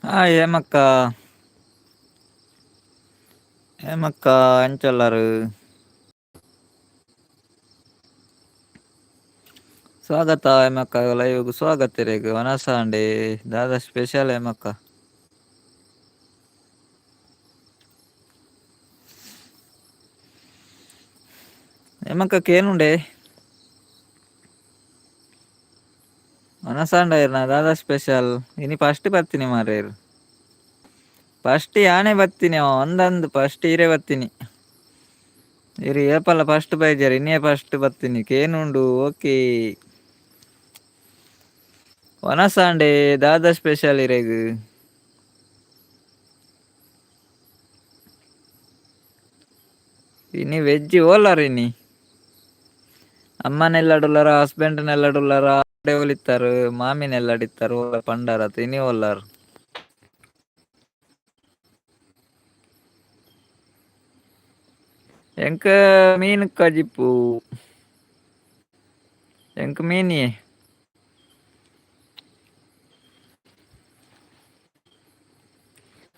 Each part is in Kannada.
ఏమక్క ఏమక్క ఎంచొల్లారు ಸ್ವಾಗತ ಏಮಕ್ಕ ಲೈವ್ಗೆ ಸ್ವಾಗತ ರೀಗ ವನಸ ಅಂಡಿ ದಾದಾ ಸ್ಪೆಷಲ್ ಏಮಕ್ಕ ಏಮಕ್ಕಕ್ಕೆ ಏನುಂಡೆ ಮನಸಂಡಯರ್ ನ ದಾದಾ ಸ್ಪೆಷಲ್ ಇನಿ ಫಸ್ಟ್ ಬರ್ತೀನಿ ಮಾರೇರು ಫಸ್ಟ್ ಯಾನೆ ಬರ್ತೀನಿ ಒಂದೊಂದು ಫಸ್ಟ್ ಹೀರೆ ಬರ್ತೀನಿ ಇರಿ ಏಪಲ್ಲ ಫಸ್ಟ್ ಬೈಜಾರ ಇನ್ನೇ ಫಸ್ಟ್ ಬರ್ತೀನಿ ಕೇನುಂಡು ಓಕೆ ಒನಸಂಡೆ ದಾದಾ ಸ್ಪೆಷಲ್ ಇರೇಗ ಇನಿ ವೆಜ್ ಓಲಾರ ಇನಿ ಅಮ್ಮನೆಲ್ಲಡುಲ್ಲಾರ ಹಸ್ಬೆಂಡ್ನೆಲ್ಲಡುಲ್ಲಾರ ಹೊಲಿತಾರ ಮಾಮಿನೆಲ್ಲಡಿತಾರ ಪಂಡಾರ ತಿನಿ ಒಲ್ಲಾರ ಎಂಕ ಮೀನು ಕಜಿಪ್ಪು ಎಂಕ್ ಮೀನಿ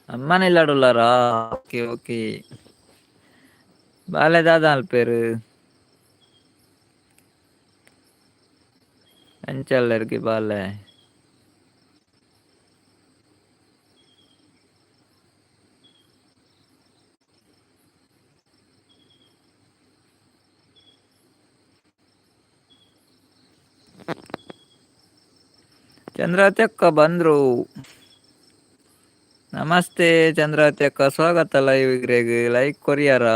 ಅಮ್ಮನೆಲ್ಲಡುಲ್ಲಾರಾ ಓಕೆ ಓಕೆ ಬಾಲೆ ದಾದಾ ಅಲ್ಪೇರು ಎಂಚಲ್ಲರ್ಗೆ ಬಾಲೆ ಚಂದ್ರವತಿ ಅಕ್ಕ ಬಂದ್ರು ನಮಸ್ತೆ ಚಂದ್ರಾವತಿ ಅಕ್ಕ ಸ್ವಾಗತ ಲೈವ್ಗ್ರೇಗ್ ಲೈಕ್ ಕೊರಿಯಾರ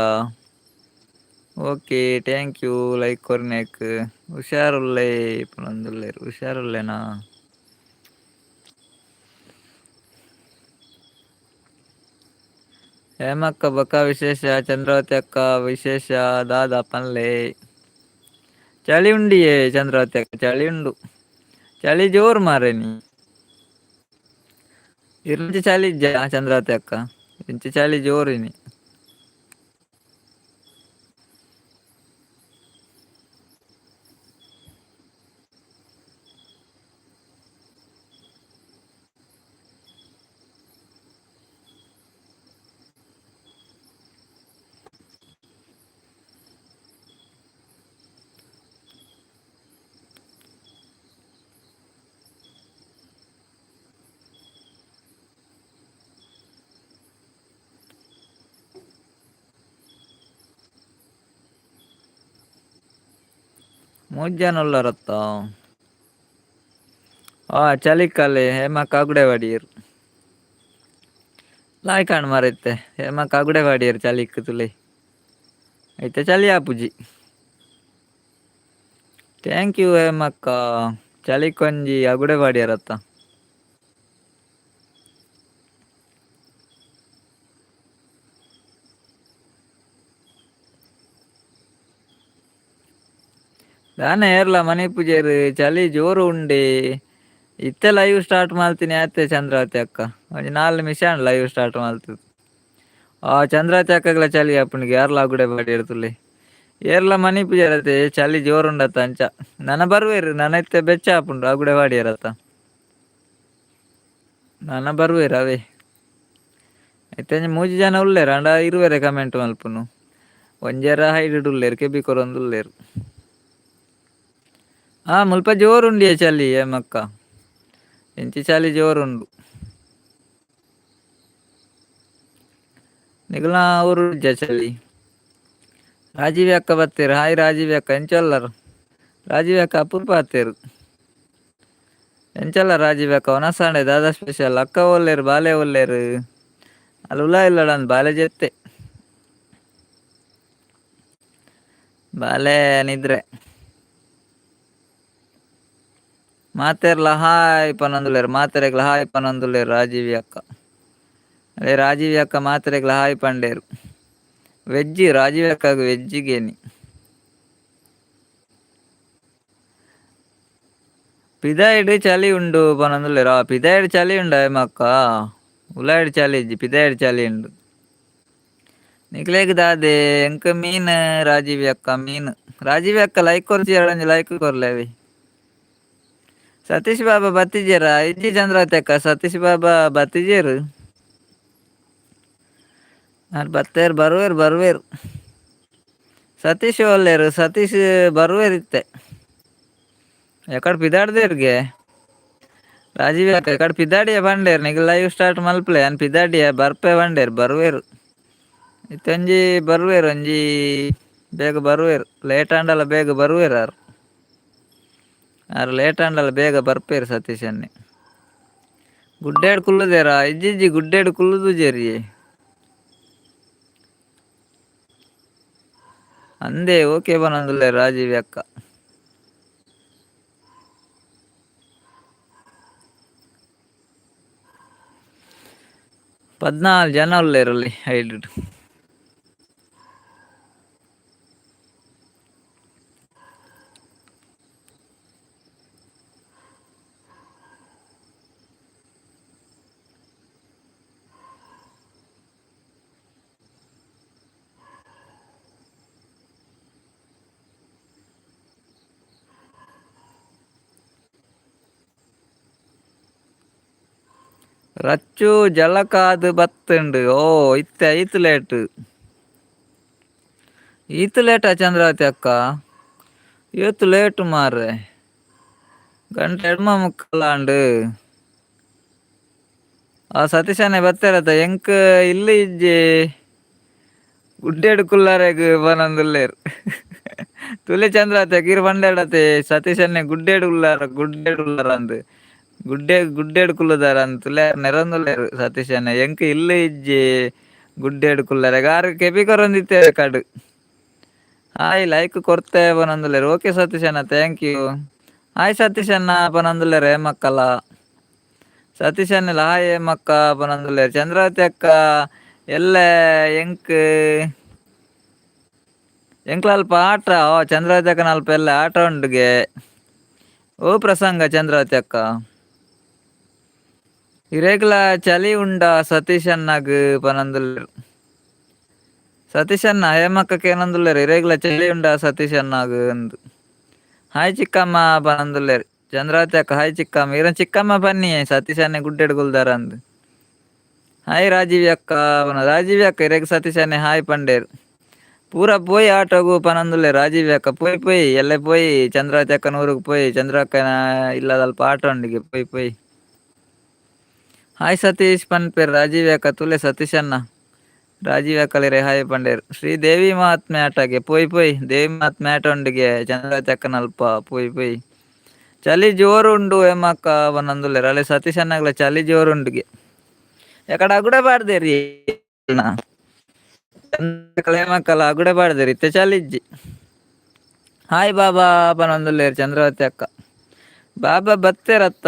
ಓಕೆ ಥ್ಯಾಂಕ್ ಯು ಲೈಕ್ ಕೊರ್ನಕ್ ಹುಷಾರುಳ್ಳೆ ಪಂದುಲ್ಲೇರ್ ಹುಷಾರುಳ್ಳೇನಾ ಹೇಮಕ್ಕ ಬಕ್ಕ ವಿಶೇಷ ಚಂದ್ರವತಿ ಅಕ್ಕ ವಿಶೇಷ ದಾದಾ ಪನ್ಲೆ ಚಳಿ ಉಂಡಿಯೇ ಚಂದ್ರವತಿ ಅಕ್ಕ ಚಳಿ ಉಂಡು ಚಳಿ ಜೋರು ಮಾರನಿ ಇರುಂಚಿ ಚಳಿ ಇಜ್ಜ ಚಂದ್ರವತಿ ಅಕ್ಕ ಇಂಚಿ ಚಳಿ ಜೋರಿನಿ ಮೂಜ್ ಜನ ಉಳ್ಳಾರತ್ತ ಚಳಿಕ್ಕಲ್ಲಿ ಹೇಮ ಕಾಗುಡೆವಾಡಿಯರ್ ಲಾಯ್ಕಾಣ ಮಾರೈತೆ ಹೇಮ ಕಾಗುಡೆವಾಡಿಯರ್ ಚಳಿಕ್ ತುಲೆ ಐತೆ ಚಳಿ ಆಪುಜಿ ಥ್ಯಾಂಕ್ ಯು ಹೇಮಕ್ಕ ಚಳಿ ಕೊಂಜಿ ಅಗುಡೆ ಬಾಡಿಯಾರತ್ತ ದಾನೆ ಏರ್ಲ ಮನೆ ಪೂಜೆರ್ ಚಳಿ ಜೋರು ಉಂಡೆ ಇತ್ತೆ ಲೈವ್ ಸ್ಟಾರ್ಟ್ ಮಾಡ್ತೀನಿ ಆತ್ತೆ ಚಂದ್ರವತಿ ಅಕ್ಕ ಒಂಜಿ 4 ನಿಮಿಷ ಲೈವ್ ಸ್ಟಾರ್ಟ್ ಮಾಡ್ತದು ಚಂದ್ರವತಿ ಅಕ್ಕಗ್ಲ ಚಳಿ ಆಪುಂಡ್ಗೆ ಯಾರ್ಲ ಆಗುಡೆ ಬಾಡಿಯರ್ ತುಲೆ ಏರ್ಲ ಮನಿ ಪೂಜಾರತೆ ಚಳಿ ಜೋರು ಉಂಡತ್ತ ಅಂಚ ನನ ಬರ್ವೇರು ನನ ಇತ್ತೆ ಬೆಚ್ಚ ಆಪುಂಡು ಆಗುಡೆ ವಾಡಿಯರತ್ತ ನನ ಬರ್ವೇರು ಅವೇ ಐತೆ ಮೂಜಿ ಜನ ಉಳ್ಳೇರ್ ಆಂಡ ಇರುವೆರೆ ಕಮೆಂಟ್ ಮಲ್ಪುನು ಒಂಜರ ಹೈಡ್ಡ್ ಉಲ್ಲೇರ್ ಕೆಬಿ ಕೊರೊಂದು ಉಲ್ಲೇರ್ ಮುಲ್ಪ ಜೋರು ಉಂಡಿಯ ಚಳಿ ಹೇಮಕ್ಕ ಎಂಚಿ ಚಳಿ ಜೋರು ಉಂಡು ನಿಕಲ್ನ ಊರು ಚಳಿ ರಾಜೀವಿ ಅಕ್ಕ ಬತ್ತೇರ್ ಹಾಯ್ ರಾಜೀವಿ ಅಕ್ಕ ಎಂಚಲ್ಲರ್ ರಾಜೀವ್ ಅಕ್ಕ ಅಪುರ್ಪ ಆತೆರ್ ಎಂಚಲ್ಲ ರಾಜೀವ್ ಅಕ್ಕ ಒನಸಂಡೆ ದಾದಾ ಸ್ಪೆಷಲ್ ಅಕ್ಕ ಒಲ್ಲೇರು ಬಾಲೆ ಒಲ್ಲೇರು ಅಲ್ಲ ಉಲಾ ಇಲ್ಲಡಂದ್ ಬಾಲೆ ಜೆತ್ತೆ ಬಾಲೆ ನಿದ್ರೆ ಮಾತೆರ್ಲ ಹಾಯ್ ಪನೊಂದುಲ್ಲೇರ್ ಮಾತೆರೆಗ್ಲ ಹಾಯ್ ಪನೊಂದುಲ್ಲೇರ್ ರಾಜೀವಿ ಅಕ್ಕ ಅದೇ ರಾಜೀವಿ ಅಕ್ಕ ಮಾತೆರೆಗ್ಲ ಹಾಯ್ ಪಂಡೇರು ವೆಜ್ಜಿ ರಾಜೀವ್ ಅಕ್ಕಗ್ ವೆಜ್ಜಿಗೇನಿ ಪಿದಾಯ್ಡ್ ಚಳಿ ಉಂಡು ಪನೊಂದುಲ್ಲೇರ್ ಪಿದಾಯ್ಡ್ ಚಳಿ ಉಂಡು ಹೇಮಕ್ಕ ಉಲಾಯ್ಡ್ ಚಳಿ ಇಜ್ಜಿ ಪಿದಾಯ್ಡ್ ಚಳಿ ಉಂಡು ನಿಕ್ಲೆಗ್ ದಾದೆ ಎಂಕ್ ಮೀನ್ ರಾಜೀವಿ ಅಕ್ಕ ಮೀನ್ ರಾಜೀವಿ ಅಕ್ಕ ಲೈಕ್ ಕೊರ್ಚಿ ಲೈಕ್ ಕೊರ್ಲೆ ಅವಿ ಸತೀಶ್ ಬಾಬಾ ಬತ್ತಿಜೇರ ಇಜ್ಜಿ ಚಂದ್ರವತ್ಯಕ್ಕ ಸತೀಶ್ ಬಾಬಾ ಬತ್ತಿಜೇರು ಅರ್ ಬತ್ತೇರ್ ಬರುವೇರು ಸತೀಶ್ ಒಲ್ಲೇರು ಸತೀಶ್ ಬರುವೇರಿತ್ತೆ ಎಕಡೆ ಪಿದಾಡ್ದೇರ್ಗೆ ರಾಜೀವ್ ಯಾಕ ಕಡೆ ಪಿದಾಡಿಯ ಬಂಡೇರ್ ನಿಗ ಲೈವ್ ಸ್ಟಾರ್ಟ್ ಮಲ್ಪಲೆ ಅನ್ ಪಿದಾಡಿಯ ಬರ್ಪೆ ಬಂಡೇರ್ ಬರುವೇರು ಇತ್ತಂಜಿ ಬರುವೇರು ಒಂಜಿ ಬೇಗ ಬರುವೇರು ಲೇಟ್ ಆಂಡಲ ಬೇಗ ಬರುವೇರು ಆರು ಲೇಟ್ ಆಂಡಲ ಬೇಗ ಬರ್ಪೇರು ಸತೀಶ್ ಅನ್ನಿ ಗುಡ್ಡೇಡ್ ಕುಲ್ಲುದೇರ ಇಜ್ಜಿಜ್ಜಿ ಗುಡ್ಡೇಡ್ ಕುಲ್ಲುದು ಜೇರಿ ಅಂದೇ ಓಕೆ ಬನಂದುಲ್ಲೆ ರಾಜೀವ್ ಅಕ್ಕ 14 ಜನ ಉಳ್ಳೇರಲ್ಲಿ ಹೈಡ್ರಿಡ್ ರಚ್ಚು ಜಲಕಾದು ಬತ್ತುಂಡು ಓ ಇತ್ತೆ ಈತ್ ಲೇಟಾ ಚಂದ್ರಾವತಿ ಅಕ್ಕ ಇವತ್ತು ಲೇಟ್ ಮಾರ್ರೆ ಗಂಟೆ ಎಡ್ಮ ಮುಕ್ಕಲಾಂಡು ಆ ಸತೀಶನೇ ಬತ್ತೇರತ್ತ ಎಂಕ್ ಇಲ್ಲಿ ಇಜ್ಜಿ ಗುಡ್ಡೇಡು ಕುಲ್ಲಾರೆಗ್ ಬನೊಂದುಲ್ಲೇರ್ ತುಲೆ ಚಂದ್ರಾವತಿ ಕಿರ್ ಬಂಡೇಡತೆ ಸತೀಶನ್ನೇ ಗುಡ್ಡೇಡು ಉಲ್ಲಾರ ಅಂದ್ ಗುಡ್ಡೇಡು ಕುಲ್ಲುದಾರ ಅಂದ್ ತುಲೆ ನೆರೊಂದುಲ್ಲೇರ್ ಸತೀಶನ್ನೇ ಎಂಕ್ ಇಲ್ಲಿ ಇಜ್ಜಿ ಗುಡ್ಡೇಡು ಕುಲ್ಲಾರೆಗ್ ಆರ್ ಕೆಪಿಕೊರೊಂದಿತ್ತೇರ್ ಕಡ್ ಹಾಯ್ ಲೈಕ್ ಕೊರ್ತೆ ಬನೊಂದುಲ್ಲೇರ್ ಓಕೆ ಸತೀಶ್ ಅಣ್ಣ ಥ್ಯಾಂಕ್ ಯು ಹಾಯ್ ಸತೀಶ್ ಅಣ್ಣ ಪನೊಂದುಲ್ಲೇರ್ ಏಮಕ್ಕಲ ಸತೀಶ್ ಅನ್ನಿಲ ಹಾಯ್ ಏಮಕ್ಕ ಪನೊಂದುಲ್ಲೇರ್ ಚಂದ್ರಾವತಿ ಅಕ್ಕ ಎಲ್ಲೆ ಎಂಕ್ಲ ಅಲ್ಪ ಆಟ ಓ ಚಂದ್ರಾವತಿ ಅಕ್ಕನ ಅಲ್ಪ ಎಲ್ಲ ಆಟ ಉಂಡುಗೆ ಓ ಪ್ರಸಂಗ ಚಂದ್ರಾವತಿ ಅಕ್ಕ ಇರೇಗ್ಲ ಚಲಿ ಉಂಡ ಸತೀಶ್ ಅಣ್ಣಗ್ ಪನೊಂದುಲ್ಲೇರ್ ಸತೀಶ್ ಅಣ್ಣ ಹೇಮಕ್ಕಕ್ಕೆ ಏನೊಂದುಲ್ಲೇರ್ ಇರೇಗ್ಲ ಚಳಿ ಉಂಡ ಸತೀಶ್ ಅಣ್ಣಗ್ ಅಂದ್ ಹಾಯ್ ಚಿಕ್ಕಮ್ಮ ಪನೊಂದುಲ್ಲೇರ್ ಚಂದ್ರಾವತಿ ಅಕ್ಕ ಹಾಯ್ ಚಿಕ್ಕಮ್ಮ ಇರನ್ ಚಿಕ್ಕಮ್ಮ ಬನ್ನಿ ಸತೀಶ್ ಅನ್ನೆ ಗುಡ್ಡೆಡ್ ಗುಲ್ದಾರ ಅಂದ್ ಹಾಯ್ ರಾಜೀವಿ ಅಕ್ಕ ಇರೇಗ್ ಸತೀಶ್ ಅನ್ನೆ ಹಾಯ್ ಪಂಡೇರ್ ಪೂರ ಪೋಯಿ ಆಟೋಗು ಪನೊಂದುಲ್ಲೇರ್ ರಾಜೀವಿ ಅಕ್ಕ ಪೋಯಿ ಎಲ್ಲೆ ಪೋಯಿ ಚಂದ್ರಾವತಿ ಅಕ್ಕನ ಊರುಗ್ ಪೋಯಿ ಚಂದ್ರಕ್ಕನ ಇಲ್ಲದಲ್ಪ ಆಟೋ ಉಂಡಿಗೆ ಪೋಯಿ ಹಾಯ್ ಸತೀಶ್ ಪನ್ಪೇರ್ ರಾಜೀವಿ ಅಕ್ಕ ತುಲೆ ಸತೀಶ್ ಅಣ್ಣ ರಾಜೀವ್ ಅಕ್ಕಲಿರೆ ಹಾಯ್ ಪಂಡೇರ್ ಶ್ರೀ ದೇವಿ ಮಹಾತ್ಮೆ ಆಟಗೆ ಪೋಯಿ ದೇವಿ ಮಹಾತ್ಮೆ ಆಟ ಉಂಡಿಗೆ ಚಂದ್ರಾವತಿ ಅಕ್ಕನ ಅಲ್ಪ ಪೋಯಿ ಚಲಿ ಜೋರು ಉಂಡು ಏಮಕ್ಕ ಪನೊಂದುಲ್ಲೇರ್ ಅಲೆ ಸತೀಶ್ ಅಣ್ಣಗ್ಲ ಚಲಿ ಜೋರು ಉಂಡುಗೆ ಎಕಡೆ ಅಗುಡೆ ಬಾಡ್ದೇರಿ ಏಮಕ್ಕಲ ಅಗುಡೆ ಬಾಡ್ದೇರಿ ಇತ್ತೆ ಚಲಿಜ್ಜಿ ಹಾಯ್ ಬಾಬಾ ಪನೊಂದುಲ್ಲೇರ್ ಚಂದ್ರಾವತಿ ಅಕ್ಕ ಬಾಬಾ ಬತ್ತೇರತ್ತ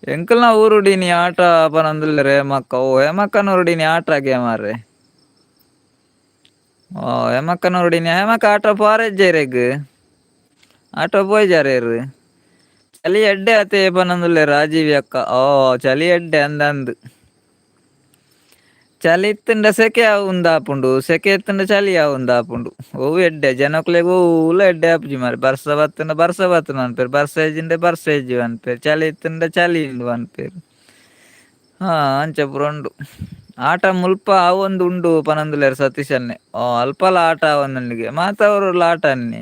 ಎಂಕಲ್ನ ಊರುಡಿನಿ ಆಟ ಪನೊಂದುಲ್ಲೇರ್ ಹೇಮಕ್ಕ ಓ ಹೇಮಕ್ಕನ ಊರುಡಿನಿ ಆಟಗೆ ಮಾರ್ರೆ ಓ ಹೇಮಕ್ಕನ ಊರುಡಿನಿ ಹೇಮಕ್ಕ ಆಟೋ ಪಾರೆಜ್ಜೆರೆಗ್ ಆಟೋ ಪೋಯ್ಜಾರೆರ್ ಚಲಿ ಎಡ್ಡೆ ಆತೆ ಪನೊಂದುಲ್ಲೇರ್ ರಾಜೀವಿ ಅಕ್ಕ ಓ ಚಲಿ ಎಡ್ಡೆ ಅಂದ್ ಚಲಿ ಇತ್ತಂಡ ಸೆಕೆ ಉಂದಾಪುಂಡು ಸೆಕೆ ಇತ್ತಂಡ ಚಲಿ ಉಂದಾಪುಂಡು ಒವು ಎಡ್ಡೆ ಜನೊಕ್ಲೆಗ್ ಒವ್ಲ ಎಡ್ಡೆ ಆಪುಜಿ ಮಾರ್ರೆ ಬರ್ಸ ಬತ್ತುಂಡ ಅನ್ಪೇರ್ ಬರ್ಸ ಇಜ್ಜಿಂಡೆ ಬರ್ಸ ಇಜ್ಜಿ ಅನ್ಪೇರ್ ಚಲಿ ಇತ್ತಂಡ ಚಲಿ ಉಂಡು ಅನ್ಪೇರ್ ಅಂಚ ಪೂರ ಉಂಡು ಆಟ ಮುಲ್ಪ ಅವೊಂದು ಉಂಡು ಪನೊಂದುಲ್ಲೇರ್ ಸತೀಶ್ ಅನ್ನೆ ಓ ಅಲ್ಪಲ ಆಟ ಅವೊಂದುಂಡಿಗೆ ಮಾತ ಅವ್ರಲ್ಲ ಆಟ ಅನ್ನಿ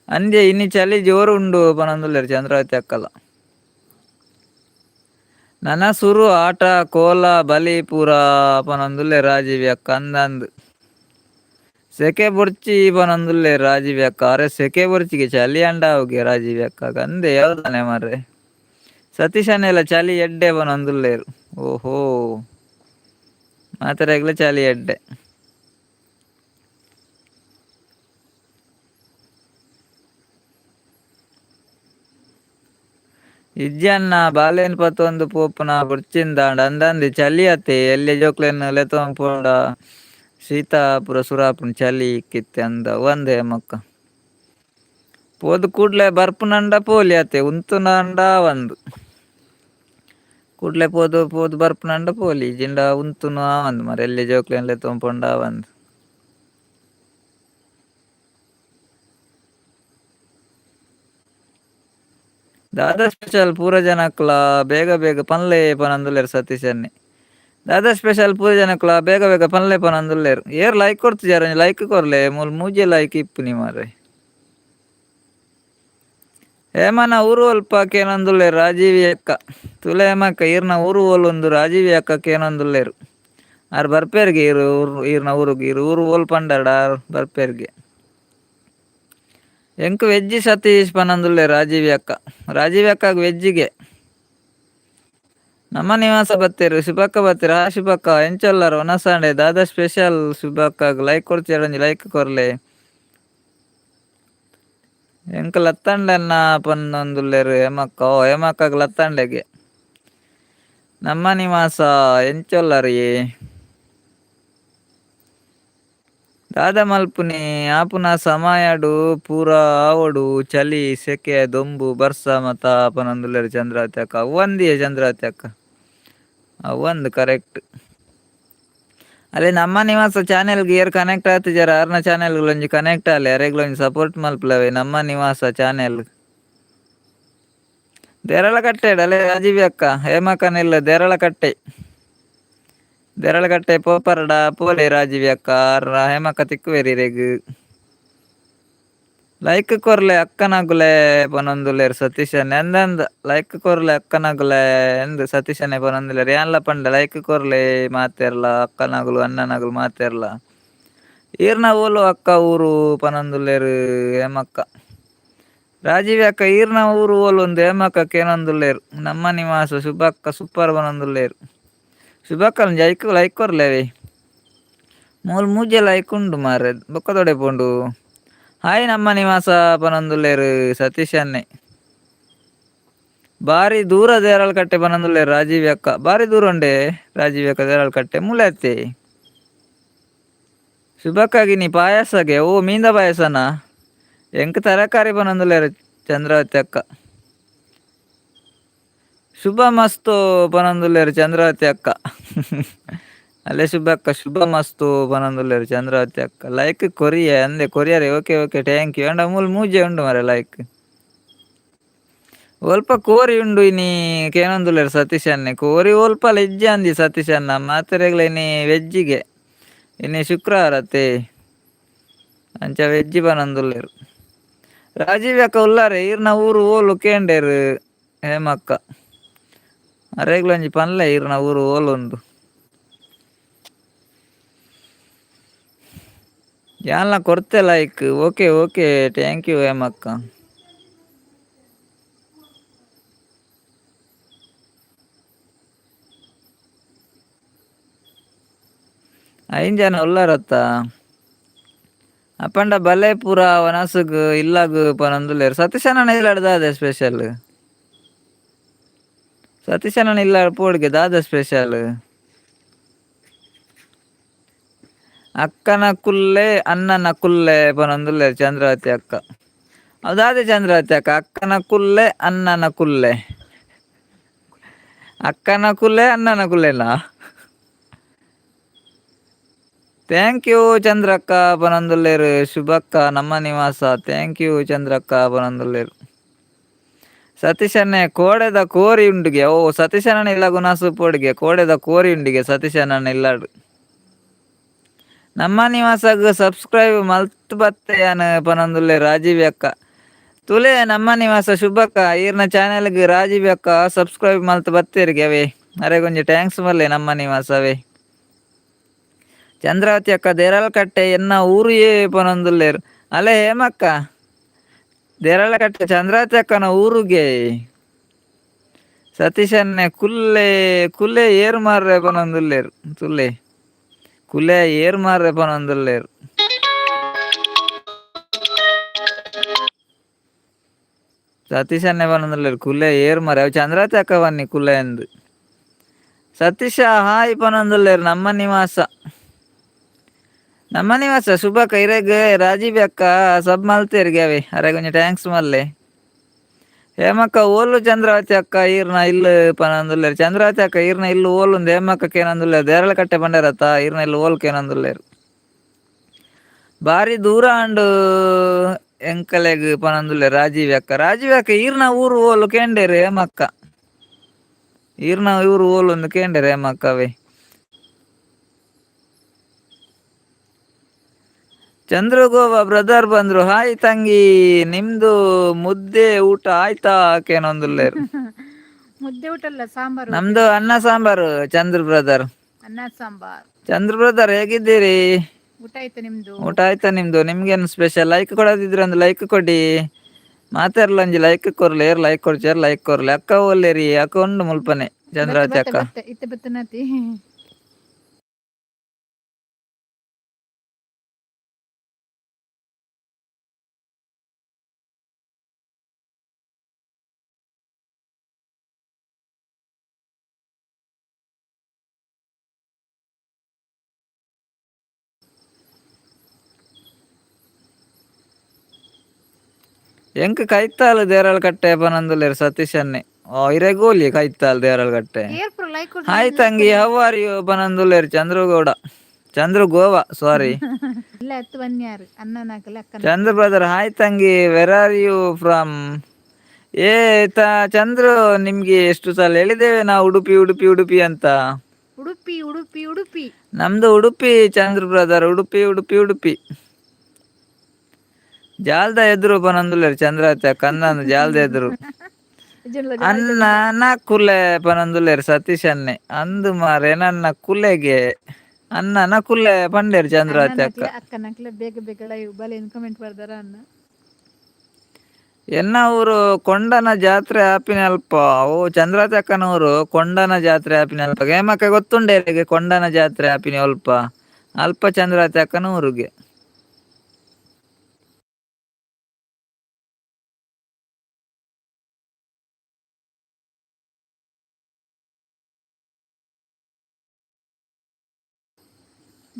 ಅಂದೆ ಇನ್ನಿ ಚಲಿ ಜೋರು ಉಂಡು ಪನೊಂದುಲ್ಲೇರ್ ಚಂದ್ರಾವತಿ ಅಕ್ಕಲ ನನ ಸುರು ಆಟ ಕೋಲ ಬಲಿ ಪೂರ ಪನೊಂದುಲ್ಲೇರ್ ರಾಜೀವಿ ಅಕ್ಕ ಅಂದ್ ಸೆಕೆ ಬೊರ್ಚಿ ಪನೊಂದುಲ್ಲೇರ್ ರಾಜೀವಿ ಅಕ್ಕ ಅರೆ ಸೆಕೆ ಬೊರ್ಚಿಗೆ ಚಲಿ ಅಂಡ ಅವುಗೆ ರಾಜೀವಿ ಅಕ್ಕ ಅಂದೆ ಯಾವ್ದಾನೆ ಮಾರ್ರೆ ಸತೀಶ್ ಅನ್ನೆಲ ಚಲಿ ಎಡ್ಡೆ ಪನೊಂದುಲ್ಲೇರ್ ಓಹೋ ಮಾತೆರೆಗ್ಲ ಚಲಿ ಎಡ್ಡೆ ಇಜ್ಜಿ ಅಣ್ಣ ಬಾಲೆನ್ ಪತ್ತೊಂದು ಪೋಪುನ ಬುರ್ಚಿಂದಾಂಡ ಅಂದಂದೆ ಚಲಿ ಅತೆ ಎಲ್ಯ ಜೋಕ್ಲೆನ್ ಲೆತೊಂದು ಪೋಂಡ ಶೀತ ಪೂರ ಸುರಾಪುಂಡು ಚಲಿ ಇಕ್ಕಿತ್ತೆ ಅಂದ ಒಂದೇ ಮಕ್ಕ ಪೋದು ಕೂಡ್ಲೆ ಬರ್ಪುನಂಡ ಪೋಲಿ ಅತೆ ಉಂತುನಂಡ ಒಂದು ಕೂಡ್ಲೆ ಪೋದು ಬರ್ಪುನಂಡ ಪೋಲಿ ಜಿಂಡ ಉಂತುನ ಒಂದು ಮರ ಎಲ್ಯ ಜೋಕ್ಲೆನ್ ಲೆತೊಂದು ಪೋಂಡ ಒಂದು ದಾದಾ ಸ್ಪೆಷಲ್ ಪೂರ ಜನಕ್ಲ ಬೇಗ ಬೇಗ ಪನ್ಲೆ ಪನಂದುಲ್ಲೇರ್ ಸತೀಶ್ ಅನ್ನಿ. ದಾದಾ ಸ್ಪೆಷಲ್ ಪೂರ ಜನಕ್ಲ ಬೇಗ ಬೇಗ ಪನ್ಲೆ ಪನಂದುಲ್ಲೇರ್. ಏರ್ ಲೈಕ್ ಕೊಡ್ತಿಜಾರ ಲೈಕ್ ಕೊರ್ಲೆ ಮೂಲ್ ಮೂಜಿ ಲೈಕ್ ಇಪ್ಪುನಿ ಮಾರ್ರೆ. ಹೇಮನ ಊರು ಅಲ್ಪ ಕೇನೊಂದುಲ್ಲೇರ್ ರಾಜೀವಿ ಅಕ್ಕ. ತುಲೆ ಹೇಮಕ್ಕ ಈರ್ನ ಊರು ಓಲೊಂದು ರಾಜೀವಿ ಅಕ್ಕಕ್ಕೆ ಏನೊಂದುಲ್ಲೇರು. ಆರ್ ಬರ್ಪೇರ್ಗೆ ಈರ್ನ ಊರುಗ್ ಊರು ಓಲ್ ಪಂಡಾಡ ಬರ್ಪೇರ್ಗೆ. ಎಂಕ್ ವೆಜ್ಜಿ ಸತೀಶ್ ಪನಂದುಲ್ಲೇರ್ ರಾಜೀವಿ ಅಕ್ಕ. ರಾಜೀವಿ ಅಕ್ಕಗ್ ವೆಜ್ಜಿಗೆ. ನಮ್ಮ ನಿವಾಸ ಬತ್ತೇರು ಶುಭಕ್ಕ ಬತ್ತೇರು. ಹಾ ಶುಭಕ್ಕ ಎಂಚೊಲ್ಲರು ಒನಸಾಂಡೆ ದಾದಾ ಸ್ಪೆಷಲ್ ಶುಭಕ್ಕಗ್ ಲೈಕ್ ಕೊಡ್ತಿಯಾರ ಒಂಜಿ ಲೈಕ್ ಕೊರ್ಲೆ. ಎಂಕ್ ಲತ್ತಂಡನ್ನ ಪನ್ನೊಂದುಲ್ಲೇರು ಹೇಮಕ್ಕ. ಓ ಹೇಮಕ್ಕಗ್ ಲತ್ತಂಡೆಗೆ. ನಮ್ಮ ನಿವಾಸ ಎಂಚೊಲ್ಲರಿ ದಾದ ಮಲ್ಪುನಿ ಆಪುನ ಸಮಯಡು ಪೂರ ಆವೊಡು ಚಲಿ ಸೆಕೆ ದೊಂಬು ಬರ್ಸ ಮತ ಪನೊಂದುಲ್ಲೇರ್ ಚಂದ್ರಾವತಿ ಅಕ್ಕ. ಅವ್ವಂದಿಯೆ ಚಂದ್ರಾವತಿ ಅಕ್ಕ ಅವ್ವಂದ್ ಕರೆಕ್ಟ್. ಅದೇ ನಮ್ಮ ನಿವಾಸ ಚಾನೆಲ್ಗೆ ಏರ್ ಕನೆಕ್ಟ್ ಆತಿಜಾರ ಆರ್ನ ಚಾನೆಲ್ ಒಂಜಿ ಕನೆಕ್ಟ್ ಆಲೆ ಅರೆಗ್ಲ ಒಂಜಿ ಸಪೋರ್ಟ್ ಮಲ್ಪುಲವೆ ನಮ್ಮ ನಿವಾಸ ಚಾನೆಲ್. ದೇರಳ ಕಟ್ಟೆಡು ಅಲೆ ರಾಜೀವಿ ಅಕ್ಕ ಹೇಮಕ್ಕನಿಲ್ಲ ದೇರಳ ಕಟ್ಟೆ. ದೇರಳ ಕಟ್ಟೆ ಪೋಪರ್ಡ ಪೋಲೆ ರಾಜೀವಿ ಅಕ್ಕ ಆರ್ ಹೇಮಕ್ಕ ತಿಕ್ಕುವೆರಿರೆಗ್. ಲೈಕ್ ಕೊರ್ಲೆ ಅಕ್ಕನಗುಲೆ ಪನೊಂದುಲ್ಲೇರ್ ಸತೀಶ್ ಅನ್ನ ಎಂದೆಂದ್ ಲೈಕ್ ಕೊರ್ಲೆ ಅಕ್ಕನಗುಲೆ ಎಂದ್ ಸತೀಶ್ ಅನ್ನೆ ಪನೊಂದುಲ್ಲೇರ್ ಯಾನ್ಲ ಪಂಡ ಲೈಕ್ ಕೊರ್ಲೆ ಮಾತೆರ್ಲ ಅಕ್ಕನಗುಲು ಅಣ್ಣನಗುಲು ಮಾತೆರ್ಲ. ಈರ್ನ ಓಲು ಅಕ್ಕ ಊರು ಪನೊಂದುಲ್ಲೇರ್ ಹೇಮಕ್ಕ. ರಾಜೀವಿ ಅಕ್ಕ ಈರ್ನ ಊರು ಓಲೊಂದು ಹೇಮಕ್ಕಗ್ ಏನೊಂದುಲ್ಲೇರ್. ನಮ್ಮ ನಿವಾಸ ಶುಭಕ್ಕ ಸೂಪರ್ ಪನೊಂದುಲ್ಲೇರ್. ಶುಭಕ್ಕಂಜಿ ಲೈಕ್ ಕೊರ್ಲೆವೆ ಮೂಲ್ ಮೂಜಿ ಲೈಕ್ ಉಂಡು ಮಾರ್ರೆ ಬೊಕ್ಕ ತೊಡೆ ಪೋಂಡು. ಹಾಯ್ ನಮ್ಮ ನಿವಾಸ ಪನೊಂದುಲ್ಲೇರ್ ಸತೀಶ್ ಅನ್ನೆ. ಬಾರಿ ದೂರ ದೇರಳ ಕಟ್ಟೆ ಪನೊಂದುಲ್ಲೇರ್ ರಾಜೀವಿ ಅಕ್ಕ. ಬಾರಿ ದೂರ ಉಂಡೆ ರಾಜೀವಿ ಅಕ್ಕ ದೇರಳ ಕಟ್ಟೆ ಮೂಲೆ ಅತ್ತೆ. ಶುಭಕ್ಕಾಗಿ ನೀ ಪಾಯಸಗೆ ಓ ಮೀಂದ ಪಾಯಸನ ಎಂಕ್ ತರಕಾರಿ ಪನೊಂದುಲ್ಲೇರ್ ಚಂದ್ರಾವತಿ ಅಕ್ಕ. ಶುಭ ಮಸ್ತು ಪನೊಂದುಲ್ಲೇರ್ ಚಂದ್ರಾವತಿ ಅಕ್ಕ. ಅಲ್ಲೇ ಶುಭಕ್ಕ ಶುಭ ಮಸ್ತು ಪನೊಂದುಲ್ಲೇರ್ ಚಂದ್ರಾವತಿ ಅಕ್ಕ. ಲೈಕ್ ಕೊರಿಯೆ ಅಂದೆ ಕೊರಿಯರೆ ಓಕೆ ಓಕೆ ಥ್ಯಾಂಕ್ ಯು ಎಂಡ ಮೂಲ್ ಮೂಜಿ ಉಂಡು ಮಾರೆ ಲೈಕ್. ಒಲ್ಪ ಕೋರಿ ಉಂಡು ಇನಿ ಕೇನೊಂದುಲ್ಲೇರ್ ಸತೀಶ್ ಅನ್ನೆ. ಕೋರಿ ಒಲ್ಪಲ ಇಜ್ಜಿ ಅಂದಿ ಸತೀಶ್ ಅನ್ನ ಮಾತೆರೆಗ್ಲ ಇನಿ ವೆಜ್ಜಿಗೆ ಇನಿ ಶುಕ್ರವಾರತೆ ಅಂಚ ವೆಜ್ಜಿ ಪನೊಂದುಲ್ಲೇರ್. ರಾಜೀವಿ ಅಕ್ಕ ಉಲ್ಲಾರೆ ಈರ್ನ ಊರು ಓಲು ಕೇಂಡೇರ್ ಹೇಮಕ್ಕ. ಅರೆಗ್ಲ ಒಂಜಿ ಪನ್ಲೆ ಈರ್ನ ಊರು ಓಲೊಂದು. ಯಾನ್ಲ ಕೊರ್ತೆ like okay okay thank you ಹೇಮಕ್ಕ. ಐನ್ ಜನ ಉಲ್ಲಾರತ್ತ ಅಪಂಡ ಬಲೇಪುರ ವನಸುಗ್ ಇಲ್ಲಾಗ್ ಪನೊಂದುಲ್ಲೇರ್. ಸತೀಶ್ ಅಣ್ಣನ ಇಲ್ಲಾಡ್ ದಾದ ಸ್ಪೆಷಲ್. ಸತೀಶ್ ಅಣ್ಣನ ಇಲ್ಲಾಡ್ ಪೋಡ್ಗೆ ದಾದ ಸ್ಪೆಷಲ್. ಅಕ್ಕನ ಕುಲ್ಲೆ ಅಣ್ಣನ ಕುಲ್ಲೆ ಪನೊಂದುಲ್ಲೇರ್ ಚಂದ್ರಾವತಿ ಅಕ್ಕ. ಅದಾದೆ ಚಂದ್ರಾವತಿ ಅಕ್ಕ ಅಕ್ಕನ ಕುಲ್ಲೆ ಅಣ್ಣನ ಕುಲ್ಲೆ. ಅಕ್ಕನ ಕುಲ್ಲೆ ಅಣ್ಣನ ಕುಲ್ಲೆನಾ. ಥ್ಯಾಂಕ್ ಯು ಚಂದ್ರಕ್ಕ ಪನೊಂದುಲ್ಲೇರ್ ಶುಭಕ್ಕ ನಮ್ಮ ನಿವಾಸ. ಥ್ಯಾಂಕ್ ಯು ಚಂದ್ರಕ್ಕ ಪನೊಂದುಲ್ಲೇರ್. ಸತೀಶ್ ಅನ್ನೆ ಕೋಡೆದ ಕೋರಿ ಉಂಡುಗೆ ಓ ಸತೀಶ್ ಅಣ್ಣನ ಇಲ್ಲ ಗುಣಾಸು ಪೋಡಿಗೆ ಕೋಡೆದ ಕೋರಿ ಉಂಡಿಗೆ ಸತೀಶ್ ಅಣ್ಣನ ಇಲ್ಲಾಡು. ನಮ್ಮ ನಿವಾಸಗ್ ಸಬ್ಸ್ಕ್ರೈಬ್ ಮಲ್ತ್ ಬತ್ತೆಯನ್ ಪನೊಂದುಲ್ಲೇರ್ ರಾಜೀವಿ ಅಕ್ಕ. ತುಲೆ ನಮ್ಮ ನಿವಾಸ ಶುಭಕ್ಕ ಈರ್ನ ಚಾನೆಲ್ಗ್ ರಾಜೀವಿ ಅಕ್ಕ ಸಬ್ಸ್ಕ್ರೈಬ್ ಮಲ್ತ್ ಬತ್ತೇರ್ಗೆ ಅವೆ ಅರೆಗೊಂಜಿ ಟ್ಯಾಂಕ್ಸ್ ಮಲ್ಲೆ ನಮ್ಮ ನಿವಾಸವೇ. ಚಂದ್ರಾವತಿ ಅಕ್ಕ ದೇರಳ ಕಟ್ಟೆ ಎನ್ನ ಊರು ಏ ಪನೊಂದುಲ್ಲೇರ್. ಅಲೆ ಹೇಮಕ್ಕ ದೇರಳ ಕಟ್ಟೆ ಚಂದ್ರಾವತಿ ಅಕ್ಕನ ಊರುಗೆ. ಸತೀಶ್ ಅನ್ನೆ ಕುಲ್ಲೆ ಕುಲ್ಲೆ ಏರ್ ಮಾರ್ರೆ ಪನೊಂದುಲ್ಲೇರ್ ತುಲೆ ಕುಲೆ ಏರ್ ಮಾರ್ರೆ ಪನೊಂದುಲ್ಲೇರ್. ಸತೀಶ್ ಅನ್ನೆ ಪನೊಂದುಲ್ಲೇರ್ ಕುಲೆ ಏರ್ ಮಾರ್ರೆ ಅವು ಚಂದ್ರಾವತಿ ಅಕ್ಕ ಬನ್ನಿ ಕುಲೆ ಅಂದ್. ಸತೀಶ ಹಾಯ್ ಪನೊಂದುಲ್ಲೇರ್ ನಮ್ಮ ನಿವಾಸ. ನಮ್ಮ ನಿವಾಸ ಶುಭಕ್ಕ ಇರೆಗ್ ರಾಜೀವಿ ಅಕ್ಕ ಸಬ್ ಮಲ್ತೇರ್ಗೆ ಅವೆ ಅರೆಗೊಂಜಿ ಟ್ಯಾಂಕ್ಸ್ ಮಲ್ಲೆ. ಹೇಮಕ್ಕ ಓಲು ಚಂದ್ರಾವತಿ ಅಕ್ಕ ಈರ್ನ ಇಲ್ಲು ಪನೊಂದುಲ್ಲೇರ್. ಚಂದ್ರಾವತಿ ಅಕ್ಕ ಈರ್ನ ಇಲ್ಲು ಓಲುಂದು ಹೇಮಕ್ಕ ಕೇನೊಂದುಲ್ಲೇರ್ ದೇರಳ ಕಟ್ಟೆ ಪಂಡರತ್ತ ಈರ್ನ ಇಲ್ಲು ಓಲ್ ಕೇನೊಂದುಲ್ಲೇರ್. ಬಾರಿ ದೂರ ಉಂಡು ಎಂಕಲೆಗ್ ಪನಂದುಲ್ಲೆ ರಾಜೀವ್ ಅಕ್ಕ ಈರ್ನ ಊರು ಓಲು ಕೇಂಡೇರು ಏಮಕ್ಕ ಈರ್ನ ಊರು ಓಲು ಒಂದು ಕೇಂಡೇರು ಏಮಕ್ಕವೇ ಚಂದ್ರು ಗೋವಾ ಬ್ರದರ್ ಬಂದ್ರು ಹಾಯ್ ತಂಗಿ ನಿಮ್ದು ಮುದ್ದೆ ಊಟ ಆಯ್ತಾ ಕೇನೊಂದುಲ್ಲೇರು ಮುದ್ದೆ ಊಟಲ್ಲ ಸಾಂಬಾರು ನಮ್ದು ಅನ್ನ ಸಾಂಬಾರು ಚಂದ್ರು ಬ್ರದರ್ ಅನ್ನ ಸಾಂಬಾರ್ ಚಂದ್ರು ಬ್ರದರ್ ಹೇಗಿದ್ದೀರಿ ಊಟ ಆಯ್ತಾ ನಿಮ್ದು ಊಟ ಆಯ್ತಾ ನಿಮ್ದು ನಿಮ್ಗೇನು ಸ್ಪೆಷಲ್ ಲೈಕ್ ಕೊಡೋದಿದ್ರೆ ಒಂದು ಲೈಕ್ ಕೊಡಿ ಮಾತಾರ್ಲ ಒಂಜಿ ಲೈಕ್ ಕೊರ್ಲಿ ಏರ್ ಲೈಕ್ ಕೊಡ್ಚೇರ್ ಲೈಕ್ ಕೊರ್ಲಿ ಅಕ್ಕ ಒಲ್ಲೇರಿ ಅಕ್ಕ ಉಂಡು ಮುಲ್ಪನೆ ಬತ್ತೆ ಚಂದ್ರಾವತಿ ಬತ್ತೆ ಅಕ್ಕ ಬತ್ತೆ ಇತ್ತೆ ಬತ್ತನತಿ ಎಂಕ್ ಕೈತಾಲ್ ದೇರಾಳ್ ಕಟ್ಟೆ ಪನಂದುಲ್ಲೇರ್ ಸತೀಶ್ ಅನ್ನೆ ಇರೆಗೋಲಿ ಕೈತಾಲ್ ದೇರಾಳ್ ಕಟ್ಟೆ ಏರ್ ಪುರ ಲೈಕ್ ಹಾಯ್ ಕೊಡ್ರಿ ಲೈಕ್ ತಂಗಿ ಕೊಡ್ರಿ ಹೌ ಆರ್ ಯು ಪನಂದುಲ್ಲೇರ್ ಚಂದ್ರು ಗೋವಾ ಸಾರಿ ಇಲ್ಲ ಎತ್ತು ಬನ್ನಿಯಾರು ಅಣ್ಣನಾಕಲ್ಲ ಚಂದ್ರು ಅಕ್ಕನಾಕಲ್ಲ ಬ್ರದರ್ ಹಾಯ್ ತಂಗಿ where are you from Chandru ನಿಮ್ಗೆ ಎಷ್ಟು ಸಲ ಹೇಳಿದ್ದೇವೆ ನಾವು ಉಡುಪಿ ಉಡುಪಿ ಉಡುಪಿ ಅಂತ ಉಡುಪಿ ಉಡುಪಿ ಉಡುಪಿ ನಮ್ದು ಉಡುಪಿ ಚಂದ್ರು ಬ್ರದರ್ ಉಡುಪಿ ಉಡುಪಿ ಉಡುಪಿ ಜಾಲ್ದ ಎದುರು ಪನಂದುಲ್ಲೇರ್ ಚಂದ್ರಾವತಿ ಅಕ್ಕ ಅಂದಂದು ಜಾಲ್ದ ಎದುರು ನಿಜನ್ಲ ಅನ್ನ ಜಾಲ್ದನೆ ನ ಕುಲೆ ಪನಂದುಲ್ಲೇರ್ ಸತೀಶ್ ಅನ್ನೆ ಅಂದು ಮಾರೆ ನನ್ನ ಕುಲೆಗೆ ಅನ್ನನ ಕುಲ್ಲೆ ಪಂಡೇರು ಚಂದ್ರಾವತಿ ಅಕ್ಕ ಅಕ್ಕನಕ್ಲೆ ಬೇಗ ಬೇಗ ಲೈವ್ ಬಲೆನ್ ಕಮೆಂಟ್ ಬರ್ದಾರ ಅನ್ನ ಎನ್ನ ಊರು ಕೊಂಡನ ಜಾತ್ರೆ ಆಪಿನ ಅಲ್ಪ ಓ ಚಂದ್ರವತಿ ಅಕ್ಕನವರು ಕೊಂಡನ ಜಾತ್ರೆ ಆಪಿನ ಅಲ್ಪ ಹೇಮಕ್ಕ ಗೊತ್ತುಂಡೇರಿಗೆ ಕೊಂಡನ ಜಾತ್ರೆ ಆಪಿನ ಅಲ್ಪ ಚಂದ್ರವತಿ ಅಕ್ಕನ ಊರಿಗೆ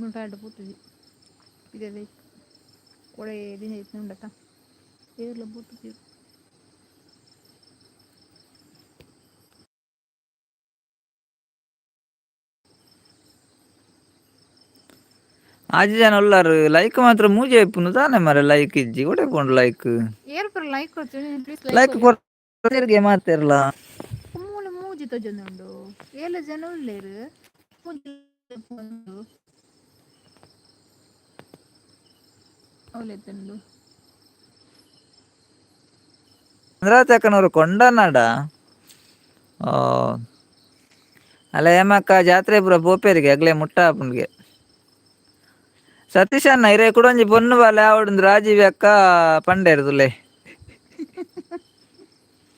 ಮುಟಾಡು ಪೂತುಜಿ ಇದೇ ಒಳ್ಳೆ ದಿನ ಐತೆ ಉಂಡತ್ತ ಏರ್ಲ ಪೂತುಜಿ ಆಜಿ ಜನ ಉಳ್ಳಾರು ಲೈಕ್ ಮಾತ್ರ ಮೂಜೆ ಇಪ್ಪುನು ತಾನೆ ಮರ ಲೈಕ್ ಇಜ್ಜಿ ಒಡೆಪುಂಡು ಲೈಕ್ ಏರ್ ಪುರ ಲೈಕ್ ಕೊಡ್ತೀನಿ ಪ್ಲೀಸ್ ಲೈಕ್ ಕೊರಿ ಕೊರ್ಗೆ ಮಾತಿರ್ಲ ಮೂಲು ಮೂಜಿ ತೋಜೊಂದುಂಡು ಏಲ ಜನ ಉಳ್ಳೇರು ಅವಲೆತ್ತಂಡು ಚಂದ್ರಾವತಿ ಅಕ್ಕನವರು ಕೊಂಡನಾಡ ಅಲ್ಲ ಹೇಮಕ್ಕ ಜಾತ್ರೆ ಪೂರ ಪೋಪೇರಿಗೆ ಅಗ್ಲೇ ಮುಟ್ಟ ಆಪುಂಡ್ಗೆ ಸತೀಶ್ ಅನ್ನ ಹಿರೇ ಕುಡೊಂಜಿ ಪೊನ್ನು ಬಾಲೆ ಆವಡ್ಂದು ರಾಜೀವಿ ಅಕ್ಕ ಪಂಡೇರುದುಲ್ಲೆ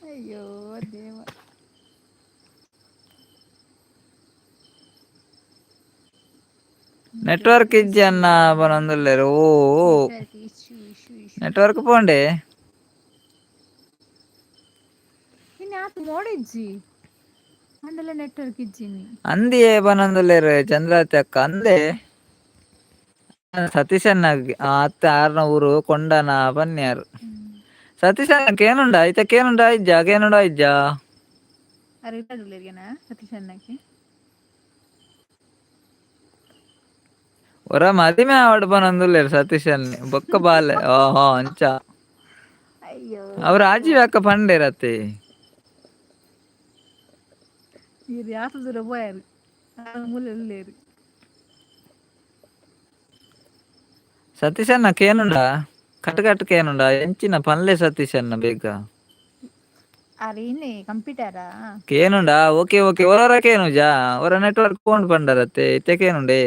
ಅಯ್ಯೋ ದೇವ ನೆಟ್ವರ್ಕ್ ಇಜ್ಜಿ ಅನ್ನ ಪನೊಂದುಲ್ಲೇರು network issue issue issue network ಪೋಂಡೆ ಇನ್ನು ಆತು ಮೋಡಿಜ್ಜಿ ಅಂಡಲ ನೆಟ್ವರ್ಕ್ ಇಜ್ಜಿನಿ ಅಂದಿಯೇ ಪನೊಂದುಲ್ಲೇರ್ ಚಂದ್ರಾವತಿ ಅಕ್ಕ ಅಂದೆ ಸತೀಶ್ ಅನ್ನ ಅತ್ತೆ ಆರ್ನ ಊರು ಕೊಂಡನ ಪನ್ಯಾರು ಸತೀಶ್ ಅಣ್ಣಕ್ ಏನುಂಡ ಐತಕ್ಕೆ ಏನುಂಡ ಇಜ್ಜ ಅರಿತಡುಲ್ಲೇರ್ಗೆನಾ ಸತೀಶ್ ಅಣ್ಣಕ್ಕೆ ಒರ ಮದಿಮೆ ಆವಡ್ ಪನೊಂದುಲ್ಲೇರ್ ಸತೀಶ್ ಅನ್ನೆ ಬೊಕ್ಕ ಬಾಲೆ ಓಹೋ ಅಂಚ ಅಯ್ಯೋ ಅವ್ರ ದೇವ ಆಜೀವ್ ಅಕ್ಕ ಪಂಡೇರತೆ ಇರು ಯಾತು ದೂರ ಪೋಯರು ಮೂಲೆ ಉಳ್ಳೇರು ಸತೀಶ್ ಅಣ್ಣಕ್ ಏನುಂಡ ಕಟ್ಕಟ್ಗೆ ಏನುಂಡ ಎಂಚಿನ ಪನ್ಲೆ ಸತೀಶ್ ಅಣ್ಣ ಬೇಗ ಅರೆ ಇನ್ನೆ ಕಂಪ್ಯೂಟರಾ ಕೇನುಂಡಾ ಓಕೆ ಓಕೆ ಒರವರ ಕೇನುಜಾ ಒರ ನೆಟ್ವರ್ಕ್ ಪೋಂಡ್ ಪಂಡರತ್ತೆ ಇತ್ತೆಕೇನುಂಡೆ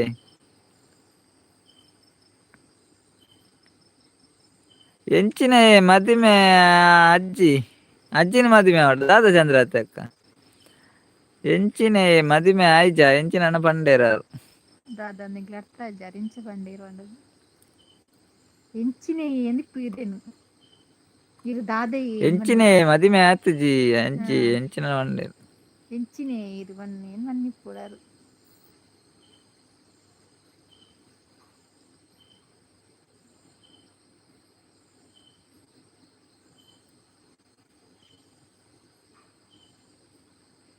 ಎಂಚಿನ ಮದಿಮೆ ಅಜ್ಜಿನ ಮದಿಮೆ ಆವಡ್ ದಾದ ಚಂದ್ರಾವತಿ ಅಕ್ಕ ಎಂಚಿನೆ ಮದಿಮೆ ಆಯ್ಜ ಎಂಚಿನನ್ನ ಪಂಡೇರಾರು ದಾದ ನಿಕ್ಲೆ ಅರ್ಥ ಆಜ್ಜಾರ್ ಇಂಚ ಪಂಡೇರು ಎಂಚಿನೆ ಎಂದಿಪ್ಪು ಇದೇನು ಇರು ದಾದ ಎಂಚಿನೆ ಮದಿಮೆ ಆತುಜಿ ಅಂಚಿ ಎಂಚಿನ ಪಂಡೇರು ಎಂಚಿನೆ ಇರು ಬನ್ನಿ ಮನ್ನಿಪ್ಪುಡಾರು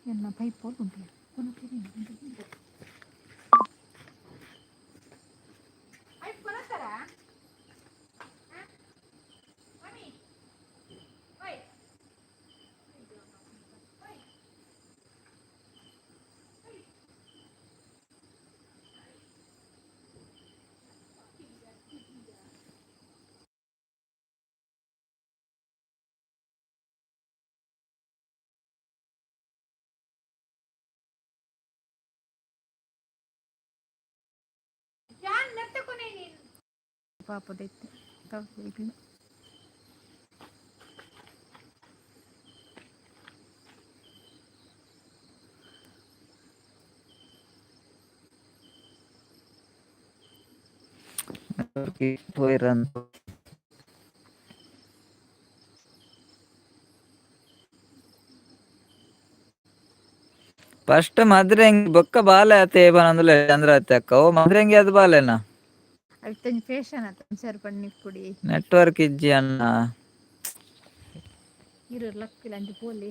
ಎನ್ನ ಪೈಪ್ ಉಂಟು ಪಾಪದೈತೆ ತಗೊಳ್ತೀನಿ. పోయిరంత ಫಸ್ಟ್ ಮದ್ರೆಂಗಿ ಬೊಕ್ಕ ಬಾಲೆ ಆತೆ ಪನಂದುಲೆ ಚಂದ್ರ ಅಕ್ಕ ಓ ಮದ್ರೆಂಗಿ ಅದು ಬಾಲೆನಾ ಅವಿತ್ತಂಜಿ ಫೇಶನ್ ಆತ ಸರ್ ಪನ್ನಿಪ್ಪುಡಿ ನೆಟ್ವರ್ಕ್ ಇಜ್ಜಿ ಅನ್ನ ಇರು ಲಕ್ಕಿಲ್ಲ ಅಂಚ ಪೋಲಿ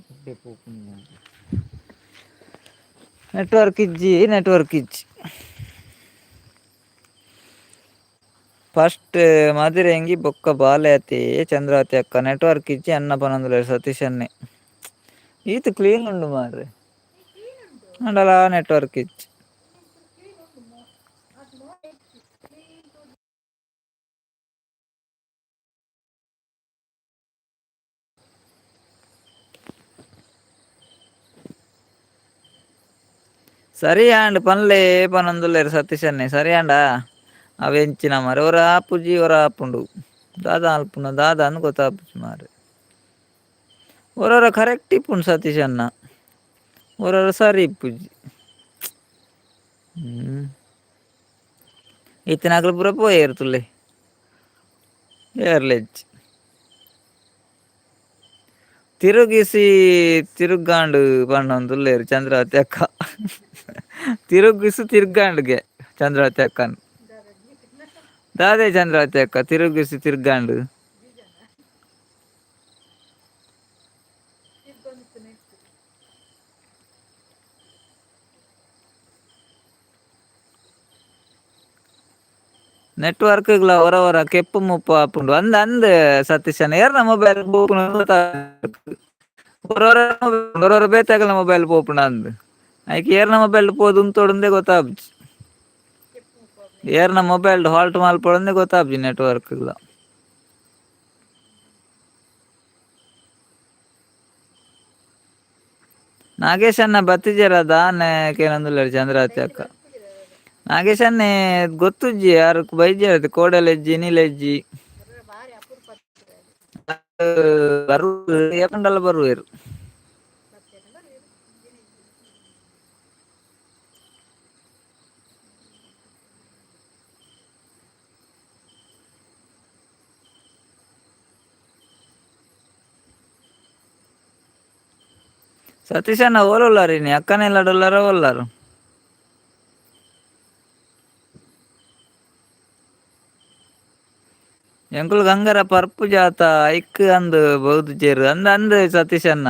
ನೆಟ್ವರ್ಕ್ ಇಜ್ಜಿ ಫಸ್ಟ್ ಮದಿರೆಂಗಿ ಬೊಕ್ಕ ಬಾಲೆತಿ ಚಂದ್ರಾವತಿ ಅಕ್ಕ ನೆಟ್ವರ್ಕ್ ಇಜ್ಜಿ ಅನ್ನ ಪನೊಂದುಲ್ಲೆರ್ ಸತೀಶ್ ಅನ್ನೆ ಈತ್ ಕ್ಲೀನ್ ಉಂಡು ಮಾರ್ರೆ ಅಂಡಲ ನೆಟ್ವರ್ಕ್ ಇಜ್ಜಿ ಸರಿ ಆಂಡ್ ಪನ್ಲೆ ಪನೊಂದುಲ್ಲೆರ್ ಸತೀಶ್ ಅನ್ನೆ ಸರಿ ಆಂಡ ಅವು ಎಂಚಿನ ಮಾರ್ರೆ ಒರ ಆಪುಜಿ ಒರ ಆಪುಂಡು ದಾದ ಅಲ್ಪುನ ದಾದ ಅಂದ್ ಗೊತ್ತಾಪುಜಿ ಮಾರ್ರೆ ಒರೊರ ಕರೆಕ್ಟ್ ಇಪ್ಪುಂಡು ಸತೀಶ್ ಅನ್ನ ಒರೊರ ಸರಿ ಇಪ್ಪುಜಿ ಇತ್ತಿನಕ್ಲು ಪೂರ ಪೋಯೆರ್ ತುಲೆ ಏರ್ಲ ತಿರುಗಿಸಿ ತಿರುಗ್ಗಾಂಡ್ ಪಂಡೊಂದುಲ್ಲೆರ್ ಚಂದ್ರಾವತಿ ಅಕ್ಕ ತಿರುಗಿಸಿ ತಿರ್ಗಾಂಡ್ಗೆ ಚಂದ್ರಾವತಿ ಅಕ್ಕನ್ ದಾದೆ ಚಂದ್ರಾವತಿ ಅಕ್ಕ ತಿರುಗಿಸಿ ತಿರ್ಗಾಂಡ್ ನೆಟ್ವರ್ಕ್ ಗ್ಲ ಒರ ಒರ ಕೆಪ್ಪು ಮುಪ್ಪು ಆಪುಂಡು ಅಂದ್ ಸತೀಶ್ ಅನ್ನ ಏರ್ನ ಮೊಬೈಲ್ ಪೋಪುನ ಒರೊರ ಬೇತೆಗ್ಲ ಮೊಬೈಲ್ ಪೋಪುಂಡು ಅಂದ್ ಐಕ್ ಏರ್ನ ಮೊಬೈಲ್ ಪೋದು ಉಂತೋಡುಂದೆ ಗೊತ್ತಾಪುಜಿ ಏರ್ನ ಮೊಬೈಲ್ ಹಾಲ್ಟ್ ಮಲ್ಪೊಡುಂದೆ ಗೊತ್ತಾಪುಜಿ ನೆಟ್ವರ್ಕ್ ಗ್ಲ ನಾಗೇಶ್ ಅನ್ನ ಬತ್ತಿಜೆರ ದಾನೆ ಕೇನೊಂದುಲ್ಲೆರ್ ಚಂದ್ರಾವತಿ ಅಕ್ಕ ನಾಗೇಶ್ ಅನ್ನೆ ಗೊತ್ತುಜ್ಜಿ ಅರ್ಕ್ ಬೈಜೆರ್ ಕೋಡೆಲ ಎಜ್ಜಿ ಏಪಂಡಲ ಬರುವೆರ್ ಸತೀಶ್ ಅನ್ನ ಓಲುಲ್ಲಾರಿನಿ ಅಕ್ಕನೆಲ್ಲ ಡೊಲ್ಲರ ಓಲ್ಲಾರು ಎಂಕುಲು ಗಂಗರ ಪರ್ಪು ಜಾತ ಐಕ್ ಅಂದ್ ಬಹುದುಜೆರ್ ಅಂದ್ ಸತೀಶ್ ಅನ್ನ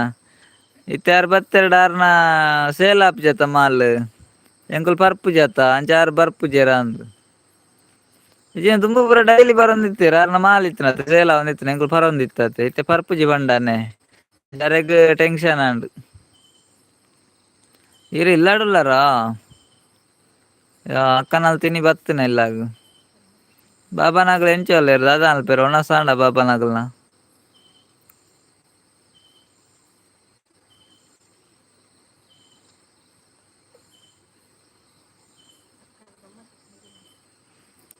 ಇತ್ಯಾರ್ ಬತ್ತೆರ್ ಡಾರ್ನ ಸೇಲ್ ಆಪುಜತ ಮಾಲ್ ಎಂಕುಲು ಪರ್ಪು ಜಾತ ಅಂಚ ಆರ್ ಬರ್ಪುಜೆರ್ ಅಂದ್ ಇಜ್ಜಿಂಡ ದುಂಬು ಪೂರ ಡೈಲಿ ಬರೊಂದಿತ್ತೆರ್ ಆರ್ನ ಮಾಲ್ ಇತ್ತ್ಂಡತೆ ಸೇಲ್ ಆವೊಂದಿತ್ತುಂಡ ಎಂಕುಲು ಬರೊಂದಿತ್ತತೆ ಇತ್ತೆ ಪರ್ಪುಜಿ ಪಂಡನೆ ಯಾರೆಗ್ ಟೆನ್ಷನ್ ಆಂಡ್ ಇರು ಇಲ್ಲಾಡುಲ್ಲಾರ ಅಕ್ಕನಲ್ ತಿನಿ ಬತ್ತಿನ ಇಲ್ಲಾಗ್ ಬಾಬಾನಗಲ್ ಎಂಚೋಲೆರ್ ದಾದ ಅನ್ಪೆರ್ ಒಣ ಸಾಂಡ ಬಾಬಾನಗಲ್ನ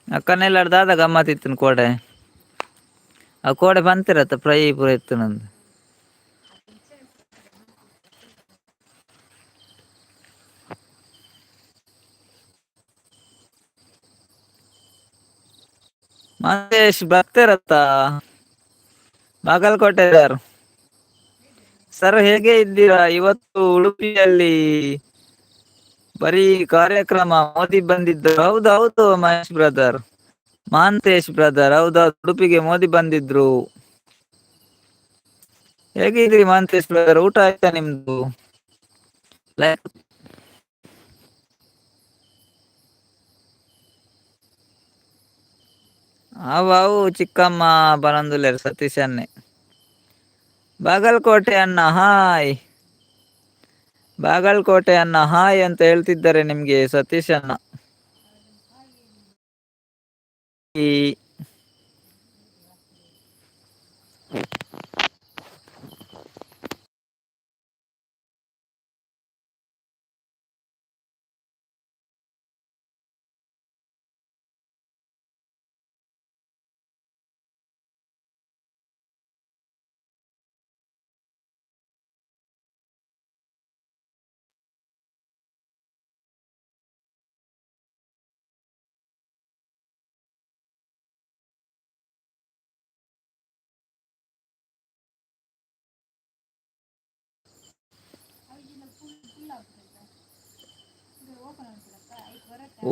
ಅಕ್ಕನೆಲ್ಲಾಡ್ ದಾದ ಗಮ್ಮತ್ ಇತ್ತ್ಂಡ್ ಕೋಡೆ ಆ ಕೋಡೆ ಪನ್ಪೆರತ್ತ ಫ್ರೈ ಪೂರ ಇತ್ತ್ಂಡ್ ಮಹೇಶ್ ಬರ್ತೆರತ್ತ ಬಾಗಲಕೋಟೆದಾರ್ ಸರ್ ಹೇಗೆ ಇದ್ದೀರಾ ಇವತ್ತು ಉಡುಪಿಯಲ್ಲಿ ಬರೀ ಕಾರ್ಯಕ್ರಮ ಮೋದಿ ಬಂದಿದ್ದರು ಹೌದು ಹೌದು ಮಹೇಶ್ ಬ್ರದರ್ ಮಹಾಂತೇಶ್ ಬ್ರದರ್ ಹೌದೌದು ಉಡುಪಿಗೆ ಮೋದಿ ಬಂದಿದ್ರು ಹೇಗಿದ್ರಿ ಮಹಾಂತೇಶ್ ಬ್ರದರ್ ಊಟ ಆಯ್ತಾ ನಿಮ್ದು ಅವು ಚಿಕ್ಕಮ್ಮ ಪನೊಂದುಲ್ಲೆರ್ ಸತೀಶ್ ಅನ್ನೆ ಬಾಗಲಕೋಟೆ ಅಣ್ಣ ಹಾಯ್ ಬಾಗಲಕೋಟೆ ಅನ್ನ ಹಾಯ್ ಅಂತ ಹೇಳ್ತಿದ್ದಾರೆ ನಿಮ್ಗೆ ಸತೀಶ್ ಅಣ್ಣ ಈ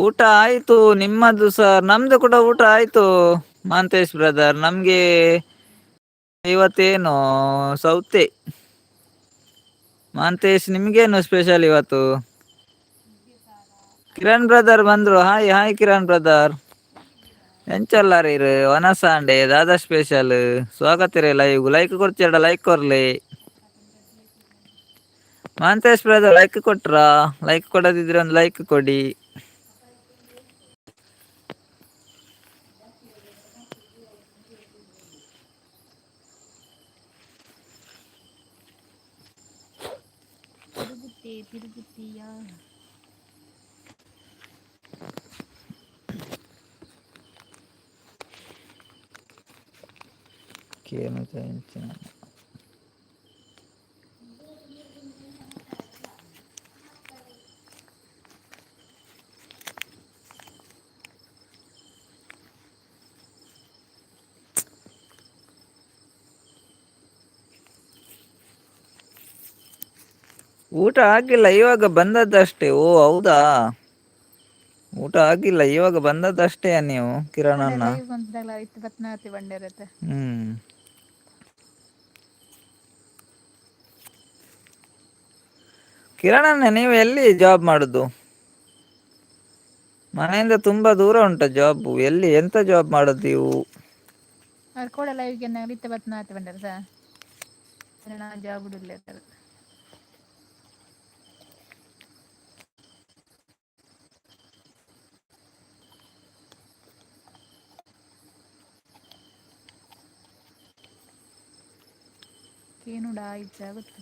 ಊಟ ಆಯ್ತು ನಿಮ್ಮದು ಸರ್ ನಮ್ದು ಕೂಡ ಊಟ ಆಯ್ತು ಮಾಂತೇಶ್ ಬ್ರದರ್. ನಮ್ಗೆ ಇವತ್ತೇನು ಸೌತೆ. ಮಹಾಂತೇಶ್ ನಿಮ್ಗೇನು ಸ್ಪೆಷಲ್ ಇವತ್ತು? ಕಿರಣ್ ಬ್ರದರ್ ಬಂದ್ರು. Hi hi Kiran brother. ಎಂಚಲ್ಲಾರಿ ಒನಸ ಅಂಡೆ ದಾದಾ ಸ್ಪೆಷಲ್ ಸ್ವಾಗತ ರೇ ಲೈಕ್ ಕೊಡ್ತಿರ ಲೈಕ್ ಕೊರ್ಲಿ. ಮಹಾಂತೇಶ್ ಬ್ರದರ್ ಲೈಕ್ ಕೊಟ್ರ? ಲೈಕ್ ಕೊಡದಿದ್ರೆ ಒಂದು ಲೈಕ್ ಕೊಡಿ. ತಿರುಗುತ್ತೇ ತಿರುಗುತ್ತೀಯಾ? ಊಟ ಆಗಿಲ್ಲ ಇವಾಗ ಬಂದದ್ದಷ್ಟೇ. ಓ ಹೌದಾ, ಊಟ ಆಗಿಲ್ಲ ಇವಾಗ ಬಂದದ್ದಷ್ಟೇ ನೀವು ಕಿರಣ್ ಅಣ್ಣ? ಲೈವ್ ಬಂದಾಗಲ ಇತ್ತು ಬತ್ನಾತಿ ಬಂಡೆ ಇರುತ್ತೆ. ಕಿರಣ್ ಅಣ್ಣ ನೀವು ಎಲ್ಲಿ ಜಾಬ್ ಮಾಡುದು? ಮನೆಯಿಂದ ತುಂಬಾ ದೂರ ಉಂಟ ಜಾಬ್. ಎಲ್ಲಿ ಎಂತ ಜಾಬ್ ಮಾಡುದು ನೀವು? ಅದು ಕೂಡ ಲೈವ್ಗೆ ಇತ್ತು ಬತ್ನಾತಿ ಬಂಡರ ಜಾಬ್ ಇಡ್ಲ ಕೇನುಡಾ ಇಚ್ಛ ಗೊತ್ತು.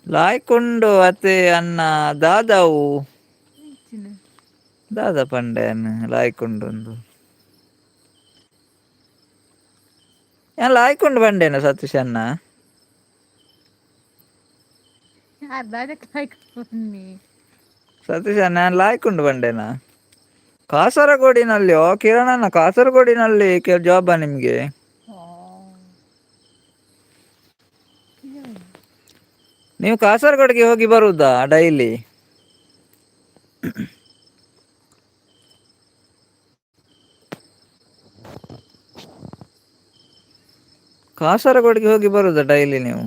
ಲಾಯ್ಕೊಂಡು ಅತ್ತೆ ಅನ್ನ ದಾದಾವು ಚಿನ್ನ ದಾದಾ ಪಂಡೆಯನ್ ಲಾಯ್ಕೊಂಡೊಂದು ಎಲ್ಲ ಆಯ್ಕೊಂಡು ಬಂಡೇನ ಸತೀಶ್ ಅನ್ನ ಬನ್ನಿ ಸತೀಶ್ ಅನ್ನ ಲಾಯ್ಕೊಂಡು ಬಂಡೇನ ಕಾಸರಗೋಡಿನಲ್ಲಿ. ಕಿರಣನ ಕಾಸರಗೋಡಿನಲ್ಲಿ ಜಾಬಾ ನಿಮ್ಗೆ? ನೀವು ಕಾಸರಗೋಡಿಗೆ ಹೋಗಿ ಬರುದಾ ಡೈಲಿ? ಕಾಸರಗೋಡಿಗೆ ಹೋಗಿ ಬರುದಾ ಡೈಲಿ ನೀವು?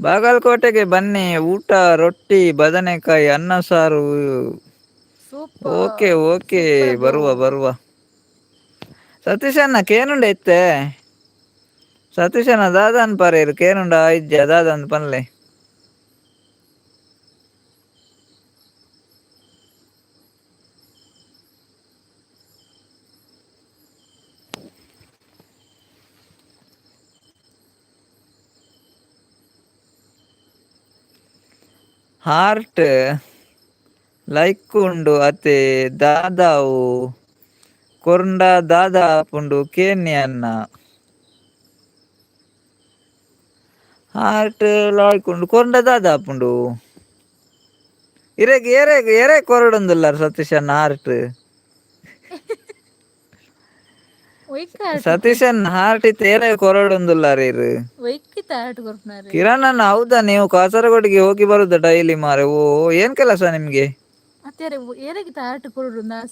ಬಾಗಲಕೋಟೆಗೆ ಬನ್ನಿ, ಊಟ ರೊಟ್ಟಿ ಬದನೆಕಾಯಿ ಅನ್ನ ಸಾರು. Okay super okay super bro. ಬರುವ ಬರುವ. ಸತೀಶ್ ಅನ್ನ ಕೇನುಂಡ ಇತ್ತೆ ಸತೀಶ್ ಅನ್ನ ದಾದಾನ್ ಪಾರೇರು ಕೇನುಂಡ ಇಜ್ಜ ದಾದಾನ್ ಪನ್ಲೆ ಹಾರ್ಟ್ ಲೈಕ್ ಉಂಡು ಅತೆ ದಾದಾವು ಕೊರ್ಂಡ ದಾದಾ ಪುಂಡು ಕೇನ್ಯ ಅನ್ನ ಹಾರ್ಟ್ ಲಾಯ್ಕೊಂಡು ಕೊರ್ಂಡ ದಾದಾ ಪುಂಡು ಇರೆಗ್ ಎರೆ ಕೊರಡೊಂದುಲ್ಲಾರ ಸತೀಶ್ ಅನ್ನ ಹಾರ್ಟ್ ಸತೀಶ್ ಅನ್ನ ಹಾರ್ಟ್ ಇತ್ತೆ ಎರೆ ಕೊರಡೊಂದುಲ್ಲಾರ ಇರು ಕಿರಣ್ ಅನ್ನ ಹೌದಾ ನೀವು ಕಾಸರಗೋಡಿಗೆ ಹೋಗಿ ಬರುದಾ ಡೈಲಿ ಮಾರೆ? ಓ ಏನ್ ಕೆಲಸ ನಿಮ್ಗೆ?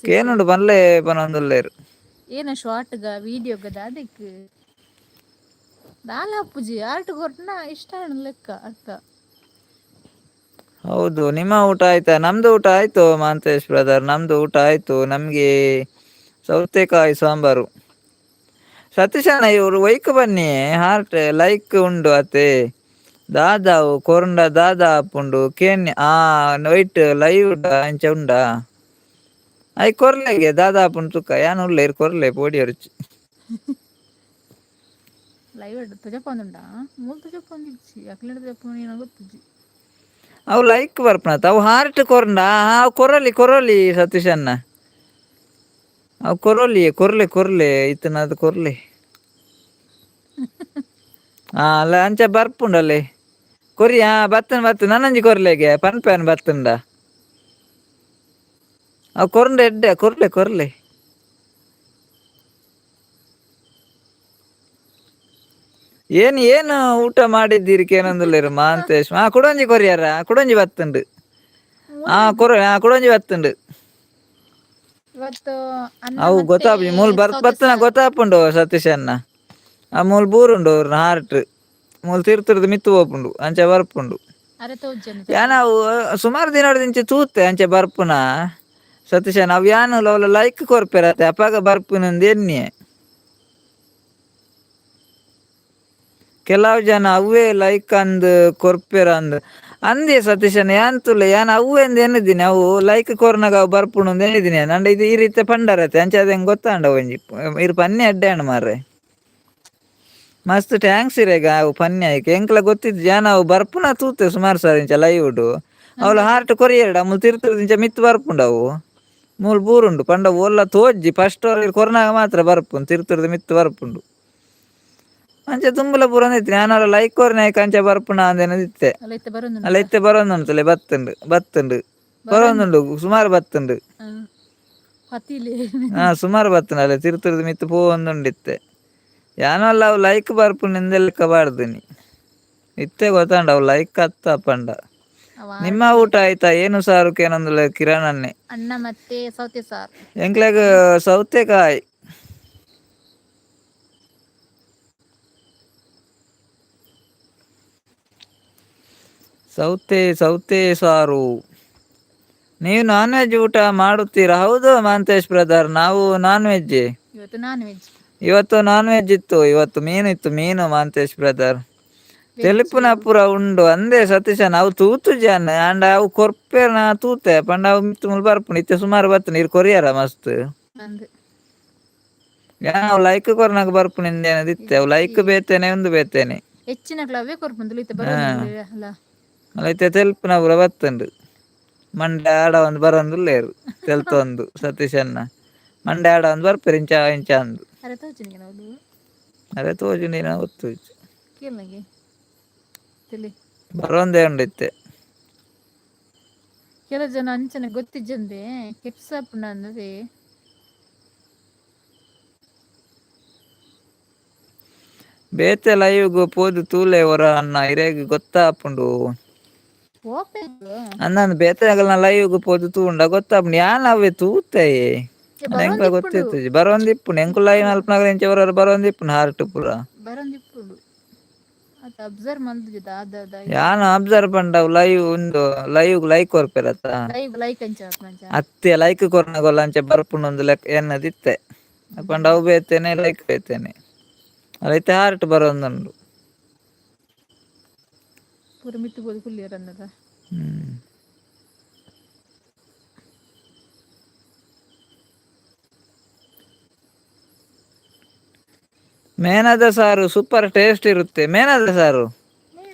ಕೇನುಂಡು ಪನ್ಲೆ ಪನೊಂದುಲ್ಲೇರು ಏನ ಶಾರ್ಟ್ಗ ವೀಡಿಯೋಗ ದಾದೆಕ್ ದಾಲ ಅಪ್ಪುಜಿ ಆರ್ಟ್ ಕೊರ್ನ ಇಷ್ಟ ಲೆಕ್ಕ ಅರ್ಥ. ಹೌದು, ನಿಮ್ಮ ಊಟ ಆಯ್ತಾ? ನಮ್ದು ಊಟ ಆಯ್ತು ಮಹಾಂತೇಶ್ ಬ್ರದರ್, ನಮ್ದು ಊಟ ಆಯ್ತು. ನಮ್ಗೆ ಸೌತೆಕಾಯಿ ಸಾಂಬಾರು. ಸತೀಶ್ ಅಣ್ಣ ಇವರು ವೈಕ್ ಬನ್ನಿ, ಹಾರ್ಟ್ ಲೈಕ್ ಉಂಡು ಅತೆ ದಾದಾವು ಕೊರಂಡ ದಾದಾ ಆಪುಂಡು ಕೇನ್ಯ ವೈಟ್ ಲೈವ್ ಅಂಚ ಉಂಡ ಐ ಕೊರ್ಲೆಗೆ ದಾದಾ ಆಪುಂಡು ತುಕ್ಕ ಯಾನ್ ಉಳ್ಳೇರ್ ಕೊರ್ಲೆ ಪೋಡಿಯರುಚಿ ಲೈವ್ ತುಜಪೊಂದುಂಡಾ ಮೂಲು ತುಜಪೊಂದಿಜ್ಜಿ ಅಕ್ಲೆಡ್ ತುಜಪೊಂದು ಗೊತ್ತಿಜ್ಜಿ ಅವು ಲೈಕ್ ಬರ್ಪನತ್ ಅವು ಹಾರ್ಟ್ ಕೊರಂಡ ಅವು ಕೊರಲಿ ಸತೀಶ್ ಅನ್ನ ಅವು ಕೊರ್ಲೆ ಇತ್ತನದು ಕೊರ್ಲೆ ಅಲ್ಲ ಅಂಚ ಬರ್ಪುಂಡಲ್ಲಿ ಕೊರಿ ಬತ್ತನ್ ನನ್ನಂಜಿ ಕೊರ್ಲೆಗೆ ಪನ್ಪೇನ್ ಬತ್ತುಂಡ ಅವು ಕೊರಂಡೆ ಎಡ್ಡೆ ಕೊರ್ಲೆ ಕೊರ್ಲೆ ಏನು ಊಟ ಮಾಡಿದ್ದೀರಿ ಕೇನೊಂದುಲ್ಲೇರು ಮಾಂತೇಶ್ ಕುಡೊಂಜಿ ಕೊರಿಯಾರ ಕುಡೊಂಜಿ ಬತ್ತುಂಡು ಕುಡೊಂಜಿ ಬತ್ತುಂಡು ಇವತ್ತು ಅನ್ನ ಅವು ಮತ್ತೆ ಗೊತ್ತಾಪುಜಿ ಮೂಲು ಸೌತೆ ಬತ್ತನ ಸಾರು. ಗೊತ್ತಾಪುಂಡು ಸತೀಶ್ ಅನ್ನ ಆ ಮೂಲು ಬೂರುಂಡು ಹಾರ್ಟ್ ಮೂಲು ತಿರ್ತಿರ್ದು ಮಿತ್ತು ಪೋಪುಂಡು ಅಂಚೆ ಬರ್ಪುಂಡು ಅರೆ ತೋಜನ ಯಾನವು ಸುಮಾರು ದಿನದಿಂಚೆ ತೂತೆ ಅಂಚೆ ಬರ್ಪುನ ಸತೀಶನ್ ಅವು ಯಾನು ಅವಳ ಲೈಕ್ ಕೊರ್ಪೆರತ್ತೆ ಅಪಾಗ ಬರ್ಪುನಂದು ಎನ್ನಿ ಕೆಲವು ಜನ ಅವೇ ಲೈಕ್ ಅಂದ್ ಕೊರ್ಪೆರ ಅಂದ್ ಅಂದೇ ಸತೀಶನ್ ಯಾನ್ ತುಲೆ ಯಾನ್ ಅವು ಎಂದು ಎನ್ನಿದ್ದೀನಿ ಅವು ಲೈಕ್ ಕೊರ್ನಾಗ ಅವು ಬರ್ಪುಂಡು ಅಂತ ಎನ್ನಿದ್ದೀನಿ ಅಂಡ್ ಇದು ಈ ರೀತಿ ಪಂಡರತ್ತೆ ಅಂಚೆ ಅದ ಹೆಂಗೆ ಗೊತ್ತಾಂಡ ಒಂಜಿ ಇರು ಪನ್ನೆ ಅಡ್ಡೆ ಅಣ್ಣ ಮಾರ್ರೆ ಮಸ್ತ್ ಟ್ಯಾಂಕ್ಸ್ ಇರೇಗ ಅವು ಪನ್ನೆ ಆಯ್ಕೆ ಎಂಕ್ಲ ಗೊತ್ತಿದ್ದು ಜಾನ ಅವು ಬರ್ಪುನ ತೂತೆ ಸುಮಾರು ಸಾರಿ ಇಂಚ ಲೈವ್ ಉಡು ಅವಳು ಹಾರ್ಟ್ ಕೊರಿಯರ್ಡ ಮುಲ್ ತಿರ್ತಿರ್ದಿಂಚ ಮಿತ್ತು ಬರ್ಪುಂಡು ಅವು ಮೂಲು ಬೂರುಂಡು ಪಂಡ ಒಲ್ಲ ತೋಜ್ಜಿ ಫಸ್ಟ್ ಕೊರ್ನಾಗ ಮಾತ್ರ ಬರ್ಪುಂಡು ತಿರ್ತಿರ್ದು ಮಿತ್ತು ಬರ್ಪುಂಡು ಅಂಚೆ ತುಂಬಲ ಪೂರ ಅಂದಿತ್ತು ನಾನು ಲೈಕ್ ಕೊರ್ನಾಯ್ಕ ಅಂಚೆ ಬರ್ಪುಣ ಅಂದೇನದಿತ್ತೆ ಅಲ್ಲ ಇತ್ತೆ ಬರೋಂದುಂಟಲೆ ಬತ್ತುಂಡು ಬರೋಂದುಂಡು ಸುಮಾರು ಬತ್ತುಂಡು ಸುಮಾರು ಬತ್ತುಂಡು ಅಲ್ಲ ತಿರ್ತಿರ್ದು ಮಿತ್ತು ಪೋವೊಂದುಂಡಿತ್ತೆ ಯಾನಲ್ಲ ಅವು ಲೈಕ್ ಬರ್ಪುಂಡು ಲೆಕ್ಕ ಬಾರ್ದಿನಿ ಇತ್ತೆ ಗೊತ್ತಾಂಡ ಅವು ಲೈಕ್ ಅತ್ತ ಪಂಡ ನಿಮ್ಮ ಊಟ ಆಯ್ತಾ ಏನು ಸಾರು ಕೇನೊಂದುಲ್ಲ ಕಿರಣನ್ನೇ ಅನ್ನ ಮತ್ತೆ ಸೌತೆ ಸಾರು ಎಂಕ್ಲಾಗ ಸೌತೆಕಾಯಿ ಸೌತೆ ಸಾರು ನೀವು ನಾನ್ ವೆಜ್ ಊಟ ಮಾಡುತ್ತೀರಾ ಹೌದು ಮಾಂತೇಶ್ ಬ್ರದರ್ ನಾವು ನಾನ್ ವೆಜ್ ಇವತ್ತು ನಾನ್ ವೆಜ್ ಇತ್ತು ಇವತ್ತು ಮೀನು ಮಾಂತೇಶ್ ಬ್ರದರ್ ತೆಲುಪುನ ಪೂರ ಉಂಡು ಅಂದೇ ಸತೀಶ ನಾವು ತೂತು ಜಾನ್ ಅಂಡ್ ಅವು ಕೊರ್ಪೆನ ತೂತೆ ಪಂಡ ಅವು ಮಿತ್ತು ಮುಲ್ ಬರ್ಪುಂಡು ಇತ್ತೆ ಸುಮಾರು ಬತ್ತು ನೀರು ಕೊರಿಯಾರ ಮಸ್ತ್ ಅವು ಲೈಕ್ ಕೊರ್ನಾಗ ಬರ್ಪುಂಡು ಇಂದೇನದಿತ್ತೆ ಅವು ಲೈಕ್ ಬೇತೇನೆ ಒಂದು ಬೇತೇನೆ ಹೆಚ್ಚಿನ ಕ್ಲವೇ ಕೊರ್ಪುಂಡು ಅಲ್ಲ ಇತ್ತೆ ತೆಲುಪುನ ಪೂರ ಬತ್ತುಂಡು ಮಂಡೆ ಆಡ ಒಂದು ಬರೋಂದುಲ್ಲೇರು ತೆಲ್ತೊಂದು ಸತೀಶ್ ಅನ್ನ ಮಂಡೆ ಆಡ ಒಂದು ಬರ್ಪೇರು ಇಂಚ ಇಂಚ ಅಂದು ಅದೇ ತೋಜುಂಡು ನಾ ಗೊತ್ತು ಬರೋಂದೇ ಉಂಡಿತ್ತೆ ಕೆಲ ಜನ ಅಂಚನೆ ಗೊತ್ತಿಜ್ಜಂದೆ ಕೆಪ್ಸಾಪುನ ಅನ್ನದೆ ಬೇತೆ ಲೈವ್ಗು ಪೋದು ತೂಲೆ ಹೊರ ಅನ್ನ ಇರೇಗ್ ಗೊತ್ತಾಪುಂಡು ಅಂದಂದು ಬೇತೆಗಳನ್ನ ಲೈವ್ಗು ಪೋದು ತೂಂಡ ಗೊತ್ತಾಪುಂಡು ಯಾನ್ ಅವೇ ತೂತಾಯಿ ಎಂಕ್ಲ ಗೊತ್ತಿತ್ತು ಬರೋಂದಿಪ್ಪುಂಡು ಎಂಕು ಲೈವ್ ನಲ್ಪನಾಗ ಇಂಚೆ ಬರೋರು ಬರೋಂದಿಪ್ಪುಂಡು ಹಾರ್ಟ್ ಪೂರ ಯಾನು ಅಬ್ಸರ್ವ್ ಪಂಡವು ಲೈವ್ ಉಂದು ಲೈವ್ ಲೈಕ್ ಕೊರ್ಪೆರತ್ತ ಅತ್ತೆ ಲೈಕ್ ಕೊರ್ನಗೊಲ್ಲ ಅಂಚೆ ಬರ್ಪುಂಡು ಒಂದು ಲೆಕ್ಕ ಎನ್ನದಿತ್ತೆ ಪಂಡ ಅವು ಬೇತೇನೆ ಲೈಕ್ ಬೇತೇನೆ ಅದೈತೆ ಹಾರ್ಟ್ ಬರೋಂದುಂಡು ಮೇನದ ಸಾರು ಸೂಪರ್ ಟೇಸ್ಟ್ ಇರುತ್ತೆ ಮೇನದ ಸಾರು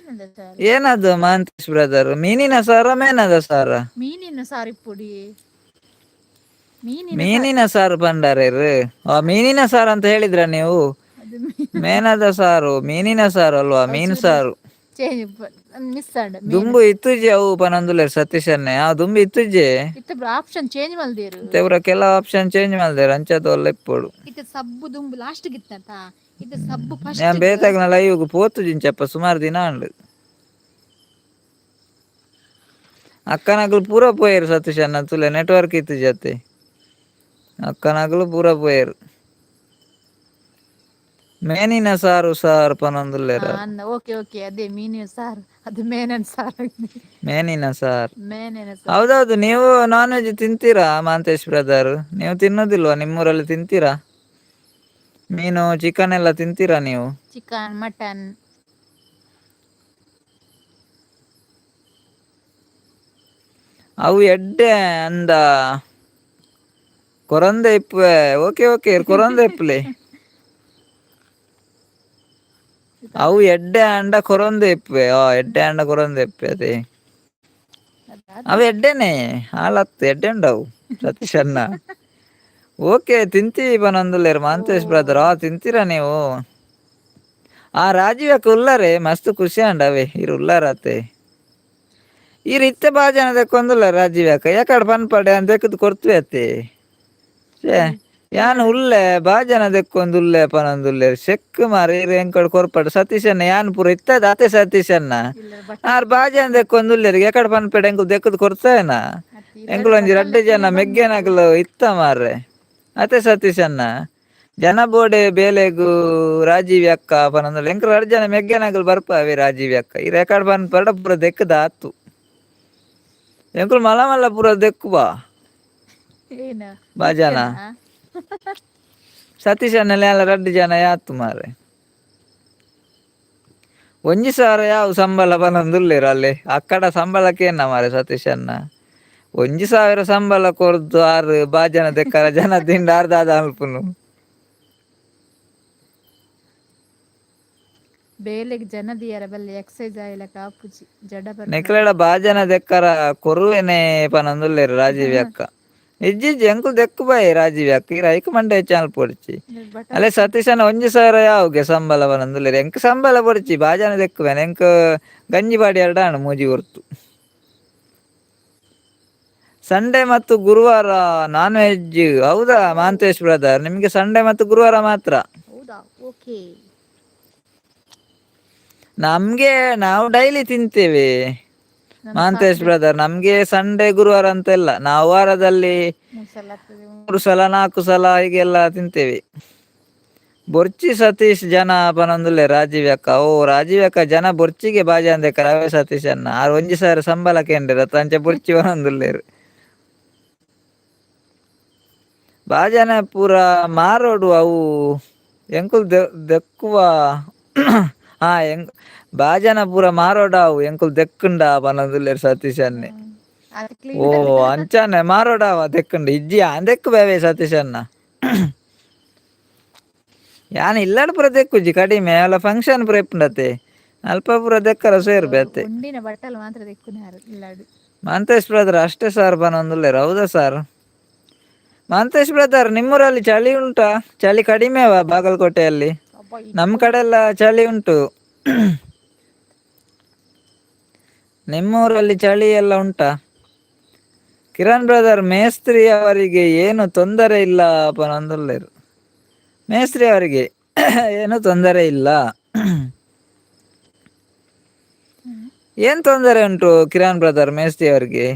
ಏನದು ಮಾಂತೇಶ್ ಬ್ರದರ್ ಮೀನಿನ ಸಾರ ಮೇನದ ಸಾರ ಮೀನಿನ ಸಾರು ಪಂಡಾರೇರು ಮೀನಿನ ಸಾರು ಅಂತ ಹೇಳಿದ್ರ ನೀವು ಮೇನದ ಸಾರು ಮೀನಿನ ಸಾರು ಅಲ್ವಾ ಮೀನು ಸಾರು ದುಂಬು ಇತ್ತುಜಿ ಅವು ಪನಂದುಲೆ ಸತೀಶನ್ನೇ ದುಂಬು ಇತ್ತುಜಿ ಆಪ್ಷನ್ ಚೇಂಜ್ ಮಲ್ದೇರು ತೆವ್ರ ಕೆಲ ಆಪ್ಷನ್ ಚೇಂಜ್ ಮಲ್ದೇರು ಅಂಚದ ಒಳ್ಳೆ ಇಪ್ಪಡು ಸಬ್ಬು ದುಂಬು ಲಾಸ್ಟ್ ಗಿತ್ತಂತ ಇದು ಸಬ್ಬು ಫಸ್ಟ್ ഞാൻ ಬೇತಾಗ ಲೈವ್ ಪೋತು ಜಿಂಚಪ್ಪ ಸುಮಾರು ದಿನ ಉಂಡು ಅಕ್ಕನಗಲು ಪೂರ ಪೋಯರು ಸತೀಶ್ ಅನ್ನ ತುಲೆ ನೆಟ್ವರ್ಕ್ ಇತ್ತು ಜೊತೆ ಅಕ್ಕನಗಲು ಪೂರ ಪೋಯರು ಮೇನಿನ ಸಾರು ಸಾರು ಪನೊಂದುಲ್ಲೇರ ಓಕೆ ಓಕೆ ಅದೇ ಮೀನಿನ ಸಾರು ಅದು ಮೇನಿನ ಸಾರು ಮೇನಿನ ಸಾರು ಹೌದೌದು ನೀವು ನಾನ್ ವೆಜ್ ತಿಂತೀರಾ ಮಾಂತೇಶ್ ಬ್ರದರ್ ನೀವು ತಿನ್ನೋದಿಲ್ವಾ ನಿಮ್ಮೂರಲ್ಲಿ ತಿಂತೀರಾ ಮೀನು ಚಿಕನ್ ಎಲ್ಲ ತಿಂತೀರಾ ನೀವು ಚಿಕನ್ ಮಟನ್ ಅವು ಎಡ್ಡೆ ಅಂದ ಕೊರಂದೆ ಇಪ್ಪುವೆ ಓಕೆ ಓಕೆ ಕೊರಂದೆ ಇಪ್ಪಲೆ ಅವು ಎಡ್ಡೆ ಅಂಡ ಕೊರಂದೆ ಇಪ್ಪುವೆ ಎಡ್ಡೆ ಅಂಡ ಕೊರಂದೆ ಇಪ್ಪೆ ಅದೇ ಅವು ಎಡ್ಡೆನೆ ಹಾಲತ್ತು ಎಡ್ಡೆ ಉಂಡವು ಸತೀಶ್ ಅನ್ನ ಓಕೆ ತಿಂತೀವಿ ಬನೊಂದುಲ್ಲೇರು ಮಾಂತೇಶ್ ಬ್ರದರ್ ತಿಂತೀರಾ ನೀವು ರಾಜೀವ್ ಯಾಕೆ ಉಳ್ಳಾರೆ ಮಸ್ತ್ ಖುಷಿ ಅಂಡವೆ ಇರು ಉಳ್ಳಾರತ್ತೆ ಈ ಇತ್ತೆ ಬಾಜನ ದೆಕ್ಕೊಂದುಲ್ಲ ರಾಜೀವ್ ಯಾಕಡೆ ಪನ್ಪಡೆ ಅಂತ ದೆಕ್ಕದು ಕೊರ್ತವೆ ಅತ್ತೆ ಛೇ ಯಾನ್ ಉಲ್ಲೆ ಬಾಜನ ದೆಕ್ಕೊಂದು ಉಲ್ಲೆ ಪನೊಂದುಲ್ಲೆ ಶೆಕ್ ಮಾರ ಇರು ಎಂಕಡ್ ಕೊರ್ಪಡ್ ಸತೀಶಣ್ಣ ಯಾನ್ ಪೂರ ಇತ್ತದ ಅತೆ ಸತೀಶಣ್ಣ ಆರ್ ಬಾಜನ ದೆಕ್ಕೊಂದು ಉಲ್ಲೆರ್ ಯಾಕಡೆ ಪನ್ಪಡೆ ಎಂಕುಲು ದೆಕ್ಕದು ಕೊರ್ತಾಯನ ಎಂಕುಲು ಒಂಜಿ ರಡ್ಡ್ ಜನ ಮೆಗ್ಗೆನಕುಲು ಇತ್ತ ಮಾರ್ರೆ ಅತೆ ಸತೀಶಣ್ಣ ಜನ ಬೋಡೆ ಬೇಲೆಗು ರಾಜೀವಿ ಅಕ್ಕ ಪನೊಂದುಲ್ಲೆ ಎಂಕುಲು ರಡ್ಡ್ ಜನ ಮೆಗ್ಗೆನಕುಲು ಬರ್ಪಾವೆ ರಾಜೀವಿ ಅಕ್ಕ ಈ ರೆಕಾರ್ಡ್ ಪನ್ಪಡ ಪೂರ ದೆಕ್ಕದ ಆತು ಎಂಕುಲು ಮಲ್ಲ ಮಲ್ಲ ಪೂರ ದೆಕ್ಕುವ ಏನ ಬಾಜನ ಸತೀಶಣ್ಣೆಲ್ಲ ಎಲ್ಲ ರಡ್ಡ್ ಜನ ಯಾತು ಮಾರ್ರೆ 1,000 ಯಾವು ಸಂಬಳ ಪನೊಂದುಲ್ಲೆರ್ ಅಲ್ಲಿ ಅಕ್ಕಡ ಸಂಬಳಕ್ಕೆ ಏನ ಮಾರ್ರೆ ಸತೀಶಣ್ಣ 1,000 ಸಂಬಳ ಕೊರ್ದು ಆರು ಬಾಜನ ದೆಕ್ಕರ ಜನ ದಿಂಡ ಅರ್ಧ ಅಲ್ಪುನು ಬೇಲೆಗ್ ಜನ ದಿಯರ ಬಲ್ಲಿ ಎಕ್ಸೈಸ್ ಆಯ್ಲ ಕಾಪುಜಿ ಜಡ ಬರ್ ನಿಕ್ಲೆಡ ಬಾಜನ ದೆಕ್ಕರ ಕೊರುವೆನೆ ಪನೊಂದುಲ್ಲೆರ್ ರಾಜೀವಿ ಅಕ್ಕ ಇಜ್ಜಿಜ್ಜಿ ಎಂಕುಲು ದೆಕ್ಕು ಬಾಯಿ ರಾಜೀವಿ ಅಕ್ಕ ಇರ ಐಕ್ ಮಂಡೆ ಚಾನಲ್ ಪೊಡ್ಚಿ ಅಲ್ಲೇ ಸತೀಶಣ್ಣ 1,000 ಯಾವ್ಗೆ ಸಂಬಳ ಪನೊಂದುಲ್ಲೆರ್ ಎಂಕ್ ಸಂಬಳ ಪೊಡ್ಚಿ ಬಾಜನ ದೆಕ್ಕುವೆನ ಎಂಕ್ ಗಂಜಿ ಬಾಡಿ ಎರಡಾಂಡ್ ಮೂಜಿ ಹೊರ್ತು ಸಂಡೇ ಮತ್ತು ಗುರುವಾರ ನಾನ್ ವೆಜ್ ಹೌದಾ ಮಾಂತೇಶ್ ಬ್ರದರ್ ನಿಮ್ಗೆ ಸಂಡೇ ಮತ್ತು ಗುರುವಾರ ಮಾತ್ರ ಹೌದಾ ಓಕೆ ನಮ್ಗೆ ನಾವು ಡೈಲಿ ತಿಂತೇವೆ ಮಾಂತೇಶ್ ಬ್ರದರ್ ನಮ್ಗೆ ಸಂಡೇ ಗುರುವಾರ ಅಂತ ಇಲ್ಲ ನಾವು ವಾರದಲ್ಲಿ 3 ಸಲ 4 ಸಲ ಹೀಗೆಲ್ಲ ತಿಂತೇವೆ ಬೊರ್ಚಿ ಸತೀಶ್ ಜನ ಪನೊಂದುಲ್ಲೆ ರಾಜೀವ್ ಅಕ್ಕ ಓ ರಾಜೀವ್ ಅಕ್ಕ ಜನ ಬೊರ್ಚಿಗೆ ಬಾಜಿ ಅಂದೆ ರವೆ ಸತೀಶ್ ಅನ್ನ 1,000 ಸಂಬಳ ಕೇಂದ್ರ ತಂಚೆ ಬೊರ್ಚಿ ಪನೊಂದುಲ್ಲೆರ್ ಬಾಜನ ಪೂರ ಮಾರೋಡು ಅವು ಎಂಕುಲ್ ದೆಕ್ಕುವ ಹಾ ಬಾಜನ ಪೂರ ಮಾರೋಡ ಅವು ಎಂಕುಲ್ ದೆಕ್ಕುಂಡ ಪನೊಂದುಲ್ಲೆರ್ ಸತೀಶನ್ನೆ ಓ ಅಂಚಾನೆ ಮಾರೋಡಾವ ದೆಕ್ಕುಂಡು ಇಜ್ಜಿ ಯಾನ್ ದೆಕ್ಕು ಬೇವೆ ಸತೀಶಣ್ಣ ಯಾನ್ ಇಲ್ಲಡ್ ಪೂರ ದೆಕ್ಕುಜಿ ಕಡಿಮೆ ಎಲ್ಲ ಫಂಕ್ಷನ್ ಪೂರ ಇಪ್ಪುಂಡತೆ ಅಲ್ಪ ಪೂರ ದೆಕ್ಕರ ಸೇರ್ ಬೇತೆ ಉಂಡಿನ ಬಟ್ಟಲು ಮಾತ್ರ ದೆಕ್ಕುನಾರು ಇಲ್ಲಾಡು ಮಾಂತೇಶ್ ಬ್ರದರ್ ಅಷ್ಟೇ ಸಾರ್ ಪನೊಂದುಲ್ಲೆರ್ ಹೌದಾ ಸಾರ್ ಮಾಂತೇಶ್ ಬ್ರದರ್ ನಿಮ್ಮೂರಲ್ಲಿ ಚಳಿ ಉಂಟಾ ಚಳಿ ಕಡಿಮೆವಾ ಬಾಗಲಕೋಟೆಯಲ್ಲಿ ನಮ್ ಕಡೆ ಎಲ್ಲ ಚಳಿ ಉಂಟು ನಿಮ್ಮೂರಲ್ಲಿ ಚಳಿ ಎಲ್ಲ ಉಂಟಾ ಕಿರಣ್ ಬ್ರದರ್ ಮೇಸ್ತ್ರಿ ಅವರಿಗೆ ಏನು ತೊಂದರೆ ಇಲ್ಲ ಪನೊಂದುಲ್ಲೆರ್ ಮೇಸ್ತ್ರಿ ಅವರಿಗೆ ಏನು ತೊಂದರೆ ಇಲ್ಲ ಏನ್ ತೊಂದರೆ ಉಂಟು ಕಿರಣ್ ಬ್ರದರ್ ಮೇಸ್ತ್ರಿ ಅವರಿಗೆ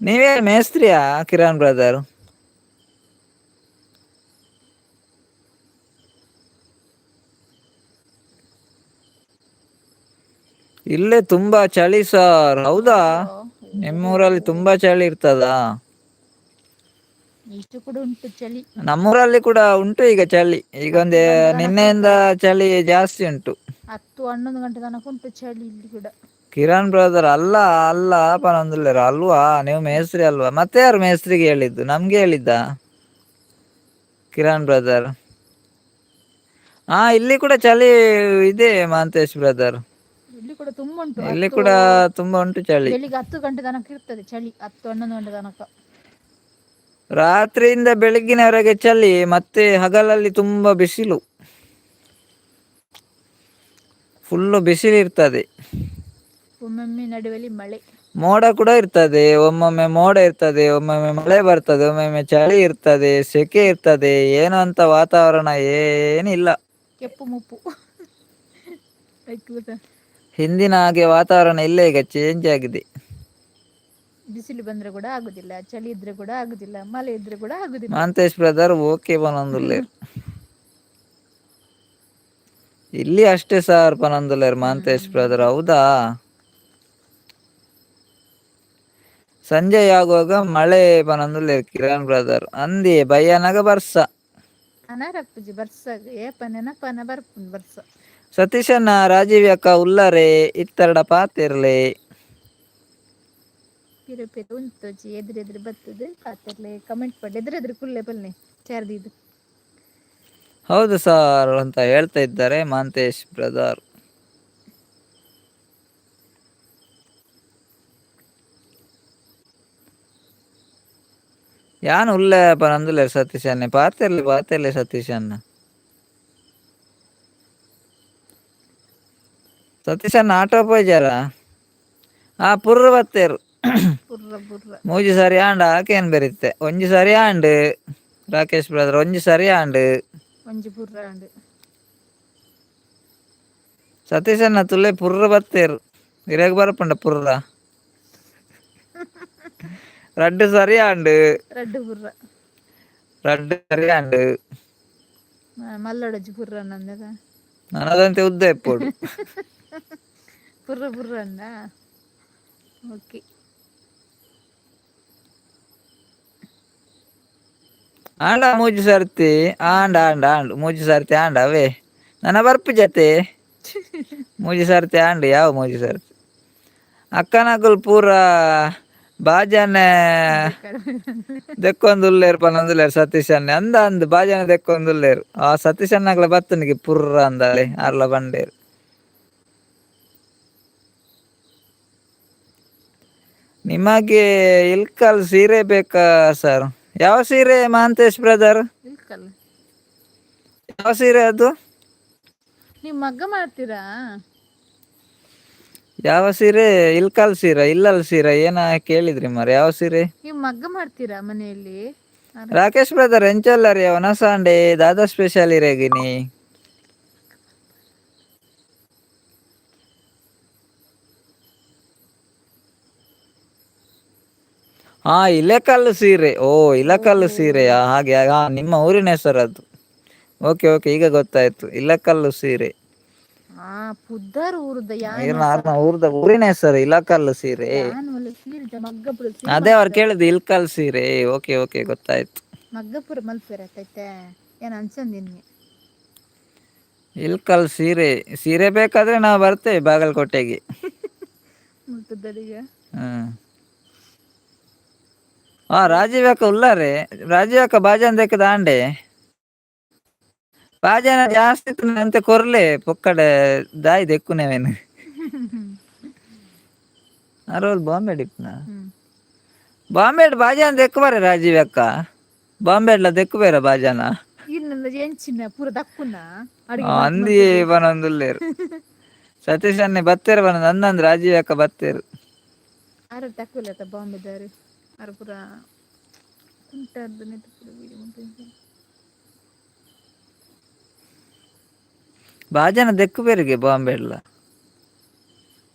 ನೀವೇ ಮೇಸ್ತ್ರಿಯಾ ಕಿರಣ್ ಬ್ರದರ್ ಇಲ್ಲೇ ತುಂಬಾ ಚಳಿ ಸಾರ್ ಹೌದಾ ನಿಮ್ಮೂರಲ್ಲಿ ತುಂಬಾ ಚಳಿ ಇರ್ತದಾ ಇಷ್ಟು ಕೂಡ ಉಂಟು ಚಳಿ ನಮ್ಮೂರಲ್ಲಿ ಕೂಡ ಉಂಟು ಈಗ ಚಳಿ ಈಗ ಒಂದು ನಿನ್ನೆಯಿಂದ ಚಳಿ ಜಾಸ್ತಿ ಉಂಟು 10-11 ಗಂಟೆ ತನಕ ಉಂಟು ಚಳಿ ಇಲ್ಲಿ ಕೂಡ ಕಿರಣ್ ಬ್ರದರ್ ಅಲ್ಲ ಪನೊಂದುಲ್ಲೆರ್ ಅಲ್ವಾ ನೀವು ಮೇಸ್ತ್ರಿ ಅಲ್ವಾ ಮತ್ತೆ ಯಾರು ಮೇಸ್ತ್ರಿಗೆ ಹೇಳಿದ್ದು ನಮ್ಗೆ ಹೇಳಿದ್ದ ಕಿರಣ್ ಬ್ರದರ್ ಹಾ ಇಲ್ಲಿ ಕೂಡ ಚಳಿ ಇದೆ ಮಾಂತೇಶ್ ಬ್ರದರ್ ಇಲ್ಲಿ ಕೂಡ ತುಂಬಾ ಉಂಟು ಇಲ್ಲಿ ಕೂಡ ತುಂಬಾ ಉಂಟು ಚಳಿ ಬೆಳಿಗ್ಗೆ 10 ಗಂಟೆ ತನಕ ಇರ್ತದೆ ಚಳಿ 10-11 ಗಂಟೆ ತನಕ ರಾತ್ರಿಯಿಂದ ಬೆಳಗ್ಗಿನವರೆಗೆ ಚಳಿ ಮತ್ತೆ ಹಗಲಲ್ಲಿ ತುಂಬಾ ಬಿಸಿಲು ಫುಲ್ಲು ಬಿಸಿಲು ಇರ್ತದೆ ಒಮ್ಮೊಮ್ಮೆ ನಡುವಲ್ಲಿ ಮಳೆ ಮೋಡ ಕೂಡ ಇರ್ತದೆ ಒಮ್ಮೊಮ್ಮೆ ಮೋಡ ಇರ್ತದೆ ಒಮ್ಮೊಮ್ಮೆ ಮಳೆ ಬರ್ತದೆ ಒಮ್ಮೊಮ್ಮೆ ಚಳಿ ಇರ್ತದೆ ಸೆಕೆ ಇರ್ತದೆ ಏನು ಅಂತ ವಾತಾವರಣ ಏನಿಲ್ಲ ಕೆಪ್ಪು ಮುಪ್ಪು ಹಿಂದಿನ ಹಾಗೆ ವಾತಾವರಣ ಇಲ್ಲ ಈಗ ಚೇಂಜ್ ಆಗಿದೆ ಬಿಸಿಲು ಬಂದ್ರೆ ಕೂಡ ಆಗುದಿಲ್ಲ ಚಳಿ ಇದ್ರೆ ಕೂಡ ಆಗುದಿಲ್ಲ ಮಳೆ ಇದ್ರೆ ಕೂಡ ಆಗುದಿಲ್ಲ ಮಾಂತೇಶ್ ಬ್ರದರ್ ಓಕೆ ಪನೊಂದುಲ್ಲೆರ್ ಇಲ್ಲಿ ಅಷ್ಟೇ ಸಾರ್ ಪನೊಂದುಲ್ಲೆರ್ ಮಾಂತೇಶ್ ಬ್ರದರ್ ಹೌದಾ ಸಂಜೆ ಆಗುವಾಗ ಮಳೆ ಪನೊಂದುಲ್ಲೆರ್ ಕಿರಣ್ ಬ್ರದರ್ ಅಂದಿ ಭಯ್ಯನಗ ಬರ್ಸ ಅನಾರಪ್ಪುಜಿ ಬರ್ಸ ಏಪನ ನೆನಪನ ಬರ್ಪುನ್ ಬರ್ಸ ಸತೀಶಣ್ಣ ರಾಜೀವಿ ಅಕ್ಕ ಉಲ್ಲರೆ ಇತ್ತರಡ ಪಾತಿರ್ಲೆ ಪಿರು ಉಂತೋಜಿ ಎದುರೆದುರು ಬರ್ತದೆ ಪಾತಿರ್ಲೆ ಕಮೆಂಟ್ ಮಾಡಿ ಎದುರೆದುರು ಕುಲ್ಲೆ ಬಲ್ಲೆ ಚಾರ್ದಿದ್ದು ಹೌದು ಸಾರ್ ಅಂತ ಹೇಳ್ತಾ ಇದ್ದಾರೆ ಮಾಂತೇಶ್ ಬ್ರದರ್ ಯಾನ್ ಉಲ್ಲೆ ಪನೊಂದುಲ್ಲೆರ್ ಸತೀಶಣ್ಣ ಪಾತಿರ್ಲೆ ಸತೀಶಣ್ಣ ಸತೀಶಣ್ಣ ಆಟೋ ಪೋಯ್ಜಾರ ಪುರ್ರು ಬತ್ತೇರು ಪುರ್ರ ಪುರ್ರ ಮೂಜಿ ಸರಿ ಆಂಡ ಆಕೇನ್ ಬೆರಿತ್ತೆ ಒಂಜಿ ಸರಿ ಆಂಡ್ ರಾಕೇಶ್ ಬ್ರದರ್ ಒಂಜಿ ಸರಿ ಆಂಡ್ ಒಂಜಿ ಪುರ್ರ ಆಂಡ್ ಸತೀಶಣ್ಣ ತುಲೆ ಪುರ್ರು ಬತ್ತೇರು ಇರೆಗ್ ಬರಪಂಡ ಪುರ್ರ ರಡ್ಡು ಸರಿ ಆಂಡ್ ರಡ್ಡು ಪುರ್ರ ರಡ್ಡು ಸರಿ ಆಂಡ್ ಮಲ್ಲೊಡಜ್ಜಿ ಪುರ್ರ ನಂದದ ನನದಂತೆ ಉದ್ದ ಎಪ್ಪೋಡು ಪುರ್ರ ಪುರ್ರ ಅಂದ ಓಕೆ ಆಂಡ ಮೂಜಿ ಸರ್ತಿ ಆಂಡ ಆಂಡ ಆಂಡ್ ಮೂಜಿ ಸರ್ತಿ ಆಂಡ ಅವೇ ನನ್ನ ಬರ್ಪು ಜತೆ ಮೂಜಿ ಸರ್ತಿ ಆಂಡ್ ಯಾವ ಮೂಜಿ ಸರ್ತಿ ಅಕ್ಕನಕುಲು ಪೂರ ಬಾಜಾನೆ ದೆಕ್ಕೊಂದುಲ್ಲೇರು ಪನೊಂದುಲ್ಲೇರು ಸತೀಶ್ ಅನ್ನ ಅಂದ ಅಂದ್ ಬಾಜಾನೆ ದೆಕ್ಕೊಂದುಲ್ಲೇರು ಆ ಸತೀಶ್ ಅನ್ನಗ್ಲ ಬತ್ತನಿಗೆ ಪುರ್ರ ಅಂದಾಳೆ ಆರ್ಲ ಬಂಡೇರು ನಿಮಗೆ ಇಲ್ಕಲ್ ಸೀರೆ ಬೇಕಾ ಸರ್ ಯಾವ ಸೀರೆ ಮಹಾಂತೇಶ್ ಬ್ರದರ್ ಇಲ್ಕಲ್ಲ ಯಾವ ಸೀರೆ ಅದು ನೀವು ಮಗ್ಗ ಮಾಡ್ತೀರಾ ಯಾವ ಸೀರೆ ಇಲ್ಕಲ್ ಸೀರೆ ಇಲ್ಲಲ್ ಸೀರೆ ಏನ ಕೇಳಿದ್ರಿ ಮರ ಯಾವ ಸೀರೆ ನೀವು ಮಗ್ಗ ಮಾಡ್ತೀರಾ ಮನೆಯಲ್ಲಿ ರಾಕೇಶ್ ಬ್ರದರ್ ಎಂಚಲ್ಲರಿ ಅವನ ಸಾಂಡೆ ದಾದಾ ಸ್ಪೆಷಲ್ ಇರೇಗಿನಿ ಇಲೆಕಲ್ಲು ಸೀರೆ ಇಲಕಲ್ಲು ಸೀರೆಯಾ ಹಾಗೆ ನಿಮ್ಮ ಊರಿನ ಹೆಸರು ಅದು ಓಕೆ ಓಕೆ ಈಗ ಗೊತ್ತಾಯ್ತು ಇಲಕಲ್ಲು ಸೀರೆ ಪುದ್ದಾರ್ ಊರದ ಊರಿನ ಹೆಸರು ಇಲಕಲ್ಲು ಸೀರೆ ಅದೇ ಅವ್ರು ಕೇಳಿದ್ದು ಇಲ್ಕಲ್ ಸೀರೆ ಓಕೆ ಓಕೆ ಗೊತ್ತಾಯ್ತು ಮಗ್ಗಪುರ ಮಲ್ಪೇರ ಆಯ್ತೈತೆ ಏನ್ ಅನ್ಸಂದಿನಿ ಇಲ್ಕಲ್ ಸೀರೆ ಸೀರೆ ಬೇಕಾದ್ರೆ ನಾವು ಬರ್ತೇವೆ ಬಾಗಲಕೋಟೆಗೆ ಹ್ಮ್ ರಾಜೀವ್ ಅಕ್ಕ ಉಲ್ಲಾರೆ ರಾಜೀವ್ ಅಕ್ಕ ಬಾಜಾನ್ ದೆಕ್ಕ ದಾಂಡೆ ಬಾಜಾನ ಜಾಸ್ತಿ ಅಂತೆ ಕೊರ್ಲೆ ಪೊಕ್ಕಡೆ ದಾಯಿ ದೆಕ್ಕುನೇವೇನು ಅರೋಲ್ ಬಾಂಬೆ ಡಿಪ್ನ ಬಾಂಬೆ ಬಾಜಾನ್ ದೆಕ್ಕುವರೆ ರಾಜೀವ್ ಅಕ್ಕ ಬಾಂಬೆಡ್ಲ ದೆಕ್ಕುಬೇರ ಬಾಜಾನ ಅಂದಿ ಬನೊಂದುಲ್ಲೇರು ಸತೀಶ್ ಅನ್ನೆ ಬತ್ತೇರು ಬನೊಂದು ಅಂದಂದ್ ರಾಜೀವ್ ಅಕ್ಕ ಬತ್ತೇರು ಬಾಂಬೆದಾರಿ ಅರಪುರ ಬಾಜಾನ ದೆಕ್ಕುಬೇರಿಗೆ ಬಾಂಬೆಡ್ಲ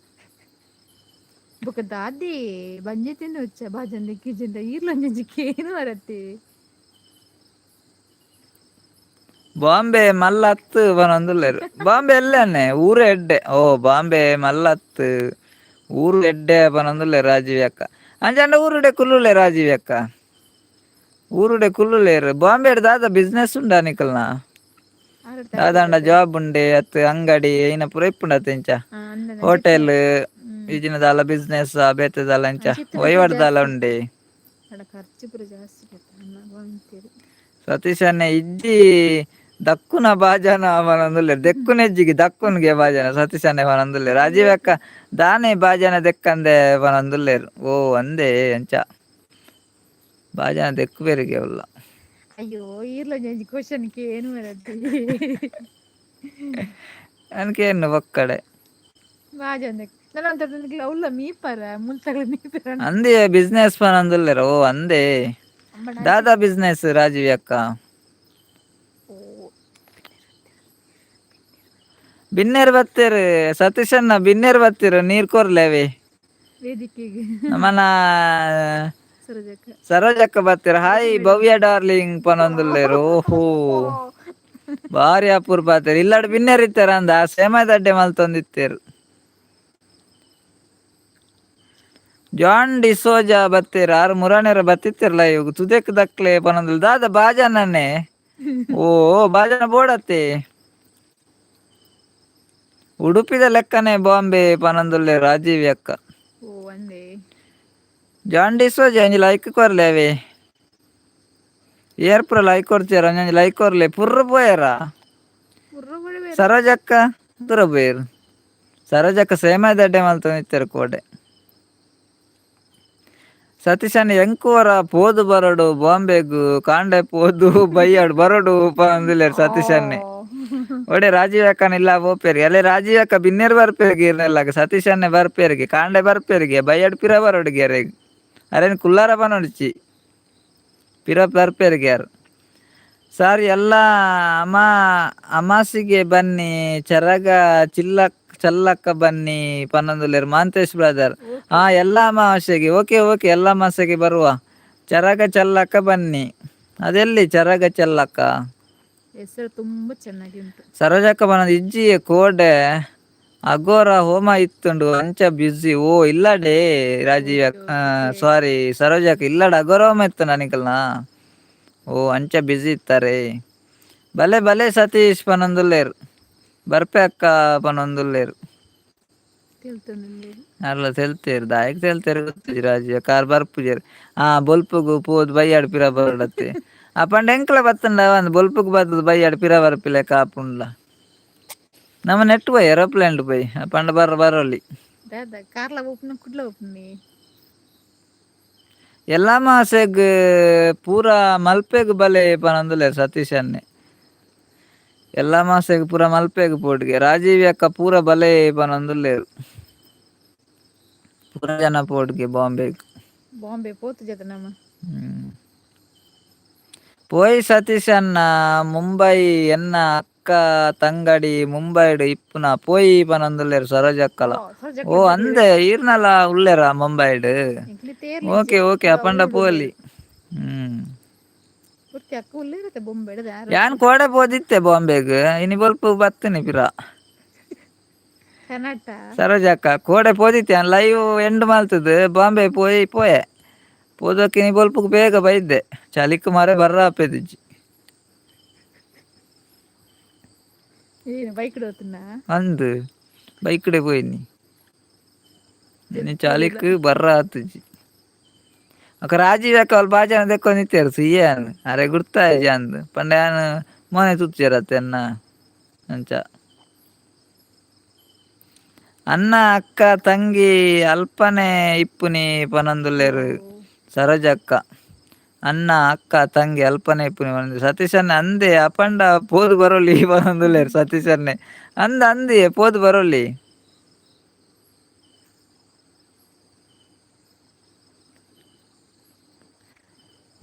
ಬೊಕ ದಾದಿ ಬಂಜೆ ತಿಂದು వచ్చా ಬಾಜನ್ ದೆಕ್ಕಿಜಿಂದ ಈರ್ಲೊಂಜಿಕ್ಕೆ ಏನು ಬರತ್ತೆ ಬಾಂಬೆ ಮಲ್ಲತ್ತು ಬನೊಂದುಲ್ಲೇರು ಬಾಂಬೆ ಎಲ್ಲನೆ ಊರು ಎಡ್ಡೆ ಬಾಂಬೆ ಮಲ್ಲತ್ತು ಊರು ಎಡ್ಡೆ ಬನೊಂದುಲ್ಲೇರು ರಾಜೀವ್ ಅಕ್ಕ ಅಂಜಾಂಡ ಊರುಡೆ ಕುಲ್ಲುಲೆ ರಾಜೀವ್ ಅಕ್ಕ ಊರುಡೆ ಕುಲ್ಲುಲೇರು ಬಾಂಬೆ ದಾದ ಬಿಸ್ನೆಸ್ ಉಂಡ ನಿಕಲ್ನ ದಾದಾಂಡ ಜಾಬ್ ಉಂಡೆ ಅತ್ ಅಂಗಡಿ ಐನ ಪೂರ ಇಪ್ಪುಂಡ ಅತ್ತೆಂಚ ಹೋಟೆಲ್ ಈಜಿನ ದಾಲ ಬಿಸ್ನೆಸ್ ಬೇತೆದಾಲ ಅಂಚ ವಹಿವಾಡ್ದಾಲ ಉಂಡೆ ಸತೀಶ್ ಅನ್ನ ಇಜ್ಜಿ ದಕ್ಕುನ ಬಾಜನ ಅವನೊಂದುಲ್ಲೆ ದೆಕ್ಕುನೆಜ್ಜಿಗೆ ದಕ್ಕುನ್ಗೆ ಬಾಜನ ಸತೀಶ್ ಅನ್ನ ಅವನೊಂದುಲ್ಲೆ ರಾಜೀವ್ ಅಕ್ಕ ದಾನೆ ಬಾಜನ ದೆಕ್ಕಂದೆ ಅವನೊಂದುಲ್ಲೇರು ಅಂದೆ ಅಂಚ ಬಾಜನ ದೆಕ್ಕು ಬೇರಿಗೆ ಉಲ್ಲ ಅಯ್ಯೋ ಈರ್ಲ ಕ್ವಶನ್ಗೆ ಏನು ಬರತ್ತೆ ಅನ್ಕೇನು ಒಕ್ಕಡೆ ಬಾಜನ ಉಲ್ಲ ಮೀಪರ ಮುಲ್ತಗಳ ಮೀಪರ ಅಂದೆ ಬಿಸ್ನೆಸ್ ಪನ್ ಅಂದುಲ್ಲೇರು ಅಂದೆ ದಾದಾ ಬಿಸ್ನೆಸ್ ರಾಜೀವ್ ಅಕ್ಕ ಬಿನ್ನೇರ್ ಬತ್ತೇರು ಸತೀಶ್ ಅನ್ನ ಬಿನ್ನೇರ್ ಬತ್ತೀರು ನೀರ್ ಕೊರ್ಲೇವೆ ವೇದಿಕೆಗೆ ನಮ್ಮನ ಸರೋಜಕ್ಕ ಬತ್ತೀರ ಹಾಯ್ ಭವ್ಯ ಡಾರ್ಲಿಂಗ್ ಪನೊಂದುಲ್ಲೇರು ಬಾರಿ ಅಪೂರ್ಪ ಆತೇರು ಇಲ್ಲಾಡ್ ಬಿನ್ನೇರ್ ಇತ್ತಾರ ಅಂದ ಸೇಮ ದಡ್ಡೆ ಮಲ್ತೊಂದಿತ್ತೇರು ಜಾನ್ ಡಿಸೋಜಾ ಬತ್ತೀರ ಆರು ಮುರಾನೇರ ಬತ್ತಿತ್ತಿರ್ಲ ಇವಾಗ ತುದೆಕ್ ದಕ್ಲೆ ಪನೊಂದುಲ್ ದಾದ ಬಾಜಾನೇ ಬಾಜನ ಬೋಡತ್ತೆ ಉಡುಪಿದ ಲೆಕ್ಕನೆ ಬಾಂಬೆ ಪನೊಂದುಲ್ಲೆ ರಾಜೀವ್ ಅಕ್ಕ ಜಾನ್ ಡಿಸೋಜ ಒಂಜಿ ಲೈಕ್ ಕೊರ್ಲೇವೆ ಏರ್ಪುರ ಲೈಕ್ ಕೊರ್ತಿಯಾರ ಒಂಜೊಂಜಿ ಲೈಕ್ ಕೊರ್ಲೆ ಪುರ್ರು ಪೋಯರ ಸರೋಜಕ್ಕ ದೂರ ಪೋಯರು ಸರೋಜಕ್ಕ ಸೇಮ ದಡ್ಡೆ ಮಲ್ತೊಂದಿತ್ತೇರು ಕೋಡೆ ಸತೀಶ್ ಅನ್ನ ಎಂಕುವರ ಪೋದು ಬರಡು ಬಾಂಬೆಗು ಕಾಂಡೆ ಪೋದು ಬೈಯಾಡು ಬರಡು ಪಂದಿಲ್ಲೇರು ಸತೀಶ್ ಅನ್ನೆ ಒಡೆ ರಾಜೀವ್ ಅಕ್ಕನ ಇಲ್ಲ ಓಪೇರಿಗೆ ಅಲ್ಲೇ ರಾಜೀವ್ ಅಕ್ಕ ಬಿನ್ನೇರ್ ಬರ್ಪೇರಿಗೆ ಇರ್ನೆಲ್ಲ ಸತೀಶ್ ಅನ್ನೆ ಬರ್ಪೇರಿಗೆ ಕಾಂಡೆ ಬರ್ಪೇರಿಗೆ ಬೈಯಡ್ ಪಿರ ಬರೋಡಿಗೆ ಅರೇನು ಕುಲ್ಲಾರ ಬನೋಡಿಚಿ ಪಿರ ಬರ್ಪೇರಿಗೆ ಯಾರು ಸರ್ ಎಲ್ಲ ಅಮ್ಮ ಅಮಾಸಿಗೆ ಬನ್ನಿ ಚರಗ ಚಲ್ಲಕ್ಕ ಬನ್ನಿ ಪನ್ನೊಂದುಲೇರು ಮಾಂತೇಶ್ ಬ್ರದರ್ ಹಾ ಎಲ್ಲ ಅಮಾವಾಸ್ಯೆಗೆ ಓಕೆ ಎಲ್ಲ ಅಮಾವಾಸ್ಯೆಗೆ ಬರುವ ಚರಗ ಚಲ್ಲಕ್ಕ ಬನ್ನಿ ಅದೆಲ್ಲಿ ಚರಗ ಚಲ್ಲಕ್ಕ ಹೆಸರು ತುಂಬಾ ಚೆನ್ನಾಗಿ ಉಂಟು. ಸರೋಜಕ್ಕ ಬನ್ನದು ಇಜ್ಜಿಯೇ ಕೋಡೆ ಅಗೋರ ಹೋಮ ಇತ್ತುಂಡು ಅಂಚ ಬ್ಯುಸಿ ಓ ಇಲ್ಲಡೇ ರಾಜೀವ್ ಸಾರಿ ಸರೋಜಕ್ಕ ಇಲ್ಲಡ ಅಗೋರ ಹೋಮ ಇತ್ತು ನನಕಲ್ನ ಓ ಅಂಚ ಬ್ಯುಸಿ ಇತ್ತಾರೆ ಭಲೆ ಸತೀಶ್ ಪನೊಂದುಲ್ಲೇರು ಬರ್ಪೆ ಅಕ್ಕ ಪನೊಂದುಲ್ಲೇರು ಅಲ್ಲ ತೆಲ್ತೇರು ದಾಯಕ್ ತೆಲ್ತೇರು ಗೊತ್ತಿಜಿ ರಾಜೀವ್ ಕಾರ್ ಬರ್ಪುಜೇರು ಬೊಲ್ಪುಗು ಪೋದು ಬೈಯಾಡ್ ಪಿರ ಬರಡತ್ತೆ ಅಪ್ಪಂಡ ಎಂಕ್ಲ ಬತ್ತಂಡ ಒಂದು ಬೊಲ್ಪುಗು ಬತ್ತದ ಬೈಯಾಡ್ ಪಿರ ಬರ್ಪಿಲೆ ಕಾಪುಂಡ್ಲ ನಮ್ಮ ನೆಟ್ ಬೈ ಏರೋಪ್ಲೇನ್ ಬೈ ಪಂಡ ಬರೋಲಿ ಕಾರ್ಲ ಓಪನ್ ಕುಡ್ಲ ಓಪನ್ ಎಲ್ಲ ಮಾಸೆಗ್ ಪೂರ ಮಲ್ಪೆಗ್ ಬಲೆ ಪನೊಂದುಲೆ ಸತೀಶ್ ಅನ್ನೆ ಎಲ್ಲ ಮಾಸೆಗ್ ಪೂರ ಮಲ್ಪೆಗ್ ಪೋಟ್ಗೆ ರಾಜೀವ್ ಅಕ್ಕ ಪೂರ ಬಲೆ ಪನೊಂದುಲ್ಲೇರು ಪೂರ ಜನ ಪೋಟ್ಗೆ ಬಾಂಬೆ ಪೋತು ಜತ ನಮ್ಮ ಪೋಯ್ ಸತೀಶ್ ಅನ್ನ ಮುಂಬೈ ಎನ್ನ ಅಕ್ಕ ತಂಗಡಿ ಮುಂಬೈಡ್ ಇಪ್ಪುನ ಪೋಯಿ ಪನೊಂದುಲ್ಲೇರು ಸರೋಜಕ್ಕಲ ಓ ಅಂದೆ ಈರ್ನಲ ಉಳ್ಳೇರ ಮುಂಬೈಡ್ ಓಕೆ ಅಪಂಡ ಪೋಲಿ ಯಾನ್ ಕೋಡೆ ಪೋದಿತ್ತೆ ಬಾಂಬೆಗ್ ಇನಿ ಬೊಲ್ಪ ಬತ್ತನಿ ಪಿರ ಸರೋಜಕ್ಕ ಕೋಡೆ ಪೋದಿತ್ತೆ ಲೈವ್ ಎಂಡ್ ಮಲ್ತದ ಬಾಂಬೆ ಪೋಯೆ ಪೋದಕ್ಕೆ ಇನಿ ಬೊಲ್ಪಗ್ ಬೇಗ ಬೈದ್ದೆ ಚಲಿಕ್ ಮಾರೆ ಬರ್ರ ಆಪೆದಿಜ್ಜಿ ಅಂದ್ ಬೈಕ್ಡೆ ಪೋಯಿನಿ ಚಲಿಕ್ ಬರ್ರ ಆತುಜಿ ಅಕ್ಕ ರಾಜೀವ್ ಅಕ್ಕ ಅವ್ರು ಬಾಜನ ದೆಕ್ಕೊಂದಿತ್ತೇರು ಸಿಯ್ಯಾನ್ ಅರೆ ಗುರ್ತಾಯ್ ಅಂದ್ ಪಂಡ ಯಾನ್ ಮೋನೆ ತುಚ್ಚಿರತ್ತೆ ಅಂಚ ಅನ್ನ ಅಕ್ಕ ತಂಗಿ ಅಲ್ಪನೆ ಇಪ್ಪುನಿ ಪನೊಂದುಲ್ಲೇರು ಸರೋಜಕ್ಕ ಅನ್ನ ಅಕ್ಕ ತಂಗಿ ಅಲ್ಪನೆ ಇಪ್ಪುನಿ ಪನೊಂದು ಸತೀಶ್ ಅನ್ನ ಅಂದೆ ಅಪಂಡ ಪೋದು ಬರೋಲಿ ಪನೊಂದುಲ್ಲೇರು ಸತೀಶ್ ಅನ್ನೆ ಅಂದಿ ಪೋದು ಬರೋಲಿ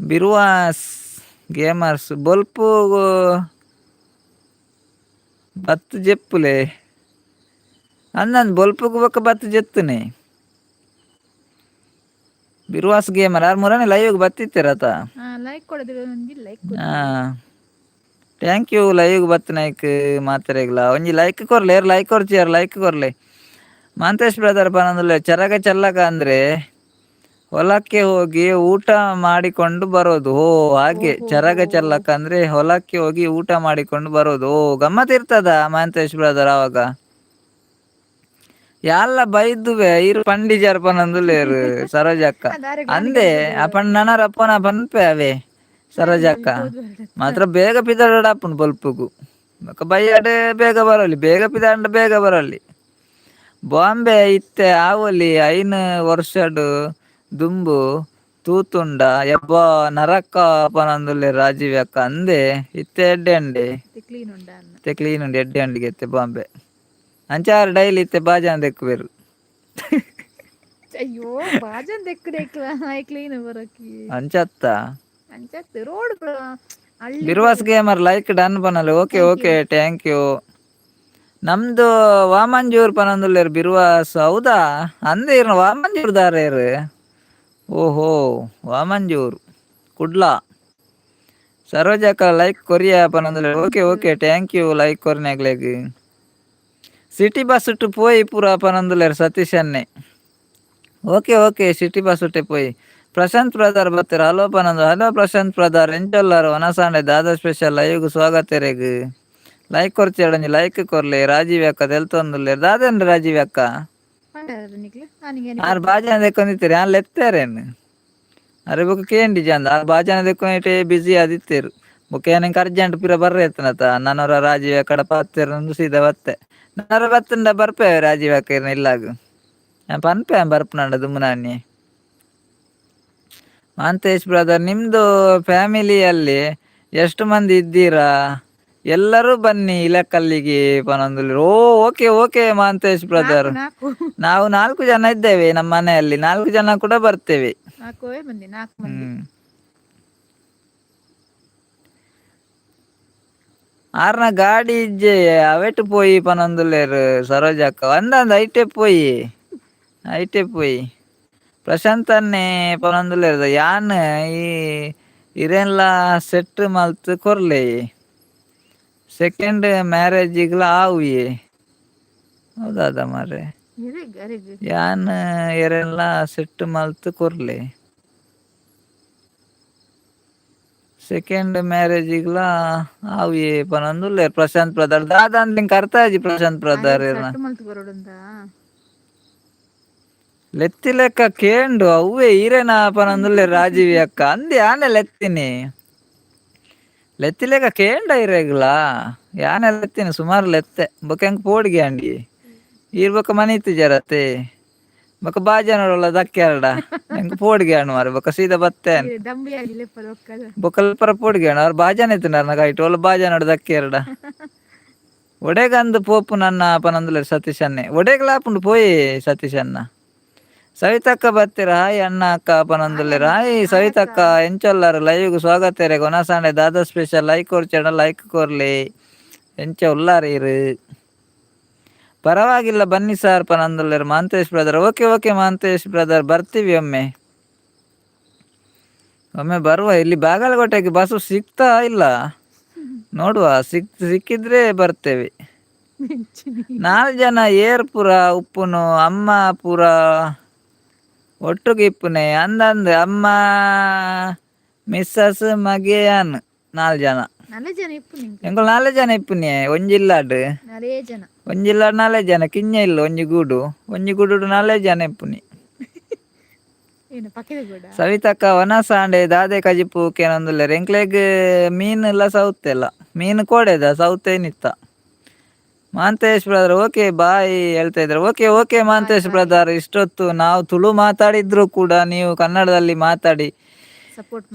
ಬಿರುವಾಸ್ ಗೇಮರ್ಸ್ ಬೊಲ್ಪು ಬತ್ತು ಜೆಪ್ಪುಲೆ ಅಂದಂದು ಬೊಲ್ಪುಗು ಬೊಕ್ಕ ಬತ್ತು ಜೆತ್ತುನೆ ಬಿರುವಾಸ್ ಗೇಮರ್ ಆರ್ ಮೂರನೇ ಲೈವ್ ಬತ್ತಿತ್ತೀರತ ಥ್ಯಾಂಕ್ ಯು ಲೈವ್ ಬತ್ತನೈಕ್ ಮಾತ್ರೆಗ್ಲ ಒಂಜಿ ಲೈಕ್ ಕೊರ್ಲೆ ಲೈಕ್ ಕೊರ್ಚಿಯಾರ ಲೈಕ್ ಕೊರ್ಲೆ ಮಾಂತೇಶ್ ಬ್ರದರ್ ಪನೊಂದುಲ್ಲೆ ಚರಗ ಚಲ್ಲಕ ಅಂದ್ರೆ ಹೊಲಕ್ಕೆ ಹೋಗಿ ಊಟ ಮಾಡಿಕೊಂಡು ಬರೋದು ಓ ಹಾಗೆ ಚರಗ ಚಲ್ಲಕ ಅಂದ್ರೆ ಹೊಲಕ್ಕೆ ಹೋಗಿ ಊಟ ಮಾಡಿಕೊಂಡು ಬರೋದು ಓ ಗಮ್ಮತ್ ಇರ್ತದ ಮಾಂತೇಶ್ ಬ್ರದರ್ ಅವಾಗ ಎಲ್ಲ ಬೈದುವೆ ಇರು ಪಂಡಿಜಾರ್ ಪನೊಂದುಲ್ಲೇರು ಸರೋಜಕ್ಕ ಅಂದೆ ಅಪನ್ ನನರ ಅಪ್ಪನ ಪನ್ಪೆ ಅವೇ ಸರೋಜಕ್ಕ ಮಾತ್ರ ಬೇಗ ಪಿದಾಡ ಅಪ್ಪನ್ ಬೊಲ್ಪುಗು ಬೈಯಾಡೆ ಬೇಗ ಬರೋಲಿ ಬೇಗ ಪಿದಾಂಡ ಬೇಗ ಬರೋಲಿ ಬಾಂಬೆ ಇತ್ತೆ ಆವೊಲಿ 5 ವರ್ಷಡ್ ದುಂಬು ತೂತುಂಡ ಎಬ್ಬ ನರಕ್ಕ ಪನೊಂದುಲ್ಲೆ ರಾಜೀವ್ ಅಕ್ಕ ಅಂದೆ ಇತ್ತೆ ಎಡ್ಡೆ ಅಂಡೆ ಕ್ಲೀನ್ ಉಂಡು ಎಡ್ಡೆ ಅಂಡಿಗೆ ಎತ್ತೆ ಬಾಂಬೆ ಅಂಚಾರು ಡೈಲಿ ಇತ್ತೆ ಬಾಜಾನ್ ದೆಕ್ಕುವೆರು ಅಯ್ಯೋ ಬಾಜನ್ ಕ್ಲೀನ್ ಬರಕಿ ಅಂಚತ್ತ road Biruvas gamer like done ಪನಲ್ ಓಕೆ ಥ್ಯಾಂಕ್ ಯು ನಮ್ದು ವಾಮಂಜೂರ್ ಪನೊಂದುಲ್ಲೇರು ಬಿರುವಾಸ್ ಹೌದಾ ಅಂದೆ ಇರ್ನ ವಾಮಂಜೂರ್ ದಾರೇರು ಓಹೋ ವಾಮಂಜೂರ್ ಕುಡ್ಲಾ ಸರೋಜಕ್ಕ ಲೈಕ್ ಕೊರಿಯಾ ಪನೊಂದುಲ್ಲೇರು ಓಕೆ ಥ್ಯಾಂಕ್ ಯು ಲೈಕ್ ಕೊರ್ನಾಗ್ಲೆಗ್ ಸಿಟಿ ಬಸ್ ಟು ಪೋಯಿ ಪೂರ ಪನೊಂದುಲ್ಲೇರು ಸತೀಶ್ ಅನ್ನೆ ಓಕೆ ಸಿಟಿ ಬಸ್ ಉಟ್ಟೆ ಪೋಯಿ ಪ್ರಶಾಂತ್ ಬ್ರದರ್ ಬತ್ತೀರ ಹಲೋ ಪನೊಂದು ಹಲೋ ಪ್ರಶಾಂತ್ ಬ್ರದರ್ ಎಂಚೊಲ್ಲಾರು ಒನಸಾಂಡೆ ದಾದಾ ಸ್ಪೆಷಲ್ ಲೈವ್ ಸ್ವಾಗತ ಲೈಕ್ ಕೊರ್ಚೇಡಂಜಿ ಲೈಕ್ ಕೊರ್ಲೆ ರಾಜೀವ್ ಅಕ್ಕ ತೆಲ್ತೊಂದುಲ್ಲೇರು ದಾದೇನ್ರಿ ರಾಜೀವ್ ಅಕ್ಕ ಆರ್ ಬಾಜನ ದೆಕ್ಕೊಂದಿತ್ತೀರಿ ಯಾನ್ ಲೆತ್ತೇರೇನು ಅರೆ ಬೊಕ ಕೇಂಡಿ ಜಂದ ಆರ್ ಬಾಜನ ದೆಕ್ಕೊಂದಿಟ್ಟೆ ಬಿಸಿ ಆದಿತ್ತೇರು ಬೊಕ ಏನಂಕ ಅರ್ಜೆಂಟ್ ಪಿರ ಬರ್ರೆ ಎತ್ತನತ ನನರ ರಾಜೀವ್ ಅಕ್ಕಡ ಪಾತ್ತೇರು ಸೀದಾ ಬತ್ತೆ ನನರ ಬತ್ತಂಡ ಬರ್ಪೆ ರಾಜೀವ್ ಅಕ್ಕ ಇರ್ನ ಇಲ್ಲಾಗು ಪನ್ಪೆ ಬರ್ಪನಂಡ ದುಮ್ಮನಾನಿ ಮಾಂತೇಶ್ ಬ್ರದರ್ ನಿಮ್ದು ಫ್ಯಾಮಿಲಿಯಲ್ಲಿ ಎಷ್ಟು ಮಂದಿ ಇದ್ದೀರಾ ಎಲ್ಲರೂ ಬನ್ನಿ ಇಲಕಲ್ಲಿಗೆ ಪನಂದುಲಿ. ಓ ಓಕೆ ಓಕೆ ಮಹಾಂತೇಶ್ ಬ್ರದರ್. ನಾಲ್ಕು ನಾವು 4 ಜನ ಇದ್ದೇವೆ ನಮ್ಮ ಮನೆಯಲ್ಲಿ, 4 ಜನ ಕೂಡ ಬರ್ತೇವೆ. 4 ಮಂದಿ 4 ಮಂದಿ. ಹ್ಮ್. ಆರ್ನ ಗಾಡಿ ಇಜ್ಜೆ ಅವೆಟ್ ಪೋಯಿ ಪನೊಂದುಲ್ಲೇರು ಸರೋಜಕ್ಕ ಒಂದೊಂದು ಐಟೆ ಪೋಯಿ ಪ್ರಶಾಂತನ್ನೇ ಪನೊಂದುಲ್ಲೇರು ಯಾನ್ ಈ ಇರೆನ್ಲ ಸೆಟ್ ಮಲ್ತ್ ಕೊರ್ಲೆ ಸೆಕೆಂಡ್ ಮ್ಯಾರೇಜಿಗ್ಲ ಆವುಯೆ ಹೌದಾದ ಮಾರ್ರೆ. ಯಾನ್ ಎರೆನ್ಲ ಸೆಟ್ ಮಲ್ತ್ ಕೊರ್ಲೆ ಸೆಕೆಂಡ್ ಮ್ಯಾರೇಜಿಗ್ಲ ಆವುಯೆ ಪನೊಂದುಲ್ಲೇರು ಪ್ರಶಾಂತ್ ಬ್ರದರ್. ದಾದಾಂದ್ಲಿಂಗ್ ಕರ್ತಾಜಿ ಪ್ರಶಾಂತ್ ಬ್ರದರ್ ಇರ್ನ ಲೆತ್ತಿ ಲೆಕ್ಕ ಕೇಂಡು ಅವ್ವೆ ಈರೇನ ಪನೊಂದುಲ್ಲೇರು ರಾಜೀವಿ ಅಕ್ಕ ಅಂದೆ ಆನೆ ಲೆತ್ತಿನಿ ಲೆತ್ತಿ ಲೆಕ್ಕ ಕೇಂಡ ಇರೆಗ್ಲ ಯಾನೆ ಲೆತ್ತಿನಿ ಸುಮಾರು ಲೆತ್ತೆ ಬೊಕ ಪೋಡಿಗೆ ಅಂಡಿ ಈರ್ ಬೊಕ ಮನಿತು ಜರತೆ ಬೊಕ ಬಾಜನೋಡಲ್ಲ ದಕ್ಕ್ಯಾರಡ ಎಂಕ್ ಪೋಡಿಗೆ ಅಣ್ಣ ಮಾರು ಬೊಕ ಸೀದಾ ಬತ್ತೇನ್ ಬೊಕಲ್ ಪರ ಪೋಡಿಗೆ ಅಣ್ಣ ಅವ್ರು ಬಾಜನ ಎತ್ತಿನಾರ ಕೈಟ್ ಒಲ್ಲ ಬಾಜನೋಡ ದಕ್ಕ್ಯಾರಡ ಒಡೆಗಂದು ಪೋಪು ನನ್ನ ಪನೊಂದುಲ್ಲೇರು ಸತೀಶ್ ಅನ್ನೆ ಒಡೆಗ್ಲ ಆಪುಂಡು ಪೋಯಿ ಸತೀಶ್ ಅನ್ನ. ಸವಿತಕ್ಕ ಬರ್ತೀರ ಹಾಯ್ ಅಣ್ಣ ಅಕ್ಕ ಪನೊಂದುಲ್ಲೇರು ಹಾಯ್ ಸವಿತಕ್ಕ ಎಂಚೊಲ್ಲಾರು ಲೈವ್ಗ್ ಸ್ವಾಗತ ಇರೆ ಕೊನಸಾಂಡೆ ದಾದಾ ಸ್ಪೆಷಲ್ ಲೈಕ್ ಕೊರ್ಚಂಡ ಲೈಕ್ ಕೊರ್ಲಿ ಎಂಚ ಉಲ್ಲಾರೀರ್ ಪರವಾಗಿಲ್ಲ ಬನ್ನಿ ಸಾರ್ ಪನೊಂದುಲ್ಲೇರು Mahantesh brother. Okay okay Mahantesh brother ಬರ್ತೀವಿ ಒಮ್ಮೆ ಬರುವ. ಇಲ್ಲಿ ಬಾಗಲಕೋಟೆಗೆ ಬಸ್ಸು ಸಿಗ್ತಾ ಇಲ್ಲ, ನೋಡುವ ಸಿಕ್ಕಿದ್ರೆ ಬರ್ತೇವೆ. 4 ಜನ ಏರ್ಪುರ ಉಪ್ಪುನು ಅಮ್ಮ ಪೂರ ಒಟ್ಟುಗೆ ಇಪ್ಪುನೆ ಅಂದಂದು ಅಮ್ಮ ಮಿಸ್ಸಸ್ ಮಗೆಯಾನ್ 4 ಜನ ಎಂಕಲ್ 4 ಜನ ಇಪ್ಪುನೆ ಒಂಜಿಲ್ಲಾಡ್ 4 ಜನ ಕಿಂಜ ಇಲ್ಲ ಒಂಜಿ ಗೂಡು 4 ಜನ ಇಪ್ಪುನಿ. ಸವಿತಕ್ಕ ವನಸಾಂಡೆ ದಾದೆ ಕಜಿಪು ಕೇನೊಂದುಲ್ಲೇರು ಎಂಕ್ಲೆಗ್ ಮೀನ್ ಇಲ್ಲ ಸೌತೆ ಇಲ್ಲ ಮೀನು ಕೋಡೆದ ಸೌತೆ ನಿತ್ತ. ಮಹಾಂತೇಶ್ ಬ್ರದರ್ ಓಕೆ ಬಾಯ್ ಹೇಳ್ತಾ ಇದ್ದಾರೆ. Okay okay Mahantesh brother. ಇಷ್ಟೊತ್ತು ನಾವು ತುಳು ಮಾತಾಡಿದ್ರು ಕೂಡ ನೀವು ಕನ್ನಡದಲ್ಲಿ ಮಾತಾಡಿ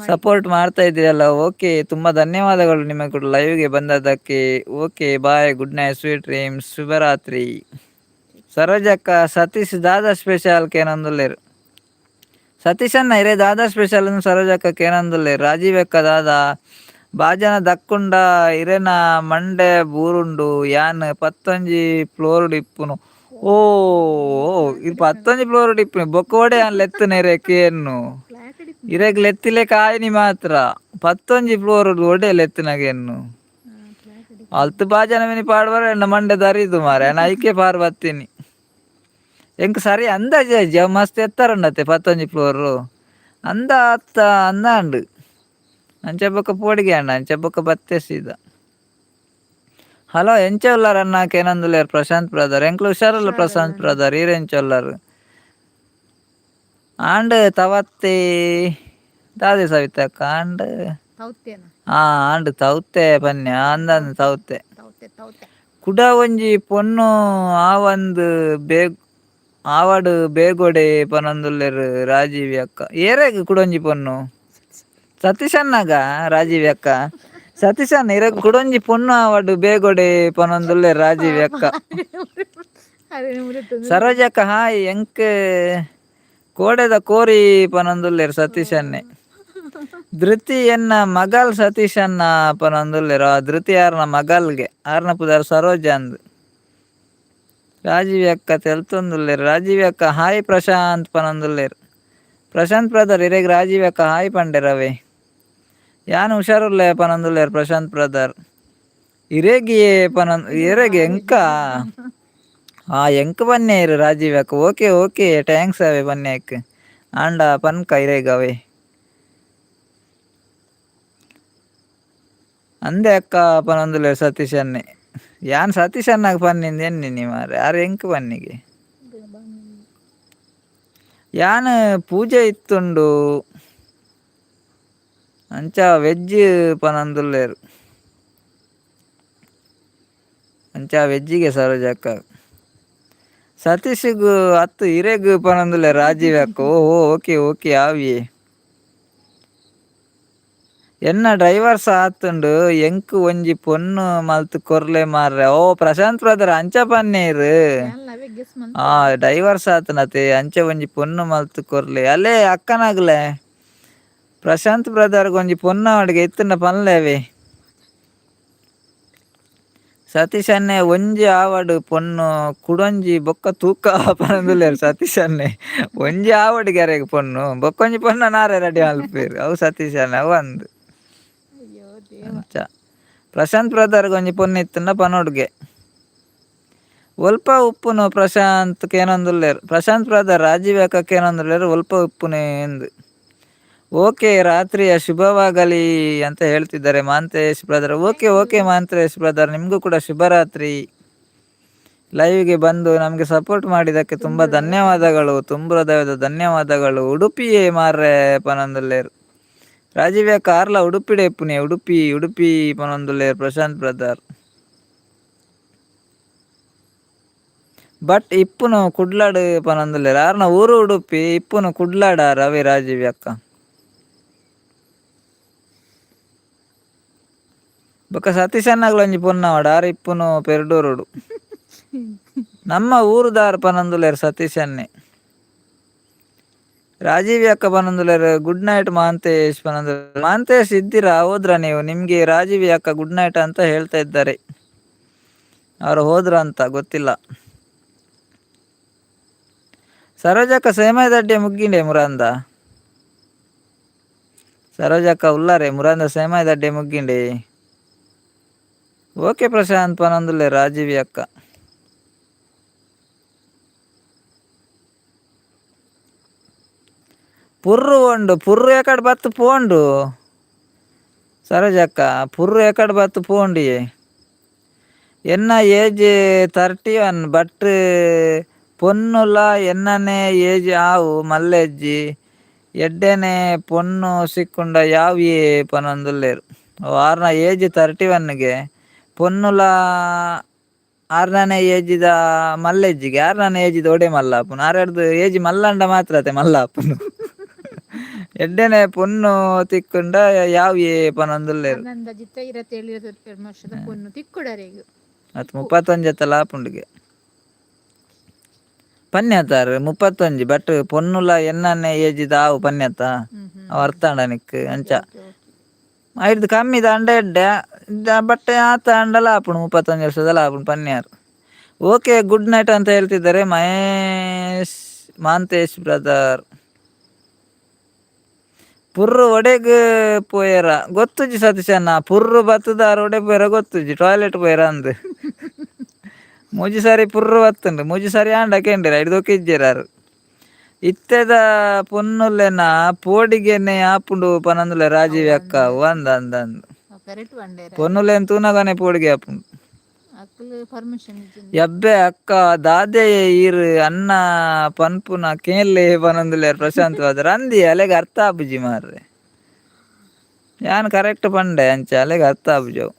ಸಪೋರ್ಟ್ ಮಾಡ್ತಾ ಇದ್ದೀರಲ್ಲ, ಓಕೆ ತುಂಬಾ ಧನ್ಯವಾದಗಳು ನಿಮಗೆ ಕೂಡ ಲೈವ್ಗೆ ಬಂದದ್ದಕ್ಕೆ. Okay bye, good night, sweet dreams, ಶುಭರಾತ್ರಿ. ಸರೋಜಕ್ಕ ಸತೀಶ್ ದಾದಾ ಸ್ಪೆಷಲ್ ಕೇನೊಂದುಲ್ಲೇರು ಸತೀಶ್ ಅನ್ನ ಇರೇ ದಾದಾ ಸ್ಪೆಷಲ್ ಸರೋಜಕ್ಕ ಕೇನೊಂದುಲ್ಲೇರು ರಾಜೀವ್ ಅಕ್ಕ ದಾದಾ ಬಾಜನ ದಕ್ಕುಂಡ ಇರೆನ ಮಂಡೆ ಬೂರುಂಡು ಯಾನ್ 11 ಫ್ಲೋರ್ ಇಪ್ಪುನು. ಓ ಇದು 11 ಫ್ಲೋರ್ ಇಪ್ಪುನಿ ಬೊಕೋಡೆ ಯಾನ್ ಲೆತ್ತುನ ಇರೆ ಕೇನ್ನು ಇರೆಗ್ ಲೆತ್ತಿಲೆ ಕಾಯಿನಿ ಮಾತ್ರ 11 ಫ್ಲೋರ್ ಒಡೆ ಲೆತ್ತಿನಗೆನ್ನು ಅಲ್ತು ಬಾಜನ ಮಿನಿ ಪಾಡ್ವಾರ ಎನ್ನ ಮಂಡೆ ದರಿದು ಮಾರೆ ಐಕೆ ಪಾರ್ ಬತ್ತೀನಿ ಎಂಕ್ ಸರಿ ಅಂದಾಜ ಮಸ್ತ್ ಎತ್ತರಂಡತ್ತೆ 11 ಫ್ಲೋರ್ ಅಂದ ಅತ್ತ ಅಂದಾಂಡು ಅಂಚೆ ಬೊಕ್ಕ ಪೋಡಿಗೆ ಅಣ್ಣ ಅಂಚೆ ಬೊಕ್ಕ ಬತ್ತೆ ಸೀದ. ಹಲೋ ಎಂಚ ಉಲ್ಲಾರ ಅಣ್ಣ ಕೇನೊಂದುಲ್ಲೇರು ಪ್ರಶಾಂತ್ ಬ್ರದರ್ ಎಂಕ್ಲು ಹುಷಾರಲ್ಲ ಪ್ರಶಾಂತ್ ಬ್ರದರ್ ಈರೆಂಚ ಉಲ್ಲಾರು ಆಂಡ್ ತವತ್ತೆ ದಾದೆ ಸವಿತಕ್ಕ ಆಂಡ್ ಆಂಡ್ ತೌತೆ ಪನ್ಯ ಅಂದಂದು ತೌತೆ ಕುಡ ಒಂಜಿ ಪೊನ್ನು ಆವಂದು ಆವಡು ಬೇಗೊಡೆ ಪನೊಂದುಲ್ಲೇರು ರಾಜೀವಿ ಅಕ್ಕ ಏರೆಗ್ ಕುಡೊಂಜಿ ಪೊನ್ನು ಸತೀಶ್ ಅಣ್ಣಗ ರಾಜೀವಿ ಅಕ್ಕ ಸತೀಶ್ ಅಣ್ಣ ಇರಗ್ ಕುಡೊಂಜಿ ಪೊನ್ನು ಆವಡು ಬೇಗೊಡೆ ಪನೊಂದುಲ್ಲೇರು ರಾಜೀವಿ ಅಕ್ಕ. ಸರೋಜಕ್ಕ ಹಾಯ್ ಎಂಕ್ ಕೋಡೆದ ಕೋರಿ ಪನೊಂದುಲ್ಲೇರು ಸತೀಶ್ ಅನ್ನೆ. ಧೃತಿ ಎನ್ನ ಮಗಲ್ ಸತೀಶ್ ಅನ್ನ ಪನೊಂದುಲ್ಲೇರು ಧೃತಿ ಆರ್ನ ಮಗಲ್ಗೆ ಆರ್ನ ಪುದಾರ್ ಸರೋಜ ಅಂದ್ ರಾಜೀವಿ ಅಕ್ಕ ತೆಲ್ತೊಂದುಲ್ಲೇರು. ರಾಜೀವಿ ಅಕ್ಕ ಹಾಯ್ ಪ್ರಶಾಂತ್ ಪನೊಂದುಲ್ಲೇರು ಪ್ರಶಾಂತ್ ಬ್ರದರ್ ಇರೆಗ್ ರಾಜೀವಿ ಅಕ್ಕ ಹಾಯ್ ಪಂಡೆ ರವೆ ಯಾನ್ ಹುಷಾರುಲ್ಲ ಪನೊಂದುಲ್ಲೇರು ಪ್ರಶಾಂತ್ ಬ್ರದರ್ ಇರೆಗಿ ಇರೆಗ್ ಎಂಕ ಎಂಕ್ ಬನ್ನೆ ಇರು ರಾಜೀವಿ ಅಕ್ಕ. ಓಕೆ ಓಕೆ ಟ್ಯಾಂಕ್ಸ್ ಅವೇ ಬನ್ನೆಕ್ ಆಂಡ ಪನ್ಕ ಇರೆಗ್ ಅವೇ ಅಂದೆ ಅಕ್ಕ ಪನೊಂದುಲ್ಲೇರು ಸತೀಶ್ ಅನ್ನೆ ಯಾನ್ ಸತೀಶ್ ಅನ್ನಾಗ ಪನ್ನಿಂದ ಎನ್ನಿನಿ ಮಾರೆ ಯಾರು ಎಂಕ್ ಬನ್ನಿಗೆ ಯಾನ್ ಪೂಜೆ ಇತ್ತುಂಡು ಅಂಚ ವೆಜ್ ಪನೊಂದುಲ್ಲೇರು ಅಂಚ ವೆಜ್ಜಿಗೆ ಸರೋಜಕ್ಕ ಸತೀಶ್ಗೂ ಅತ್ತು ಇರೆಗ್ ಪನೊಂದುಲ್ಲೇರು ರಾಜೀವಿ ಅಕ್ಕ. ಓ ಓಕೆ ಓಕೆ ಆವಿಯೇ ಎನ್ನ ಡ್ರೈವರ್ಸ್ ಆತುಂಡು ಎಂಕ್ ಒಂಜಿ ಪೊನ್ನು ಮಲ್ತ್ ಕೊರ್ಲೆ ಮಾರ್ರೆ. ಓ ಪ್ರಶಾಂತ್ ಬ್ರದರ್ ಅಂಚ ಪನ್ನೀರ್. ಯಾನ್ ಅವೇ ಗೆಸ್ ಆ ಮಲ್ಪೊಡು. ಡೈವರ್ಸ್ ಆತನತೆ ಅಂಚೆ ಒಂಜಿ ಪೊನ್ನು ಮಲ್ತ್ ಕೊರ್ಲೆ ಅಲ್ಲೇ ಅಕ್ಕನಾಗ್ಲೆ ಪ್ರಶಾಂತ್ ಬ್ರದರ್ ಒಂಜಿ ಪೊನ್ನ ಅವಡ್ಗೆ ಇತ್ತುಂಡ ಪನ್ಲೇವೆ. ಸತೀಶ್ ಅನ್ನೆ ಒಂಜಿ ಆವಡ್ ಪೊನ್ನು ಕುಡೊಂಜಿ ಬೊಕ್ಕ ತೂಕ ಪನೊಂದುಲ್ಲೆರ್ ಸತೀಶ್ ಅನ್ನೆ. ಒಂಜಿ ಆವಡ್ ಗೆರೆಗ್ ಪೊನ್ನು ಬೊಕ್ಕೊಂಜಿ ಪೊನ್ನ ನಾರೆ ರೆಡಿ ಮಲ್ಪೆರ್ ಅವು ಸತೀಶ್ ಅನ್ನೆ ಅವು ಅಂದ್. ಅಯ್ಯೋ ದೇವ. ಅಂಚ ಪ್ರಶಾಂತ್ ಬ್ರದರ್ಗ್ ಒಂಜಿ ಪೊನ್ನು ಇತ್ತುಂಡ ಪನೊಡ್ಗೆ. ಒಲ್ಪ ಉಪ್ಪುನು ಪ್ರಶಾಂತ್ ಕೇನೊಂದುಲ್ಲೆರ್. ಪ್ರಶಾಂತ್ ಬ್ರದರ್ ರಾಜೀವ್ ಅಕ್ಕ ಕೇನೊಂದುಲ್ಲೆರ್ ಒಲ್ಪ ಉಪ್ಪುನೇ ಎಂದ್. ಓಕೆ ರಾತ್ರಿಯ ಶುಭವಾಗಲಿ ಅಂತ ಹೇಳ್ತಿದ್ದಾರೆ Mantesh brother. Okay thank you. Okay Mantesh brother ನಿಮಗೂ ಕೂಡ ಶುಭರಾತ್ರಿ. ಲೈವ್ಗೆ ಬಂದು ನಮಗೆ ಸಪೋರ್ಟ್ ಮಾಡಿದ್ದಕ್ಕೆ ತುಂಬ ತುಂಬು ಹೃದಯದ ಥ್ಯಾಂಕ್ಸ್. ಧನ್ಯವಾದಗಳು. ತುಂಬ ಹೃದಯದ ಧನ್ಯವಾದಗಳು. ಉಡುಪಿಯೇ ಮಾರ್ರೆ ಪನೊಂದುಲ್ಲೇರ್ ರಾಜೀವ್ ಅಕ್ಕ ಆರ್ಲ ಉಡುಪಿಡೆ ಇಪ್ಪುನೆ ಉಡುಪಿ ಉಡುಪಿ ಪನೊಂದುಲ್ಲೇರ್ ಪ್ರಶಾಂತ್ ಬ್ರದರ್. ಬಟ್ ಇಪ್ಪುನು ಕುಡ್ಲಾಡ್ ಪನೊಂದುಲ್ಲೇರ್ ಆರ್ನ ಊರು ಉಡುಪಿ ಇಪ್ಪುನು ಕುಡ್ಲಾಡ ರವಿ ರಾಜೀವ್ ಅಕ್ಕ. ಬೊಕ್ಕ ಸತೀಶ್ ಅಣ್ಣಗ್ಲ ಒಂಜಿ ಪೊನ್ನವಾಡ ಆರ್ ಇಪ್ಪುನು ಪೆರ್ಡೂರುಡು. ನಮ್ಮ ಊರುದಾರ್ ಪನೊಂದುಲ್ಲೇರ್ ಸತೀಶ್ ಅನ್ನೆ. ರಾಜೀವ್ ಅಕ್ಕ ಪನೊಂದುಲ್ಲೇರ್ ಗುಡ್ ನೈಟ್ ಮಾಂತೇಶ್ ಪನೊಂದುಲ್ಲೇರ್. ಮಾಂತೇಶ್ ಇದ್ದೀರಾ ಹೋದ್ರ ನೀವು? ನಿಮ್ಗೆ ರಾಜೀವ್ ಅಕ್ಕ ಗುಡ್ ನೈಟ್ ಅಂತ ಹೇಳ್ತಾ ಇದ್ದಾರೆ. ಅವ್ರು ಹೋದ್ರ ಅಂತ ಗೊತ್ತಿಲ್ಲ. ಸರೋಜಕ್ಕ ಸೇಮಾಯಿ ದಡ್ಡೆ ಮುಗ್ಗಿಂಡೆ ಮುರಾಂದ. ಸರೋಜಕ್ಕ ಉಲ್ಲಾರೆ ಮುರಾಂದ ಸೇಮಾಯಿ ದಡ್ಡೆ ಮುಗ್ಗಿಂಡೆ. ಓಕೆ ಪ್ರಶಾಂತ್ ಪನೊಂದುಲ್ಲೇರ್ ರಾಜೀವಿ ಅಕ್ಕ. ಪುರ್ರು ಉಂಡು ಪುರ್ರು ಎಕಡ್ ಬತ್ತು ಪೋಂಡು ಸರೋಜಕ್ಕ ಪುರ್ರು ಎಕಡ್ ಬತ್ತು ಪೋಂಡಿಯೇ. ಎನ್ನ ಏಜ್ 31 ಬಟ್ ಪೊನ್ನುಲ ಎನ್ನನೆ ಏಜ್ ಆವು ಮಲ್ಲೆಜ್ಜಿ ಎಡ್ಡೆನೆ ಪೊನ್ನು ಸಿಕ್ಕುಂಡ ಯಾವಿಯೇ ಪನೊಂದುಲ್ಲೇರ್. ಆರ್ನ ಏಜ್ 31ಗೆ ಪೊನ್ನುಲ ಆರ್ನನೆ ಏಜಿದ ಮಲ್ಲೆಜ್ಜಿಗೆ ಆರ್ನನೆ ಏಜಿದ ಒಡೆ ಮಲ್ಲಾಪುನು ಆರ್ಯಾರ್ದು ಏಜ್ ಮಲ್ಲಂಡ ಮಾತ್ರತೆ ಮಲ್ಲಾಪುನು. ಎಡ್ಡೆನೆ ಪೊನ್ನು ತಿಕ್ಕುಂಡ ಯಾವಿಯೇ ಪನೊಂದುಲ್ಲೇರ್. ಆನಂದಜಿತ್ತ 27 ವರ್ಷದ ಪೊನ್ನು ತಿಕ್ಕುಡರೆಗ್ ಅತ್ 31 ಆಪುಂಡುಗೆ ಪನ್ಯತಾರ್ 31 ಬಟ್ ಪೊನ್ನುಲ ಎನ್ನನೆ ಏಜಿದ ಆವು ಪನ್ಯತ ಅವ ಅರ್ಥಾಂಡ ನಿಕ್ ಅಂಚ ಐರ್ದು ಕಮ್ಮಿ ದಾಂಡ ಎಡ್ಡೆ ಬಟ್ ಆತ ಅಂಡಲ ಆಪುಂಡು 31 ವರ್ಷದಲ್ಲ ಆಪುಂಡು ಪನ್ಯಾರ್. ಓಕೆ ಗುಡ್ ನೈಟ್ ಅಂತ ಹೇಳ್ತಿದ್ದಾರೆ ಮಹೇಶ್ ಮಾಂತೇಶ್ ಬ್ರದರ್. ಪುರ್ರು ಒಡೆಗ್ ಪೋಯರ ಗೊತ್ತುಜಿ ಸತೀಶ್ ಅಣ್ಣ ಪುರ್ರು ಬತ್ತದಾರ್ ಒಡೆ ಪೋಯರ ಗೊತ್ತುಜಿ ಟಾಯ್ಲೆಟ್ ಪೋಯರ ಅಂದ್. ಮೂಜಿ ಸಾರಿ ಪುರ್ರು ಬತ್ತುಂಡು ಮೂಜಿ ಸಾರಿ ಆಂಡ ಕೇಂಡಿರ ಹಿಡ್ದೊಕ್ಕಿಜ್ಜೆರಾರು. ಇತ್ತೆದ ಪೊನ್ನುಲೆನ ಪೋಡಿಗೆನೆ ಆಪುಂಡು ಪನೊಂದುಲ್ಲೇರ್ ರಾಜೀವ್ ಅಕ್ಕ ಒಂದ್ ಅಂದ್ ಅಂದ್. ಪೊನ್ನುಲೆನ್ ತೂನಗನೆ ಪೋಡಿಗೆ ಆಪುಂಡು. ಎಬ್ಬೆ ಅಕ್ಕ ದಾದೆ ಈರ್ ಅನ್ನ ಪನ್ಪುನ ಕೇನ್ಲೆ ಪನೊಂದುಲ್ಲೇರ್ ಪ್ರಶಾಂತ್ ಬ್ರದರ್ ಅಂದಿ ಅಲೆಗ್ ಅರ್ಥ ಆಪುಜಿ ಮಾರ್ರೆ. ಯಾನ್ ಕರೆಕ್ಟ್ ಪಂಡೆ ಅಂಚ ಅಲೆಗ್ ಅರ್ಥ ಆಪುಜವು.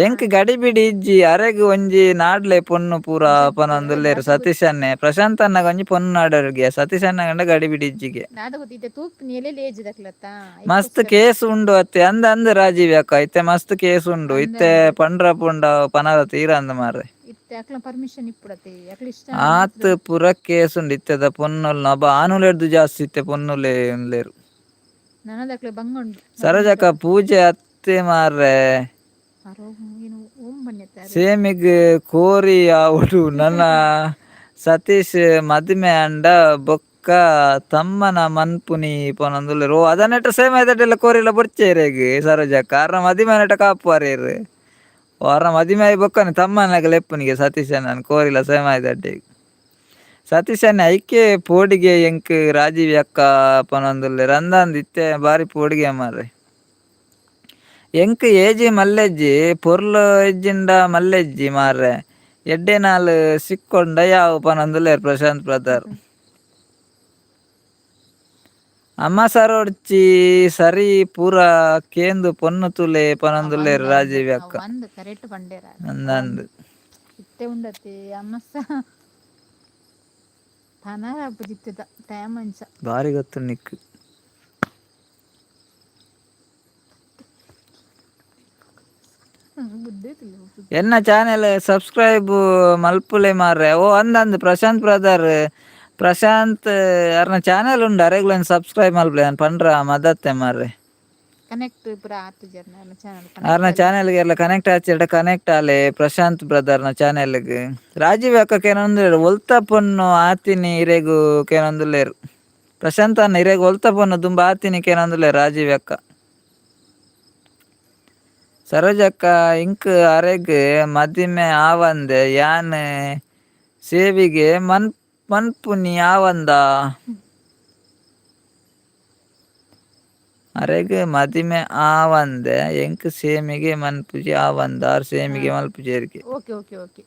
ಎಂಕ್ ಗಡಿಬಿಡಿ ಇಜ್ಜಿ ಅರೆಗ್ ಒಂಜಿ ನಾಡ್ಲೆ ಪೊನ್ನು ಪೂರ ಪನೊಂದುಲ್ಲೇರ್ ಸತೀಶ್ ಅನ್ನೆ. ಪ್ರಶಾಂತ್ ಅಣ್ಣಗ ಒಂಜಿ ಪೊನ್ನು ನಾಡೋರ್ಗೆ ಸತೀಶ್ ಅಣ್ಣಗಂಡ ಗಡಿಬಿಡಿ ಇಜ್ಜಿಗೆ. ಮಸ್ತ್ ಕೇಸ್ ಉಂಡು ಅತ್ತೆ ಅಂದ್ ಅಂದ್ ರಾಜೀವ್ ಅಕ್ಕ ಇತ್ತೆ ಮಸ್ತ್ ಕೇಸ್ ಉಂಡು ಇತ್ತೆ ಪಂಡ್ರ ಪುಂಡ ಪನರ ತೀರ ಅಂದ್ ಮಾರ್ರೆ. ಆತ್ ಪುರ ಕೇಸ್ ಉಂಡು ಇತ್ತೆದ ಪೊನ್ನುಲ್ ನಬ ಆನುಲೆರ್ದು ಜಾಸ್ತಿ ಇತ್ತೆ ಪೊನ್ನುಲೆ ಉನ್ಲೇರು. ಸರೋಜಕ್ಕ ಪೂಜೆ ಅತ್ತೆ ಮಾರ್ರೆ ಸೇಮಿಗ್ ಕೋರಿ ಆವುಡು ನನ್ನ ಸತೀಶ್ ಮದಿಮೆ ಅಂಡ ಬೊಕ್ಕ ತಮ್ಮನ ಮನ್ಪುನಿ ಪನೊಂದುಲ್ಲೇರ್. ಓ ಅದ ನೆಟ್ಟ ಸೇಮಾಯಿ ದಡ್ಡೆಲ ಕೋರಿಲ ಬೊಡ್ಚೆರೆಗ್ ಸರೋಜಕ್ಕ ಆರ್ನ ಮದಿಮೆ ನೆಟ ಕಾಪುವೆರ್. ಆರ್ನ ಮದಿಮೆ ಆಯ್ ಬೊಕ್ಕನೆ ತಮ್ಮನಗ ಲೆಪ್ಪುನಿಗೆ ಸತೀಶ್ ಅಣ್ಣನ್ ಕೋರಿಲ ಸೇಮಾಯಿ ದಡ್ಡೆಗ್. ಸತೀಶ್ ಅಣ್ಣ ಐಕೆ ಪೋಡಿಗೆ ಎಂಕ್ ರಾಜೀವ್ ಅಕ್ಕ ಪನೊಂದುಲ್ಲೇರ್ ಅಂದ್ ಅಂದ್ ಇತ್ತೆ ಬಾರಿ ಪೋಡಿಗೆ ಮಾರ್ರೆ. ಎಂಕ್ ಏಜಿ ಮಲ್ಲೆಜ್ಜಿ ಪೊರ್ಲು ಇಜ್ಜಿಂಡ ಮಲ್ಲೆಜ್ಜಿ ಮಾರ್ರೆ ಎಡ್ಡೆ ನಾಲ್ ಸಿಕ್ಕೊಂಡ ಯಾವ್ ಪನೊಂದುಲ್ಲೇರ್ ಪ್ರಶಾಂತ್ ಬ್ರದರ್. ಅಮ್ಮ ಸರೋಡ್ಚಿ ಸರಿ ಪೂರ ಕೇಂದು ಪೊನ್ನು ತುಲೆ ಪನೊಂದುಲ್ಲೇರ್ ರಾಜೀವ್ ಅಕ್ಕ ಅಂದ್ ಅಂದ್. ಬಾರಿ ಗೊತ್ತು ನಿಕ್ ಬುದ್ಧಿ ತಿಳಿ ಎನ್ನ ಚಾನೆಲ್ ಸಬ್ಸ್ಕ್ರೈಬ್ ಮಲ್ಪುಲೆ ಮಾರ್ರೆ. ಓ ಅಂದಂದು ಪ್ರಶಾಂತ್ ಬ್ರದರ್ ಪ್ರಶಾಂತ್ ಅರ್ನ ಚಾನೆಲ್ ಉಂಡು ಅರೆಗ್ಲನ್ ಸಬ್ಸ್ಕ್ರೈಬ್ ಮಲ್ಪಲೆ ನಾನು ಪಂಡ್ರ ಮದತ್ತೆ ಮಾರ್ರೆ. ಕನೆಕ್ಟ್ ಪೂರ ಆತು ಜರ್ನ ಚಾನಲ್ ಅರ್ನ ಕನೆಕ್ಟ್ ಚಾನೆಲ್ಗೆ ಎಲ್ಲ ಕನೆಕ್ಟ್ ಆಚಿಡ ಕನೆಕ್ಟ್ ಆಲೆ ಪ್ರಶಾಂತ್ ಬ್ರದರ್ನ ಚಾನೆಲ್ಗೆ. ರಾಜೀವ್ ಅಕ್ಕ ಕೇನೊಂದುಲ್ಲೇರು ಒಲ್ತ ಪೊನ್ನು ಆತಿನಿ ಇರೆಗು ಕೇನೊಂದುಲ್ಲೇರು. ಪ್ರಶಾಂತ್ ಅನ್ನ ಇರೆಗ್ ಒಲ್ತ ಪೊನ್ನು ದುಂಬ ಆತಿನಿ ಕೇನೊಂದುಲ್ಲೇರು ರಾಜೀವ್ ಅಕ್ಕ. ಸರೋಜಕ್ಕ ಇಂಕ್ ಅರೆಗ್ ಮದಿಮೆ ಆವಂದೆ ಯಾನ್ ಸೇವಿಗೆ ಮನ್ಪುನಿ ಆವಂದ. ಅರೆಗ್ ಮದಿಮೆ ಆವಂದೆ ಎಂಕ್ ಸೇಮಿಗೆ ಮನ್ಪುಜಿ ಆವಂದ ಆರ್ ಸೇಮಿಗೆ ಮಲ್ಪುಜೇರಿಗೆ. ಓಕೆ ಓಕೆ ಓಕೆ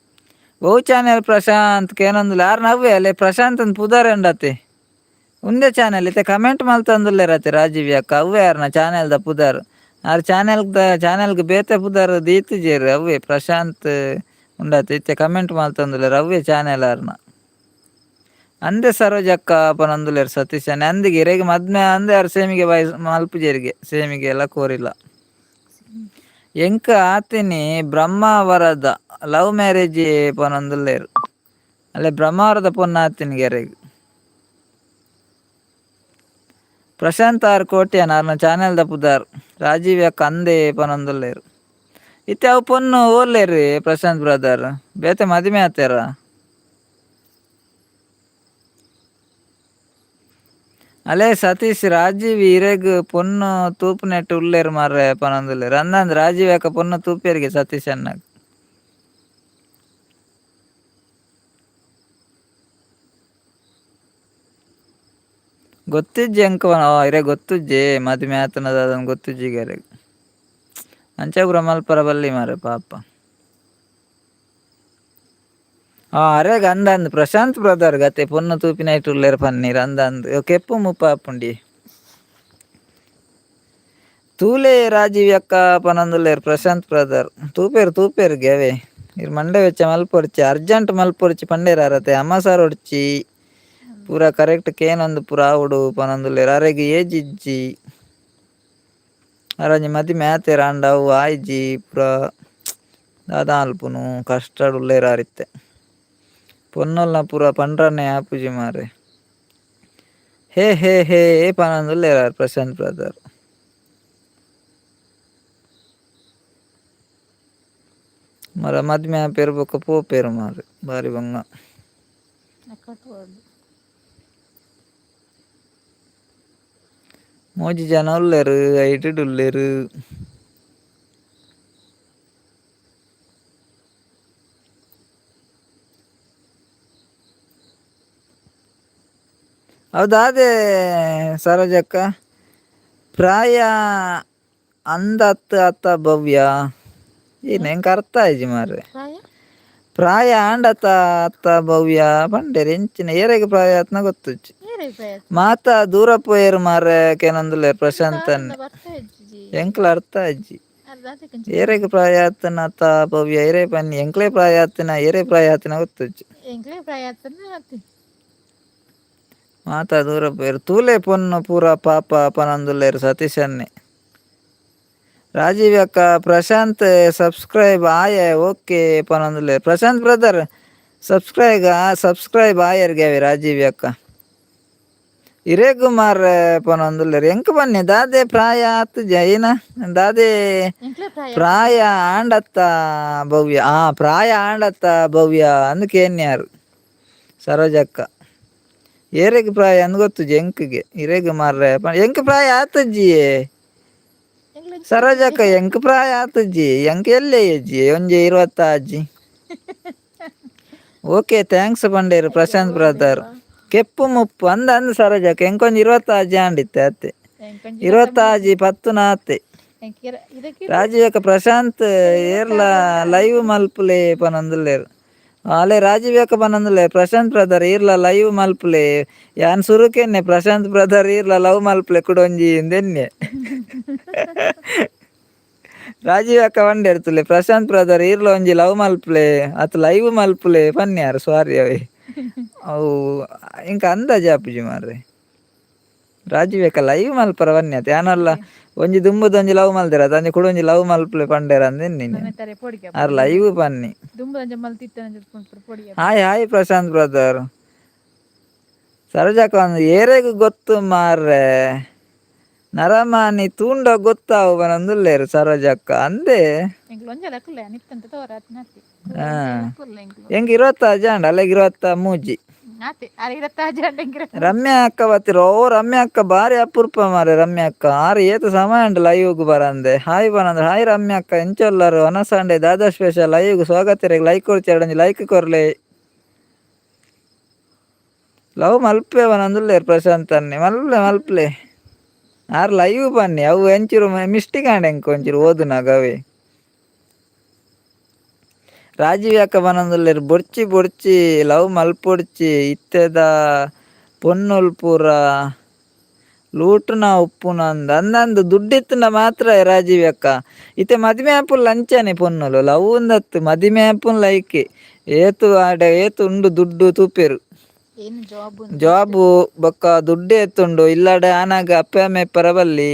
ಓ ಚಾನೆಲ್ ಪ್ರಶಾಂತ್ ಕೇನೊಂದುಲ್ಲ ಆರ್ ನವ್ವೆ ಅಲೆ ಪ್ರಶಾಂತ್ ಅಂದ್ ಪುದಾರ್ ಎಂಡತೆ ಉಂದೇ ಚಾನೆಲ್ ಇತ್ತೆ ಕಮೆಂಟ್ ಮಲ್ತಂದುಲ್ಲೇರತೆ ರಾಜೀವ್ ಅಕ್ಕ ಅವ್ವೆ ಆರ್ನ ಚಾನೆಲ್ ದ ಪುದಾರ್. ಆರ್ ಚಾನೆಲ್ಗ್ ಬೇತೆ ಪುದಾರ್ ದೀತಿಜೆರ್ ಅವ್ವೆ ಪ್ರಶಾಂತ್ ಉಂಡತೆ ಇತ್ತೆ ಕಮೆಂಟ್ ಮಲ್ತಂದುಲ್ಲೇರ್ ಅವ್ವೆ ಚಾನೆಲ್ ಆರ್ನ. ಅಂದೆ ಸರೋಜಕ್ಕ ಪನೊಂದುಲ್ಲೇರ್ ಸತೀಶನೆ ಅಂದಿಗೆ ಇರೆಗ್ ಮದ್ಮೆ ಅಂದೆ ಆರ್ ಸೇಮಿಗೆ ಮಲ್ಪುಜೇರಿಗೆ ಸೇಮಿಗೆ ಎಲ್ಲ ಕೋರಿಲ್ಲ. ಎಂಕ ಆತಿನಿ ಬ್ರಹ್ಮಾವರದ ಲವ್ ಮ್ಯಾರೇಜ್ ಪನೊಂದುಲ್ಲೇರು ಅಲ್ಲೆ ಬ್ರಹ್ಮಾವರದ ಪೊನ್ನ ಆತಿನಿಗೆರೆಗ್. ಪ್ರಶಾಂತ್ ಆರ್ ಕೋಟ್ಯಾನ್ ಆರ್ನ ಚಾನೆಲ್ ದ ಪುದಾರ್ ರಾಜೀವ್ ಅಕ್ಕ ಅಂದೆ ಪನೊಂದುಲ್ಲೇರು. ಇತ್ತೆ ಅವು ಪೊನ್ನು ಓಲ್ಲೇರಿ ಪ್ರಶಾಂತ್ ಬ್ರದರ್ ಬೇತೆ ಮದಿಮೆ ಆತೆರ. ಅಲೆ ಸತೀಶ್ ರಾಜೀವ್ ಇರೆಗ್ ಪೊನ್ನು ತೂಪುನೆಟ್ ಉಲ್ಲೇರ್ ಮಾರ್ರೆ ಪನೊಂದುಲ್ಲೇರ್ ಅಂದಂದು ರಾಜೀವ್ ಅಕ್ಕ ಪೊನ್ನು ತೂಪೇರಿಗೆ ಸತೀಶ್ ಅಣ್ಣಗ್. ಗೊತ್ತಿಜ್ಜಿ ಎಂಕ ಇರೆಗ್ ಗೊತ್ತುಜ್ಜಿ ಮದಿಮೆ ಆತನದ ಅದನ್ನು ಗೊತ್ತುಜ್ಜಿಗೆ ಇರೆಗ್ ಅಂಚ ಮಲ್ಪರ ಬಲ್ಲಿ ಮಾರ್ರೆ ಪಾಪ. ಅರೆಗ್ ಅಂದಂದು ಪ್ರಶಾಂತ್ ಬ್ರದರ್ ಗತೆ ಪೊನ್ನು ತೂಪಿನೈಟ್ ಉಲ್ಲೇರ್ ಪನ್ನೀರ್ ಅಂದಂದು ಕೆಪ್ಪು ಮುಪ್ಪ ಆಪುಂಡಿ. ತೂಲೆ ರಾಜೀವ್ ಅಕ್ಕ ಪನೊಂದುಲ್ಲೇರ್ ಪ್ರಶಾಂತ್ ಬ್ರದರ್ ತೂಪೇರು ಗೆವೆ ಇರ್ ಮಂಡೆ ವೆಚ್ಚ ಮಲ್ಪೊರ್ಚಿ ಅರ್ಜೆಂಟ್ ಮಲ್ಪೊರ್ಚಿ ಪಂಡೇರಾರತೆ ಅಮ್ಮ ಸಾರ್ ಹೊಡ್ಚಿ ಪೂರ ಕರೆಕ್ಟ್ ಕೇನೊಂದು ಪೂರ ಆವುಡು ಪನೊಂದುಲ್ಲೇರ್. ಅರೆಗ್ ಏಜ್ ಇಜ್ಜಿ ಅರಂಜಿ ಮದಿಮೆ ಆತೆರ ಆಂಡ ಅವು ಆಯ್ಜಿ ಪೂರ ದಾದ ಅಲ್ಪುನು ಕಷ್ಟಡ್ ಉಲ್ಲೇರ್ ಆರಿತ್ತೆ ಪೊನ್ನಲ್ನ ಪೂರ ಪಂಡ್ರನ್ನೇ ಆಪುಜಿ ಮಾರೆ. ಹೇ ಹೇ ಹೇ ಪನೊಂದುಲ್ಲೇರ್ ಪ್ರಶಾಂತ್ ಬ್ರದರ್. ಮರ ಮದ್ಮೆ ಆಪೇರು ಬೊಕ ಪೋಪೇರು ಮಾರೆ ಬಾರಿ ಬಂಗ. ಮೋಜಿ ಜನ ಉಲ್ಲೇರು ಐಟಿಡ್ ಉಲ್ಲೇರು. ಹೌದಾದೆ ಸರೋಜಕ್ಕ ಪ್ರಾಯ ಅಂದತ್ ಅತ್ತ ಭವ್ಯ ಏನು ಹೆಂಗೆ ಅರ್ಥ ಆಯ್ಜಿ ಮಾರ್ರೆ. ಪ್ರಾಯ ಆಂಡತ ಅತ್ತ ಭವ್ಯ ಪಂಡೇರು ಎಂಚಿನ ಏರೆಗೆ ಪ್ರಾಯ ಆತ್ನ ಗೊತ್ತುಜ್ಜಿ ಮಾತ ದೂರ ಪೋಯರು ಮಾರ್ರೆ ಕೇನೊಂದುಲ್ಲೇರ್ ಪ್ರಶಾಂತ್ ಅನ್ನ ಎಂಕ್ಲ ಅರ್ಥ ಆಯ್ಜಿ. ಏರೆಗೆ ಪ್ರಾಯ ಆತನ ಅತ್ತ ಭವ್ಯ ಏರೆ ಪನ್ನಿ ಎಂಕ್ಲೆ ಪ್ರಾಯ ಆತನ ಏರೆ ಪ್ರಾಯ ಆತನ ಗೊತ್ತುಜ್ಜಿ. ಮಾತ ದೂರ ಪೋಯರು ತೂಲೆ ಪೊನ್ನು ಪೂರ ಪಾಪ ಪನೊಂದುಲ್ಲೇರು ಸತೀಶ್ ಅನ್ನೆ. ರಾಜೀವ್ ಅಕ್ಕ ಪ್ರಶಾಂತ್ ಸಬ್ಸ್ಕ್ರೈಬ್ ಆಯ ಓಕೆ ಪನೊಂದುಲ್ಲೇರು ಪ್ರಶಾಂತ್ ಬ್ರದರ್ ಸಬ್ಸ್ಕ್ರೈಬ್ ಆಯರ್ಗೆ ರಾಜೀವ್ ಅಕ್ಕ ಇರೆಗು ಮಾರ್ರೆ ಪನೊಂದುಲ್ಲೇರು ಎಂಕ್ ಬನ್ನಿ ದಾದೆ ಪ್ರಾಯ ಆತು ಜೈನ ದಾದೆ ಪ್ರಾಯ ಆಂಡತ್ತ ಭವ್ಯ ಪ್ರಾಯ ಆಂಡತ್ತ ಭವ್ಯ ಅಂದ್ ಕೇನ್ಯಾರು ಸರೋಜಕ್ಕ ಏರೆಗ್ ಪ್ರಾಯ ಅಂದ್ ಗೊತ್ತುಜ್ಜಿ ಎಂಕ್ಗೆ ಇರೆಗ್ ಮಾರ್ರೆ ಎಂಕ್ ಪ್ರಾಯ ಆತಜ್ಜಿ ಸರೋಜಕ್ಕ ಎಂಕ್ ಪ್ರಾಯ ಆತಜ್ಜಿ ಎಂಕ್ ಎಲ್ಲೇ ಅಜ್ಜಿ ಒಂಜಿ 20 ಅಜ್ಜಿ. ಓಕೆ ಥ್ಯಾಂಕ್ಸ್ ಪಂಡೇರು ಪ್ರಶಾಂತ್ ಬ್ರದರ್ ಕೆಪ್ಪು ಮುಪ್ಪು ಅಂದ್ ಸರೋಜಕ್ಕ ಎಂಕೊಂಜಿ 20 ಅಜ್ಜಿ ಆಂಡಿತ್ತೆ ಅತ್ತೆ 20 ಅಜ್ಜಿ 10 ನಾತೆ. ರಾಜೀವ್ ಅಕ್ಕ ಪ್ರಶಾಂತ್ ಏರ್ಲ ಲೈವ್ ಮಲ್ಪುಲೆ ಪನೊಂದುಲ್ಲೇರು ಅಲೆ ರಾಜೀವ್ ಅಕ್ಕ ಪನೊಂದುಲ್ಲೇರು ಪ್ರಶಾಂತ್ ಬ್ರದರ್ ಈರ್ಲ ಲೈವ್ ಮಲ್ಪುಲೆ ಯಾನ್ ಸುರುಕೆನ್ನೆ ಪ್ರಶಾಂತ್ ಬ್ರದರ್ ಈರ್ಲ ಲವ್ ಮಲ್ಪುಲೆ ಕುಡೊಂಜಿ ಎಂದೆನ್ನೆ. ರಾಜೀವ್ ಅಕ್ಕ ಪಂಡೇರು ತುಲೆ ಪ್ರಶಾಂತ್ ಬ್ರದರ್ ಈರ್ಲ ಒಂಜಿ ಲವ್ ಮಲ್ಪುಲೆ ಅತ್ ಲೈವ್ ಮಲ್ಪುಲೆ ಪನ್ಯಾರು ಸಾರಿ ಅವೆ ಅವು ಇಂಕ ಅಂದಾಜಿ ಆಪುಜಿ ಮಾರ್ರೆ. ರಾಜೀವ್ ಲೈವ್ ಮಲ್ಪರ ಬನ್ನಿ ಯಾನಲ್ಲ ಒಂಜಿ ದುಂಬುದೊಂಜಿ ಲವ್ ಮಲ್ದಿರ ಅಂಜಿ ಕೂಡ ಒಂಜಿ ಲವ್ ಮಲ್ಪಲೆ ಪಂಡೇರ ಅಂದಿನಿ ನನ್ನ ತಾರೆ ಪೊಡಿಗೆ ಆರ್ ಲೈವ್ ಬನ್ನಿ ದುಂಬು ಅಂಜ ಮಲ್ತಿತ್ತ ಪೊಡಿಗೆ ಹಾಯ್ ಹಾಯ್ ಪ್ರಶಾಂತ್ ಬ್ರದರ್ ಸರೋಜಕ್ಕ ಒಂದು ಏರೆಗ್ ಗೊತ್ತು ಮಾರ್ರೆ ನರಮಾನಿ ತೂಂಡ ಗೊತ್ತಾವು ಬನಂದುಲ್ಲೇರು ಸರೋಜಕ್ಕ ಅಂದೆ ಹೆಂಗ್ 20 ಜಾಂಡ ಅಲ್ಲ 23 ರಮ್ಯಾ ಅಕ್ಕ ಬತ್ತಿರ ಓ ರಮ್ಯಾ ಅಕ್ಕ ಬಾರಿ ಅಪರೂಪ ಮಾರೆ ರಮ್ಯಾ ಅಕ್ಕ ಆರು ಏತು ಸಮಯ ಉಂಟು ಲೈವ್ಗ್ ಬರಂದೆ ಹಾಯ್ ಬನಂದ್ರೆ ಹಾಯ್ ರಮ್ಯಾ ಅಕ್ಕ ಎಂಚೊಲ್ಲರು ಅನಸಂಡೆ ದಾದಾ ಸ್ಪೆಷಲ್ ಲೈವ್ಗ್ ಸ್ವಾಗತ ಲೈಕ್ ಕೊಡ್ತಿ ಲೈಕ್ ಕೊರ್ಲೆ ಲವ್ ಮಲ್ಪೆ ಬನಂದುಲ್ಲೇರು ಪ್ರಶಾಂತ್ ಅನ್ನಿ ಮಲ್ಪ್ಲೆ ಆರು ಲೈವ್ ಬನ್ನಿ ಅವು ಎಂಚೂರು ಮಿಸ್ಟೇಕ್ ಆಂಡ್ ಎಂಕ್ ಒಂಚೂರು ಓದುನಾಗವೇ ರಾಜೀವ್ ಅಕ್ಕ ಬನಂದುಲ್ಲೇರು ಬೊಡ್ಚಿ ಲವ್ ಮಲ್ಪೊಡ್ಚಿ ಇತ್ತೆದ ಪೊನ್ನುಲ್ ಪೂರ ಲೂಟುನ ಉಪ್ಪುನ ಅಂದಂದು ದುಡ್ಡಿತ್ತುಂಡ ಮಾತ್ರ ರಾಜೀವ್ ಅಕ್ಕ ಇತ್ತೆ ಮದಿಮೆ ಆಪುಲ್ ಲಂಚನೆ ಪೊನ್ನುಲು ಲವ್ ಉಂದತ್ತು ಮದಿಮೆ ಆಪುನ್ ಲೈಕ್ ಏತು ಆಡ ಏತು ಉಂಡು ದುಡ್ಡು ತೂಪೆರು ಜಾಬು ಬೊಕ್ಕ ದುಡ್ಡು ಎತ್ತುಂಡು ಇಲ್ಲಾಡೆ ಆನಾಗ ಅಪ್ಪೆ ಅಮ್ಮೆ ಪರಬಲ್ಲಿ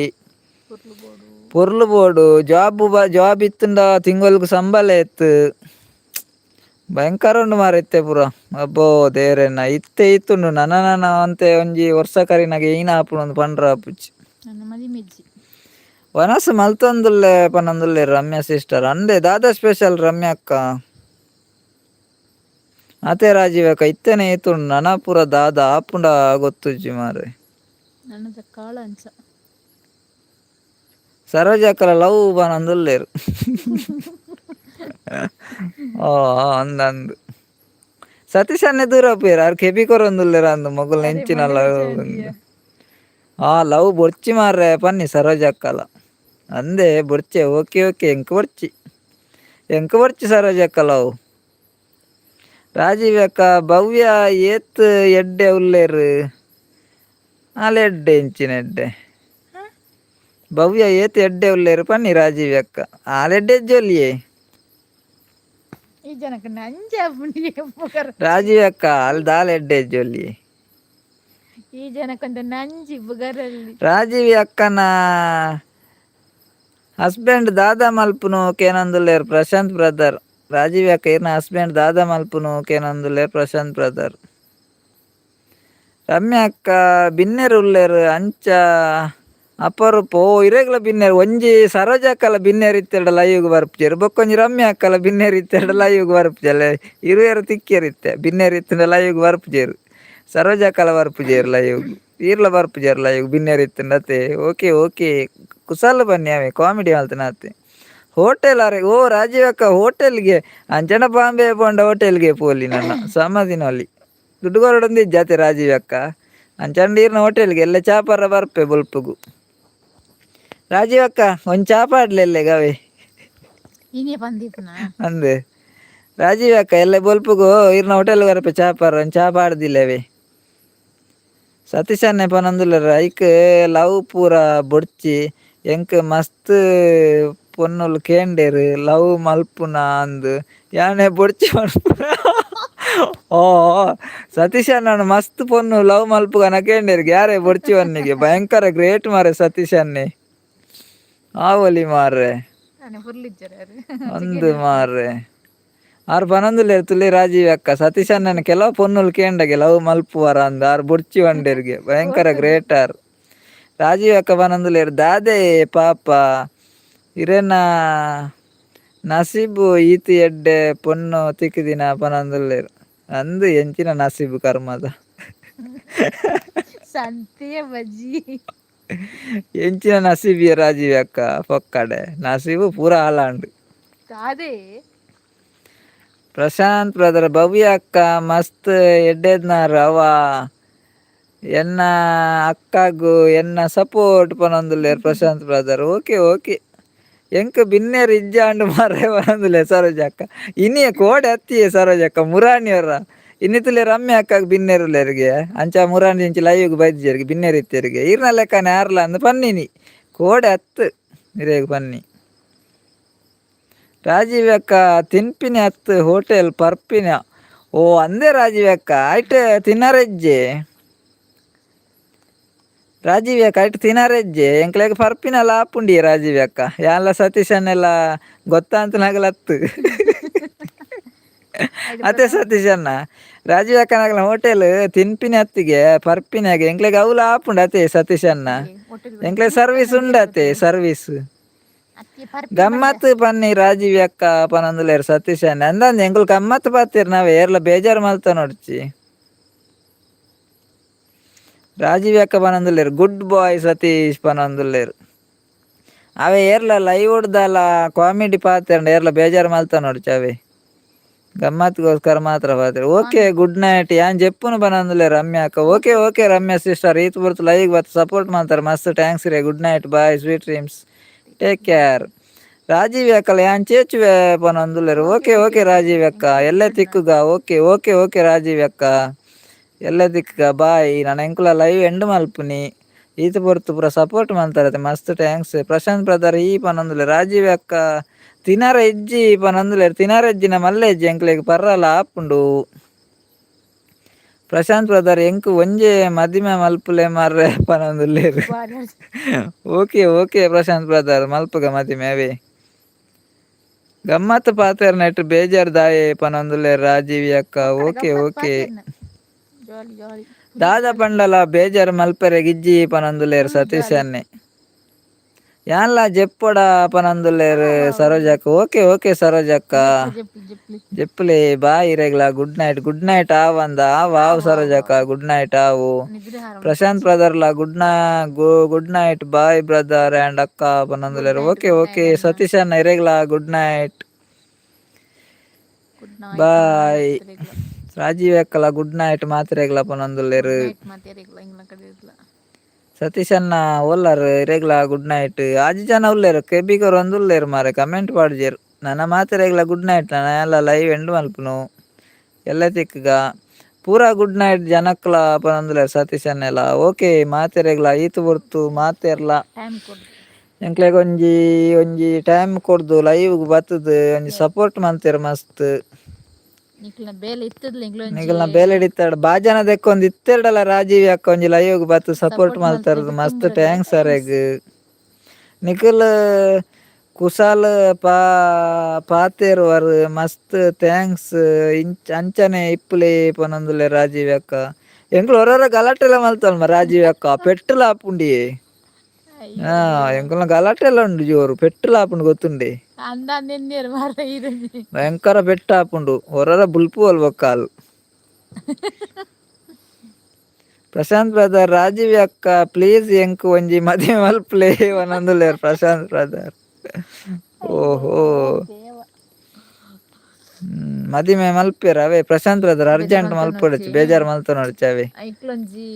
ಪೊರ್ಲು ಬೋಡು ಜಾಬ್ ಇತ್ತುಂಡ ತಿಂಗೊಲ್ಗು ಸಂಬಳ ಎತ್ತು ಭಯಂಕರ ಉಂಡು ಮಾರ ಇತ್ತೆ ಪೂರ ಅಬ್ಬೋ ದೇರೆನ ಇತ್ತೆ ಇತ್ತುಂಡು ನನ್ನ ಅಂತೆ ಒಂಜಿ ವರ್ಷ ಕರಿನಾಗ ಏನ ಆಪುಂಡು ಒಂದು ಪಂಡ್ರ ಆಪುಜಿ ವನಸ್ ಮಲ್ತೊಂದುಲ್ಲೆ ಪನಂದುಲ್ಲೆ ರಮ್ಯಾ ಸಿಸ್ಟರ್ ಅಂದೆ ದಾದಾ ಸ್ಪೆಷಲ್ ರಮ್ಯಾ ಅಕ್ಕ ಅತೆ ರಾಜೀವ್ ಅಕ್ಕ ಇತ್ತೇನೆ ಇತ್ತುಂಡು ನನ ಪೂರ ದಾದಾ ಆಪುಂಡ ಗೊತ್ತುಜ್ಜಿ ಮಾರೆ ಸರೋಜ ಅಕ್ಕಲ ಲವ್ ಬನಂದುಲ್ಲೇರು ಓ ಅಂದಂದು ಸತೀಶ್ ಅನ್ನೆ ದೂರ ಪೇರು ಅವ್ರು ಕೆಬಿ ಕೊರೊಂದುಲ್ಲೇರ ಅಂದು ಮೊಗಲ್ ನೆಂಚಿನ ಲವ್ ಲವ್ ಬೊಡ್ಚಿ ಮಾರ್ರೆ ಪನ್ನಿ ಸರೋಜ ಅಕ್ಕಲ ಅಂದೆ ಬೊಡ್ಚೆ ಓಕೆ ಎಂಕ ಬೊಡ್ಚಿ ಸರೋಜ ಅಕ್ಕ ಲವ್ ರಾಜೀವ್ ಅಕ್ಕ ಭವ್ಯ ಏತ್ ಎಡ್ಡೆ ಉಲ್ಲೇರು ಎಡ್ಡೆ ಇಂಚಿನ ಎಡ್ಡೆ ಭವ್ಯ ಏತ್ ಎಡ್ಡೆ ಉಲ್ಲೇರು ಪನ್ನಿ ರಾಜೀವ್ ಅಕ್ಕ ಆಲೆಡ್ಡೆ ಜೊಲಿಯೇ ರಾಜೀವ್ ಅಕ್ಕ ಅಲ್ಲಿ ಎಡ್ಡೆ ಜೊಲಿ ರಾಜೀವಿ ಅಕ್ಕನ ಹಸ್ಬೆಂಡ್ ದಾದಾ ಮಲ್ಪುನು ಕೇನಂದುಲ್ಲೇರು ಪ್ರಶಾಂತ್ ಬ್ರದರ್ ರಾಜೀವ್ ಅಕ್ಕ ಇರ್ನ ಹಸ್ಬೆಂಡ್ ದಾದಾ ಮಲ್ಪುನು ಕೇನಂದುಲ್ಲೇರು ಪ್ರಶಾಂತ್ ಬ್ರದರ್ ರಮ್ಯಾ ಅಕ್ಕ ಬಿನ್ನೆರ್ ಉಲ್ಲೇರು ಅಂಚ ಅಪರೂಪ ಓ ಇರೆಗ್ಲ ಬಿನ್ನೆರ್ ಒಂಜಿ ಸರೋಜ ಅಕ್ಕಲ ಬಿನ್ನೆರ್ ಇತ್ತೆರಡ ಲೈವ್ಗ್ ಬರ್ಪುಜೆರ್ ಬೊಕ್ಕೊಂಜಿ ರಮ್ಯಾ ಅಕ್ಕಲ ಬಿನ್ನೆರ್ ಇತ್ತೆರಡ ಲೈವ್ಗ್ ಬರ್ಪುಜಲ್ಲ ಇರುವೆರು ತಿಕ್ಕೆರಿತ್ತೆ ಬಿನ್ನೆರ್ ಇತ್ತಿನ ಲೈವ್ಗ್ ಬರ್ಪುಜೆರ್ ಸರೋಜ ಅಕ್ಕಲ ಬರ್ಪುಜೆರ್ ಲೈವ್ಗ್ ಈರ್ಲ ಬರ್ಪುಜೆರ್ ಲೈವ್ ಬಿನ್ನೆರ್ ಇತ್ತಿಂಡ ಅತ್ತೆ ಓಕೆ ಕುಸಲ್ ಬನ್ನಿ ಅವೇ ಕಾಮಿಡಿ ಮಲ್ತನ ಅತ್ತೆ ಹೋಟೆಲ್ ಅರೆ ಓ ರಾಜೀವ್ ಅಕ್ಕ ಹೋಟೆಲ್ಗೆ ಅಂಚನ ಬಾಂಬೆ ಪೋಂಡ ಹೋಟೆಲ್ಗೆ ಪೋಲಿ ನನ್ನ ಸಮದಿನಲ್ಲಿ ದುಡ್ಡು ಕೊರಡೊಂದು ಜಾತೆ ರಾಜೀವ್ ಅಕ್ಕ ಅಂಚಂಡ ಈರ್ನ ಹೋಟೆಲ್ಗೆ ಎಲ್ಲ ಚಾಪರ ಬರ್ಪೆ ಬೊಲ್ಪುಗು ರಾಜೀವ್ ಅಕ್ಕ ಒಂದ್ ಚಾಪಾಡ್ಲೆಲ್ಲೆ ಗವೆ ಅಂದೆ ರಾಜೀವ್ ಅಕ್ಕ ಎಲ್ಲ ಬೊಲ್ಪುಗು ಇರ್ನ ಹೋಟೆಲ್ ಬರಪೆ ಚಾಪಾರ ಒಂದ್ ಚಾಪಾಡ್ದಿಲ್ಲವೇ ಸತೀಶ್ ಅನ್ನೆ ಪನಂದುಲ್ಲೇರ ಐಕ್ ಲವ್ ಪೂರ ಬೊಡ್ಚಿ ಎಂಕ್ ಮಸ್ತ್ ಪೊನ್ನುಲು ಕೇಂಡೇರು ಲವ್ ಮಲ್ಪುನ ಅಂದ್ ಯಾನೆ ಬೊಡ್ಚಿ ಮಲ್ಪುನ ಓ ಸತೀಶ್ ಅಣ್ಣ ಮಸ್ತ್ ಪೊನ್ನು ಲವ್ ಮಲ್ಪುಗನ ಕೇಂಡೇರ್ಗೆ ಯಾರೇ ಬೊಡ್ಚಿ ವನ್ನಿಗೆ ಭಯಂಕರ ಗ್ರೇಟ್ ಮಾರೆ ಸತೀಶ್ ಅನ್ನೆ ಆವಲಿ ಮಾರ್ರೆ ಒಂದು ಮಾರ್ರೆ ಆರು ಪನಂದುಲ್ಲೇರು ತುಲೆ ರಾಜೀವ್ ಅಕ್ಕ ಸತೀಶ್ ಅಣ್ಣನ ಕೆಲವು ಪೊನ್ನುಲು ಕೇಂಡಗೆ ಲವ್ ಮಲ್ಪುವರ ಅಂದ್ ಆರು ಬೊಡ್ಚಿ ವಂಡೇರ್ಗೆ ಭಯಂಕರ ಗ್ರೇಟ್ ಆರ್ ರಾಜೀವ್ ಅಕ್ಕ ಪನಂದುಲ್ಲೇರು ದಾದೆ ಪಾಪ ಇರೇನ ನಸೀಬು ಈತಿ ಎಡ್ಡೆ ಪೊನ್ನು ತಿಕ್ಕಿದಿನ ಪನಂದುಲ್ಲೇರು ಅಂದು ಎಂಚಿನ ನಸೀಬು ಕರ್ಮದ ಎಂಚಿನ ನಸೀಬಿಯ ರಾಜೀವ್ ಅಕ್ಕ ಪೊಕ್ಕಡೆ ನಸೀಬು ಪೂರ ಹಾಲಾಂಡು ಪ್ರಶಾಂತ್ ಬ್ರದರ್ ಭವ್ಯ ಅಕ್ಕ ಮಸ್ತ್ ಎಡ್ಡೆದ್ನಾರು ಅವ ಎನ್ನ ಅಕ್ಕಗೂ ಎನ್ನ ಸಪೋರ್ಟ್ ಪನೊಂದುಲ್ಲೇರು ಪ್ರಶಾಂತ್ ಬ್ರದರ್ ಓಕೆ ಎಂಕ್ ಬಿನ್ನೆರ್ ಇಜ್ಜಾಂಡು ಮಾರ್ರೆ ಪನೊಂದುಲ್ಲೇರು ಸರೋಜ ಅಕ್ಕ ಇನ್ನಿಯ ಕೋಡೆ ಹತ್ತಿಯೇ ಸರೋಜ ಅಕ್ಕ ಮುರಾಣಿಯವರ ಇನ್ನಿತುಲೆ ರಮ್ಯಾ ಅಕ್ಕಗ್ ಬಿನ್ನೆರುಲ್ಲೇರಿಗೆ ಅಂಚ ಮುರಾಣಿ ಇಂಚಿ ಲೈವ್ಗ್ ಬೈದ್ಜೇರಿಗೆ ಬಿನ್ನೆರ್ ಇತ್ತೇರಿಗೆ ಈರ್ನ ಲೆಕ್ಕನೆ ಆರ್ಲ ಅಂದ್ ಪನ್ನಿನಿ ಕೋಡೆ ಹತ್ತು ಇರೇಗ್ ಪನ್ನಿ ರಾಜೀವ್ ಅಕ್ಕ ತಿನ್ಪಿನ ಹತ್ತು ಹೋಟೆಲ್ ಪರ್ಪಿನ ಓ ಅಂದೇ ರಾಜೀವ್ ಅಕ್ಕ ಆಯ್ತು ತಿನ್ನರೆಜ್ಜೆ ರಾಜೀವ್ ಯಾಕ ಅಟ್ ತಿನ್ನಾರೆಜ್ಜೆ ಎಂಕ್ಲೆಗ್ ಪರ್ಪಿನಲ್ಲ ಆಪುಂಡಿ ರಾಜೀವ್ ಯಾಕ ಯಾನ್ಲ ಸತೀಶನ್ನೆಲ್ಲ ಗೊತ್ತಾ ಅಂತ ನಗಲತ್ತು ಐದು ಅತ್ತೆ ಸತೀಶನ್ನ ರಾಜೀವ್ ಯಾಕನಾಗಲ ಹೋಟೆಲ್ ತಿನ್ಪಿನ ಹತ್ತಿಗೆ ಪರ್ಪಿನಾಗೆ ಎಂಕ್ಲೆಗ್ ಅವ್ಲ ಆಪುಂಡು ಅತೆ ಸತೀಶನ್ನ ಒಟ್ಟಿಗೆ ಎಂಕ್ಲೆಗ್ ಸರ್ವಿಸ್ ಉಂಡತೆ ಸರ್ವಿಸ್ ಅಕ್ಕಿ ಪರ್ಪಿ ಗಮ್ಮತ್ ಪನ್ನಿ ರಾಜೀವ್ ಅಕ್ಕ ಪನೊಂದುಲೇರು ಸತೀಶನ್ ಅಂದಂದು ಎಂಕುಲು ಗಮ್ಮತ್ ಪಾತಿರ್ ನಾವೇ ಏರ್ಲ ಬೇಜಾರು ಮಲ್ತ ನೋಡ್ಚಿ ರಾಜೀವ್ ಅಕ್ಕ ಪನೊಂದುಲ್ಲೇರು ಗುಡ್ ಬಾಯ್ ಸತೀಶ್ ಪನೊಂದುಲ್ಲೇರು ಅವೇ ಏರ್ಲ ಲೈವ್ ಹೊಡ್ದಲ್ಲ ಕಾಮಿಡಿ ಪಾತಿರಂಡ ಏರ್ಲ ಬೇಜಾರು ಮಲ್ತ ನೋಡ್ಚಿ ಅವೇ ಗಮ್ಮತ್ಗೋಸ್ಕರ ಮಾತ್ರ ಪಾತಿರು ಓಕೆ ಗುಡ್ ನೈಟ್ ಯಾನ್ ಜೆಪ್ಪುನು ಪನೊಂದುಲ್ಲೇರು ರಮ್ಯಾ ಅಕ್ಕ ಓಕೆ ಓಕೆ ರಮ್ಯಾ ಸಿಸ್ಟರ್ ಈತ್ ಬರ್ತು ಲೈವ್ ಬರ್ತು ಸಪೋರ್ಟ್ ಮಾಡ್ತಾರೆ ಮಸ್ತ್ ಥ್ಯಾಂಕ್ಸ್ ರೇ good night bye sweet dreams take care Rajeev ಅಕ್ಕಲ್ಲ ಯಾನ್ ಚೇಚುವೆ ಪನೊಂದುಲ್ಲೇರು ಓಕೆ ಓಕೆ ರಾಜೀವ್ ಅಕ್ಕ ಎಲ್ಲೇ ತಿಕ್ಕುಗ ಓಕೆ ಓಕೆ ಓಕೆ ರಾಜೀವ್ ಅಕ್ಕ ಎಲ್ಲ ದಿಕ್ಕ ಬಾಯ್ ನಾನು ಎಂಕುಲ ಲೈವ್ ಎಂಡ್ ಮಲ್ಪುನಿ ಈತ ಪೊರ್ತು ಪೂರ ಸಪೋರ್ಟ್ ಮಾಡ್ತಾರತ್ತೆ ಮಸ್ತ್ ಥ್ಯಾಂಕ್ಸ್ ಪ್ರಶಾಂತ್ ಬ್ರದರ್ ಈ ಪನೊಂದುಲೆ ರಾಜೀವ್ ಅಕ್ಕ ತಿನಾರ ಇಜ್ಜಿ ಪನೊಂದುಲೆ ತಿನಾರ ಇಜ್ಜಿನ ಮಲ್ಲ ಇಜ್ಜಿ ಎಂಕ್ಲೆಗ್ ಪರ್ರಲ ಆಪುಂಡು ಪ್ರಶಾಂತ್ ಬ್ರದರ್ ಎಂಕು ಒಂಜೆ ಮದಿಮೆ ಮಲ್ಪುಲೆ ಮಾರ್ರೆ ಪನೊಂದುಲ್ಲೇರು ಓಕೆ ಓಕೆ ಪ್ರಶಾಂತ್ ಬ್ರದರ್ ಮಲ್ಪುಗ ಮದಿಮೆ ಅವೇ ಗಮ್ಮತ್ ಪಾತೆರ್ ನೆಟ್ ಬೇಜಾರ್ ದಾಯೆ ಪನೊಂದುಲ್ಲೇರು ರಾಜೀವ್ ಅಕ್ಕ ಓಕೆ ಓಕೆ ಜಾಲಿ ಜಾಲಿ ದಾದ ಪಂಡಲ ಬೇಜಾರು ಮಲ್ಪರೆ ಗಿಜ್ಜಿ ಪನೊಂದುಲ್ಲೇರು ಸತೀಶ್ ಅನ್ನೆ ಯಾನ್ಲ ಜೆಪ್ಪೊಡ ಪನೊಂದುಲ್ಲೇರು ಸರೋಜಕ್ಕ ಓಕೆ ಓಕೆ ಸರೋಜಕ್ಕ ಜಪ್ಲಿ ಜಪ್ಲಿ ಜೆಪ್ಪುಲೆ ಬಾಯ್ ಇರೆಗ್ಲ ಗುಡ್ ನೈಟ್ ಆವಂದ ವಾವ್ ಸರೋಜಕ್ಕ ಗುಡ್ ನೈಟ್ ಆವು ನಿದ್ರೆ ಹಾರ ಪ್ರಶಾಂತ್ ಬ್ರದರ್ಲ good night bye brother and ಅಕ್ಕ ಪನೊಂದುಲ್ಲೇರು ಓಕೆ ಓಕೆ ಸತೀಶ್ ಅನ್ನ ಇರೆಗ್ಲ good night good night bye Rajeev ಅಕ್ಕಲ ಗುಡ್ ನೈಟ್ ಮಾತ್ರೆಗ್ಲ ಪನೊಂದುಲ್ಲೇರು ನೈಟ್ ಮಾತೇರಿಗ್ಲ ಇಂಗ್ಲ ಕಡೆ ಇರ್ಲ ಸತೀಶ್ ಅನ್ನ ಓಲ್ಲಾರು ಇರೆಗ್ಲ ಗುಡ್ ನೈಟ್ ಆಜಿ ಜನ ಉಲ್ಲೇರು ಕೆಬಿಗರು ಒಂದು ಉಲ್ಲೇರು ಮಾರೆ ಕಮೆಂಟ್ ಪಾಡ್ಜೇರು ನನ್ನ ಮಾತೆರೆಗ್ಲ ಗುಡ್ ನೈಟ್ ನಾನು ಎಲ್ಲ ಲೈವ್ ಎಂಡ್ ಮಲ್ಪುನು ಎಲ್ಲ ತಿಕ್ಕಗ ಪೂರಾ ಗುಡ್ ನೈಟ್ ಜನಕ್ಲ ಪನೊಂದುಲ್ಲೇರು ಸತೀಶ್ ಅನ್ನೆಲ್ಲ ಓಕೆ ಮಾತೆರೆಗ್ಲ ಈತು ಬರ್ತು ಮಾತೆರ್ಲ ಟೈಮ್ ಕೊಡು ಎಂಕ್ಲೆಗ್ ಒಂಜಿ ಟೈಮ್ ಕೊಡ್ದು ಲೈವ್ ಬತ್ತದು ಒಂಜಿ ಸಪೋರ್ಟ್ ಮಲ್ತೇರು ಮಸ್ತ್ ನಿಕ್ಲ ಬೇಲೆ ಇತ್ತದ್ಲ ನಿಗಲ್ನ ಬೇಲೆ ಹಿಡಿತಾಡ ಬಾಜನ ದೆಕ್ಕೊಂದು ಇತ್ತೆರಡಲ್ಲ ರಾಜೀವ್ ಅಕ್ಕ ಒಂಜಿ ಲೈವ್ ಬತ್ತು ಸಪೋರ್ಟ್ ಮಲ್ತಾರದು ಮಸ್ತ್ ಟ್ಯಾಂಕ್ಸ್ ಅರೆಗ್ ನಿಖಿಲ್ ಕುಶಾಲ್ ಪಾತೇರ್ವರ್ ಮಸ್ತ್ ಥ್ಯಾಂಕ್ಸ್ ಅಂಚನೆ ಇಪ್ಪುಲೆ ಪನೊಂದುಲೆ ರಾಜೀವ್ ಅಕ್ಕ ಎಂಕ್ಲು ಹೊರ ಗಲಾಟೆಲ್ಲ ಮಲ್ತಲ್ಮ ರಾಜೀವ್ ಅಕ್ಕ ಪೆಟ್ರೋಲ್ ಆಪುಂಡಿ ಎಂಕಲ್ನ ಗಲಾಟೆ ಎಲ್ಲ ಉಂಡು ಜೋರು ಪೆಟ್ರೋಲ್ ಆಪುಂಡು ಗೊತ್ತುಂಡೆ ಭಯಂಕರ ಪೆಟ್ಟ ಆಪುಂಡು ಹೊರ ಬುಲ್ಪು ಅಲ್ವಕ್ಕಾಲ್ ಪ್ರಶಾಂತ್ ಬ್ರದರ್ ರಾಜೀವ್ ಅಕ್ಕ ಪ್ಲೀಸ್ ಎಂಕು ಒಂಜಿ ಮದುವೆ ಮಲ್ಪ್ಲೆ ಒಂದೊಂದುಲೇರು ಪ್ರಶಾಂತ್ ಬ್ರದರ್ ಓಹೋ ಮದಿಮೆ ಮಲ್ಪೇರ ಅವೇ ಪ್ರಶಾಂತ್ ಬ್ರದರ್ ಅರ್ಜೆಂಟ್ ಮಲ್ಪೊಡಚ್ಚು ಬೇಜಾರು ಮಲ್ತ ನೋಡ್ಚ ಅವೇ ಐಕ್ಲೊಂಜಿ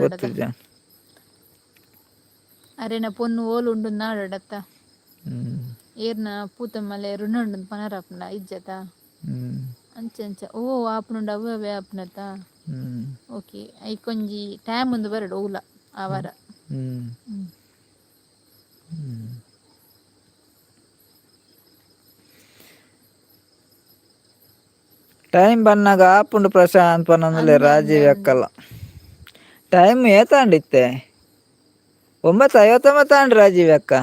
ಗೊತ್ತಿದ್ದ ಅರೆನ ಪೊನ್ನು ಓಲು ಉಂಡು ನಾಡತ್ತ ಏರ್ನ ಪೂತ ಮಲೆ ರುಣ ಪನರಾಪುಂಡ ಇಜ್ಜತ ಅಂಚ ಓ ಆಪುನುಂಡು ಅವೇ ಆಪುನತ ಓಕೆ ಐಕೊಂಜಿ ಟೈಮ್ ಒಂದು ಬರಡು ಓಲ ಆ ವಾರ ಟೈಮ್ ಬನ್ನಾಗ ಆಪುಂಡು ಪ್ರಶಾಂತ್ ಪನ್ನೊಂದುಲೆ ರಾಜೀವ್ ಅಕ್ಕಲ್ಲ ಟೈಮ್ ಏತಾಂಡಿತ್ತೆ 9:59 ಆಂಡ್ ರಾಜೀವ್ ಅಕ್ಕ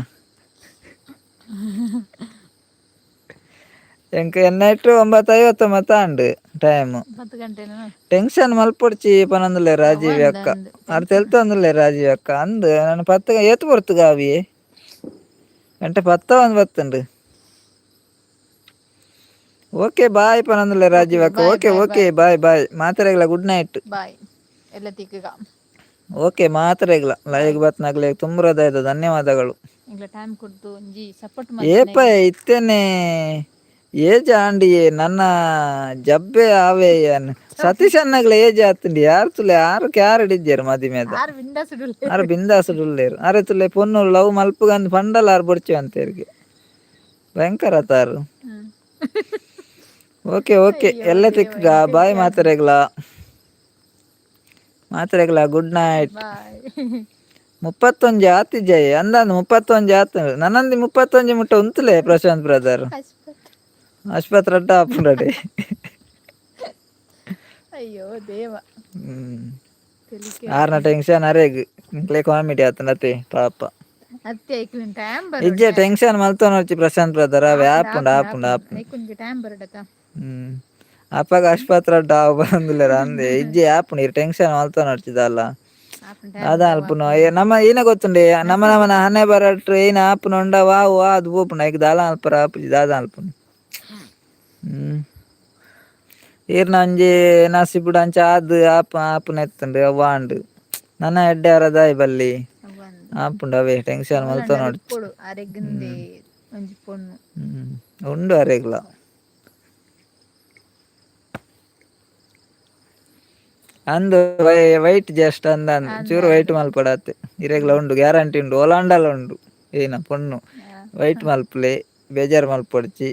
ಎಂಕ ಎನ್ನೈಟ್ 9:59 ಆಂಡ್ ಟೈಮ್ 10 ಗಂಟೆ ಟೆನ್ಷನ್ ಮಲ್ಪೊಡ್ಚಿ ಪನೊಂದುಲೆ ರಾಜೀವ್ ಅಕ್ಕ ಅದು ತೆಲ್ತೊಂದುಲೆ ರಾಜೀವ್ ಅಕ್ಕ ಅಂದ್ ನಾನು 10 ಏತು ಬರ್ತು ಗಾವಿ ಗಂಟೆ 10 ಒಂದು ಬತ್ತುಂಡು ಓಕೆ ಬಾಯ್ ಪನೊಂದುಲೆ ರಾಜೀವ್ ಅಕ್ಕ ಓಕೆ ಓಕೆ ಬಾಯ್ ಬಾಯ್ ಮಾತ್ರೆಗ್ಲ ಗುಡ್ ನೈಟ್ ಬಾಯ್ ಎಲ್ಲ ತಿಕ್ಕಗ ಓಕೆ ಮಾತ್ರೆಗ್ಲ ಲೈಕ್ ಬತ್ನಾಗ್ಲೆ ತುಂಬ ಹೃದಯದ ಧನ್ಯವಾದಗಳು ಟೈಮ್ ಕೊಡ್ತು ಒಂಜಿ ಸಪೋರ್ಟ್ ಏಪ ಇತ್ತೇನೆ ಏಜ್ ಆಂಡಿಯೇ ನನ್ನ ಜಬ್ಬೆ ಆವೆ ಸತೀಶ್ ಅನ್ನಗ್ಲ ಏಜ್ ಆತುಂಡಿ ಯಾರು ತುಲೆ ಯಾರು ಕ್ಯಾರ್ ಹಿಡಿದ್ಯಾರು ಮದಿಮೆದ ಆರು ಬಿಂದಾಸುಡುಲ್ಲೇರು ಅರೆ ತುಲೆ ಪೊನ್ನು ಲವ್ ಮಲ್ಪುಗಂದ್ ಪಂಡಲ ಆರು ಬೊಡ್ಚು ಅಂತೇರಿಗೆ ಭಯಂಕರ ತಾರು ಓಕೆ ಓಕೆ ಎಲ್ಲ ತಿಕ್ಕಗ ಬಾಯ್ ಮಾತ್ರೆಗ್ಲ ಗುಡ್ ನೈಟ್ 31 ಆತಿಜಯ್ ಅಂದಂದು 31 ಆತು ನನ್ನಂದಿ 31 ಮುಟ್ಟ ಉಂತುಲೆ ಪ್ರಶಾಂತ್ ಬ್ರದರ್ ಆಸ್ಪತ್ರೆ ಅಡ್ಡ ಆಪುಂಡಡೆ ಅಯ್ಯೋ ದೇವ ಆರ್ನ ಟೆನ್ಷನ್ ಅರೆಗ್ ಇಂಕ್ಲೆ ಕಾಮಿಡಿ ಆತನತೆ ಪಾಪ ಅತ್ತೆ ಐಕ್ಲಿನ್ ಟೈಮ್ ಇಜ್ಜೆ ಬರೋಡ ಟೆನ್ಷನ್ ಮಲ್ತೊನೊಚ್ಚಿ ಪ್ರಶಾಂತ್ ಬ್ರದರ್ ಅವೆ ಆಪುಂಡು ಆಪುಂಡು ಆಪುಂಡು ಆಪುಂಡು ಐಕೊಂಜಿ ಟೈಮ್ ಬರೋಡತ ಅಪ್ಪಗ ಆಸ್ಪತ್ರೆ ಡಾವ್ ಬಂದುಲ್ಲೆರ್ ಅಂದೆ ಇಜ್ಜೆ ಆಪುಂಡು ಇರ್ ಟೆನ್ಷನ್ ಮಲ್ತೊನೊಡ್ಚಿದಲ್ಲ ಆಪುಂಡು ಟೈಮ್ ಅದ ಬತ್ತವ ಅಲ್ಪುನು ಆಪುಂಡು ನಮ್ಮ ಈನ ಗೊತ್ತುಂಡೆ ನಮ್ಮ ನಮನ ಹನೆ ಬರಟ್ರು ಏನ ಆಪುನ ಉಂಡ ವಾವು ಅದು ಪೋಪುಂಡು ಐಕ್ ದಾಲ ಅಲ್ಪರ ಆಪುಜಿ ದಾದ ಅಲ್ಪುನು ಈರ್ನ ಒಂಜಿ ನಸಿಬುಡು ಅಂಚ ಆದ್ ಆಪುನ ಎತ್ತುಂಡು ಅವ್ವಾಂಡ್ ನನ್ನ ಎಡ್ಡೆ ಅರದಾಯ್ ಬಲ್ಲಿ ಅವ್ವಂದ್ ಆಪುಂಡು ಅವೇ ಟೆನ್ಷನ್ ಅವಲಂಡಲ ಮಲ್ತೊನೊಡ್ಚಿ ಇಪ್ಪೊಡು ಅರೆಗಿಂದೆ ಒಂಜಿ ಪೊಣ್ಣು ಉಂಡು ಅರೆಗ್ಲ ಅಂದು ವೈಟ್ ಜಸ್ಟ್ ಅಂದಂದು ಚೂರು ವೈಟ್ ಮಲ್ಪಡಾತೆ ಇರೆಗ್ಲ ಉಂಡು ಗ್ಯಾರಂಟಿ ಉಂಡು ಓಲಾಂಡಲ ಉಂಡು ಏನ ಪೊಣ್ಣು ವೈಟ್ ಮಲ್ಪುಲೆ ಬೇಜಾರ್ ಮಲ್ಪೊಡ್ಚಿ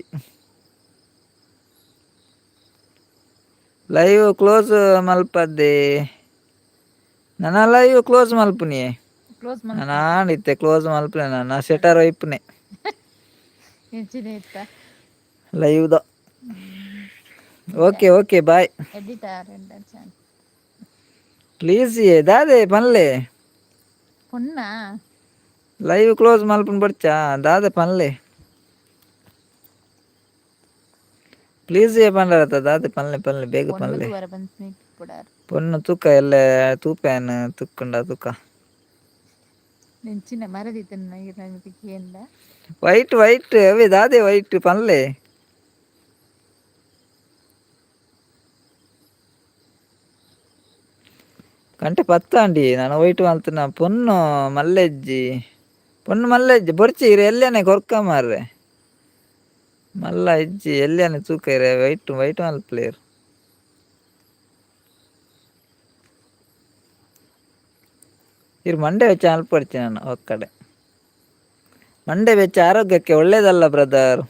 ಲೈವ್ ಕ್ಲೋಸ್ ಮಲ್ಪದ್ದೆ ನನ ಲೈವ್ ಕ್ಲೋಸ್ ಮಲ್ಪುನಿ ಕ್ಲೋಸ್ ನಾನ ಮಲ್ಪುನಿ ಆಂಡಿತ್ತೆ ಕ್ಲೋಸ್ ಮಲ್ಪುನೆ ನನ್ನ ಸೆಟರ್ ಒಯ್ಪುನೆ ಎಂಚಿನ ಇತ್ತ ಲೈವ್ ದ ಓಕೆ ಓಕೆ ಬಾಯ್ ಎಡಿಟರ್ ಚಾನ್ ಪ್ಲೀಸ್ ದಾದೆ ಪನ್ಲೆ ಪೊಣ್ಣ ಲೈವ್ ಕ್ಲೋಸ್ ಮಲ್ಪುನ ಬರ್ಚಾ ದಾದೆ ಪನ್ಲೆ ಪ್ಲೀಸ್ ಪಂಡರತ ದಾದೆ ಪನ್ಲೆ ಪನ್ಲೆ ಬೇಗ ಪೊಣ್ಣ ಪನ್ಲೆ ತೂವರೆ ಬಂತು ಪುಡಾರ್ ಪೊಣ್ಣು ತೂಕ ಎಲ್ಲ ತೂಪೇನು ತುಕ್ಕುಂಡ ತೂಕ ನೆಂಚಿನ ಮರದಿತ್ತನ ಏನ್ಲ ವೈಟ್ ವೈಟ್ ಅವೇ ದಾದೆ ವೈಟ್ ಪನ್ಲೆ ಕಂಟೆ ಪತ್ತಾಂಡಿ ನಾನು ವೈಟ್ ಮಲ್ತನ ಪೊಣ್ಣು ಮಲ್ಲೆಜ್ಜಿ ಪೊಣ್ಣು ಮಲ್ಲೆಜ್ಜಿ ಬೊರ್ಚಿ ಇರು ಎಲ್ಲೇನೆ ಕೊರ್ಕ ಮಾರ್ರೆ ಮಲ್ಲ ಇಜ್ಜಿ ಎಲ್ಲೇನೆ ತೂಕ ಇರ ವೈಟ್ ವೈಟ್ ಮಲ್ಪ್ಲೇರ್ ಇರು ಮಂಡೆ ವೆಚ್ಚ ಅಲ್ಪಡ್ಚಿ ನಾನು ಒಕ್ಕಡೆ ಮಂಡೆ ವೆಚ್ಚ ಆರೋಗ್ಯಕ್ಕೆ ಒಳ್ಳೇದಲ್ಲ ಬ್ರದರ್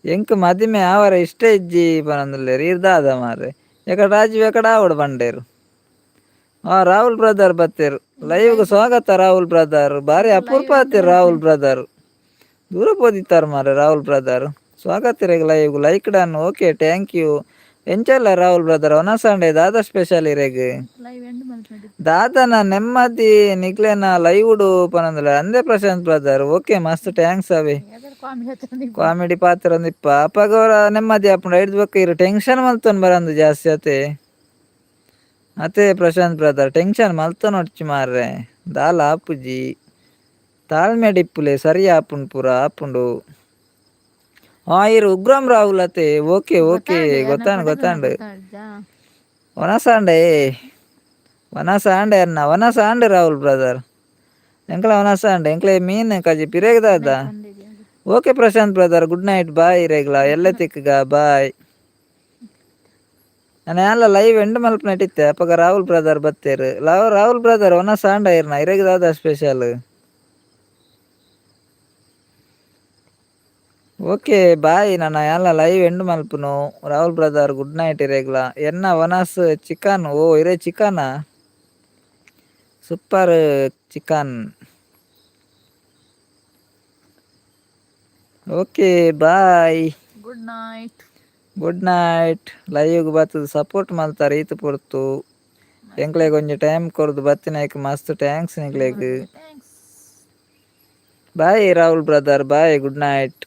ಎಂಕ್ ಮದಿಮೆ ಆವರ ಇಷ್ಟ ಇಜ್ಜಿ ಪನೊಂದುಲ್ಲೆರ್ ಇರ್ದಾದ ಮಾರ್ರೆ ಎಕಡ ರಾಜೀವ್ ಎಕಡ ಆವಡು ಬಂಡೇರು ರಾಹುಲ್ ಬ್ರದರ್ ಬತ್ತೇರು ಲೈವ್ಗೆ ಸ್ವಾಗತ ರಾಹುಲ್ ಬ್ರದರ್ ಬಾರಿ ಅಪೂರ್ಪ ಆತಿರ್ ರಾಹುಲ್ ಬ್ರದರ್ ದೂರ ಪೋದಿತ್ತಾರ ಮಾರ್ರೆ ರಾಹುಲ್ ಬ್ರದರ್ ಸ್ವಾಗತ ಇರೆಗ್ live like done okay thank you ಎಂಚಲ್ಲ ರಾಹುಲ್ ಬ್ರದರ್ ಒನ ಸಂಡೆ ದಾದ ಸ್ಪೆಷಲ್ ಇರೆಗ್ ದಾದನ ನೆಮ್ಮದಿ ನಿಕ್ಲೆನ ಲೈವ್ಡು ಪನೊಂದುಲ್ಲ ಅಂದೆ ಪ್ರಶಾಂತ್ ಬ್ರದರ್ ಓಕೆ ಮಸ್ತ್ ಥ್ಯಾಂಕ್ಸ್ ಅವೇ ಕಾಮಿಡಿ ಪಾತ್ರ ಒಂದಿಪ್ಪ ಅಪ್ಪಗವರ ನೆಮ್ಮದಿ ಆಪುಂಡು ಐದು ಬೊಕ್ಕ ಇರು ಟೆನ್ಷನ್ ಮಲ್ತೊನ್ ಬರಂದು ಜಾಸ್ತಿ ಅತೆ ಪ್ರಶಾಂತ್ ಬ್ರದರ್ ಟೆನ್ಷನ್ ಮಲ್ತೊನೊಡ್ಚಿ ಮಾರ್ರೆ ದಾಲ ಆಪುಜಿ ತಾಳ್ಮೆ ಡಿಪ್ಪುಲೆ ಸರಿ ಆಪುಂಡು ಪೂರ ಆಪುಂಡು ಇರು ಉಗ್ರಂ ರಾಹುಲ್ ಅತೆ ಓಕೆ ಓಕೆ ಗೊತ್ತಾಂಡು ಒನಸಾಂಡೆ ಅನ್ನ ಒನಸಾಂಡೆ ರಾಹುಲ್ ಬ್ರದರ್ ಎಂಕ್ಲ ಒನಸಾಂಡೆ ಎಂಕ್ಲೆ ಮೀನ್ ಕಜಿ ಪಿರೇಗ್ದಾದ okay Prashanth brother good night bye ಇರೆಗ್ಲ ಎಲ್ಲ ತಿಕ್ಕಗ ಬಾಯ್ ನಾನು ಎಲ್ಲ ಲೈವ್ ಎಂಡ್ ಮಲ್ಪನ ಇಟ್ಟಿತ್ತೆ ಅಪ್ಪಗ ರಾಹುಲ್ ಬ್ರದರ್ ಬತ್ತೇರು ರಾಹುಲ್ ಬ್ರದರ್ ಒನ ಸಾಂಡ ಇರ್ನ ಇರೆಗ್ದಾದ ಸ್ಪೆಷಲ್ ಓಕೆ ಬಾಯ್ ನಾನು ಎಲ್ಲ ಲೈವ್ ಎಂಡ್ ಮಲ್ಪುನು ರಾಹುಲ್ ಬ್ರದರ್ ಗುಡ್ ನೈಟ್ ಇರೆಗ್ಲ ಎನ್ನ ಒನಸ್ ಚಿಕನ್ ಇರೆ ಚಿಕನ super chicken okay bye good night ಲೈವ್ಗೆ ಬರ್ತದೆ ಸಪೋರ್ಟ್ ಮಲ್ತಾರೆ ಈತ ಪೊರ್ತು ಎಂಕ್ಲೆಗ್ ಒಂಜಿ ಟೈಮ್ ಕೊರ್ದು ಬತ್ತಿನೈಕ್ ಮಸ್ತ್ ಥ್ಯಾಂಕ್ಸ್ ನಿಕ್ಲೆಗ್ bye Rahul brother bye good night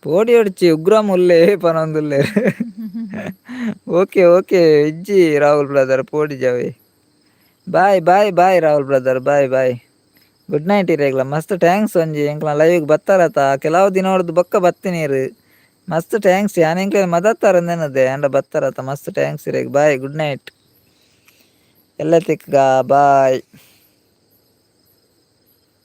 ಪೋಡಿ ಹೊಡ್ಚಿ ಉಗ್ರಂ ಉಲ್ಲೆ ಪನೊಂದುಲ್ಲೆ ಓಕೆ ಓಕೆ ಇಜ್ಜಿ ರಾಹುಲ್ ಬ್ರದರ್ ಪೋಡಿ ಜಾವೆ bye bye bye Rahul brother bye bye good night ಇರೆಗ್ಲ ಮಸ್ತ್ ಥ್ಯಾಂಕ್ಸ್ ಒಂಜಿ ಎಂಕ್ಲ ಲೈವ್ಗೆ ಬತ್ತಾರತ ಕೆಲವು ದಿನ ಹೊಡ್ದು ಬೊಕ್ಕ ಬತ್ತಿನೀರು ಮಸ್ತ್ ಥ್ಯಾಂಕ್ಸ್ ಯಾನ್ ಎಂಕ್ಲೆ ಮದತ್ತಾರ ನೆನದೆ ಅಂಡ ಬತ್ತಾರತ ಮಸ್ತ್ ಥ್ಯಾಂಕ್ಸ್ ಇರೆಗ್ ಬಾಯ್ ಗುಡ್ ನೈಟ್ ಎಲ್ಲ ತಿಕ್ಕ ಬಾಯ್.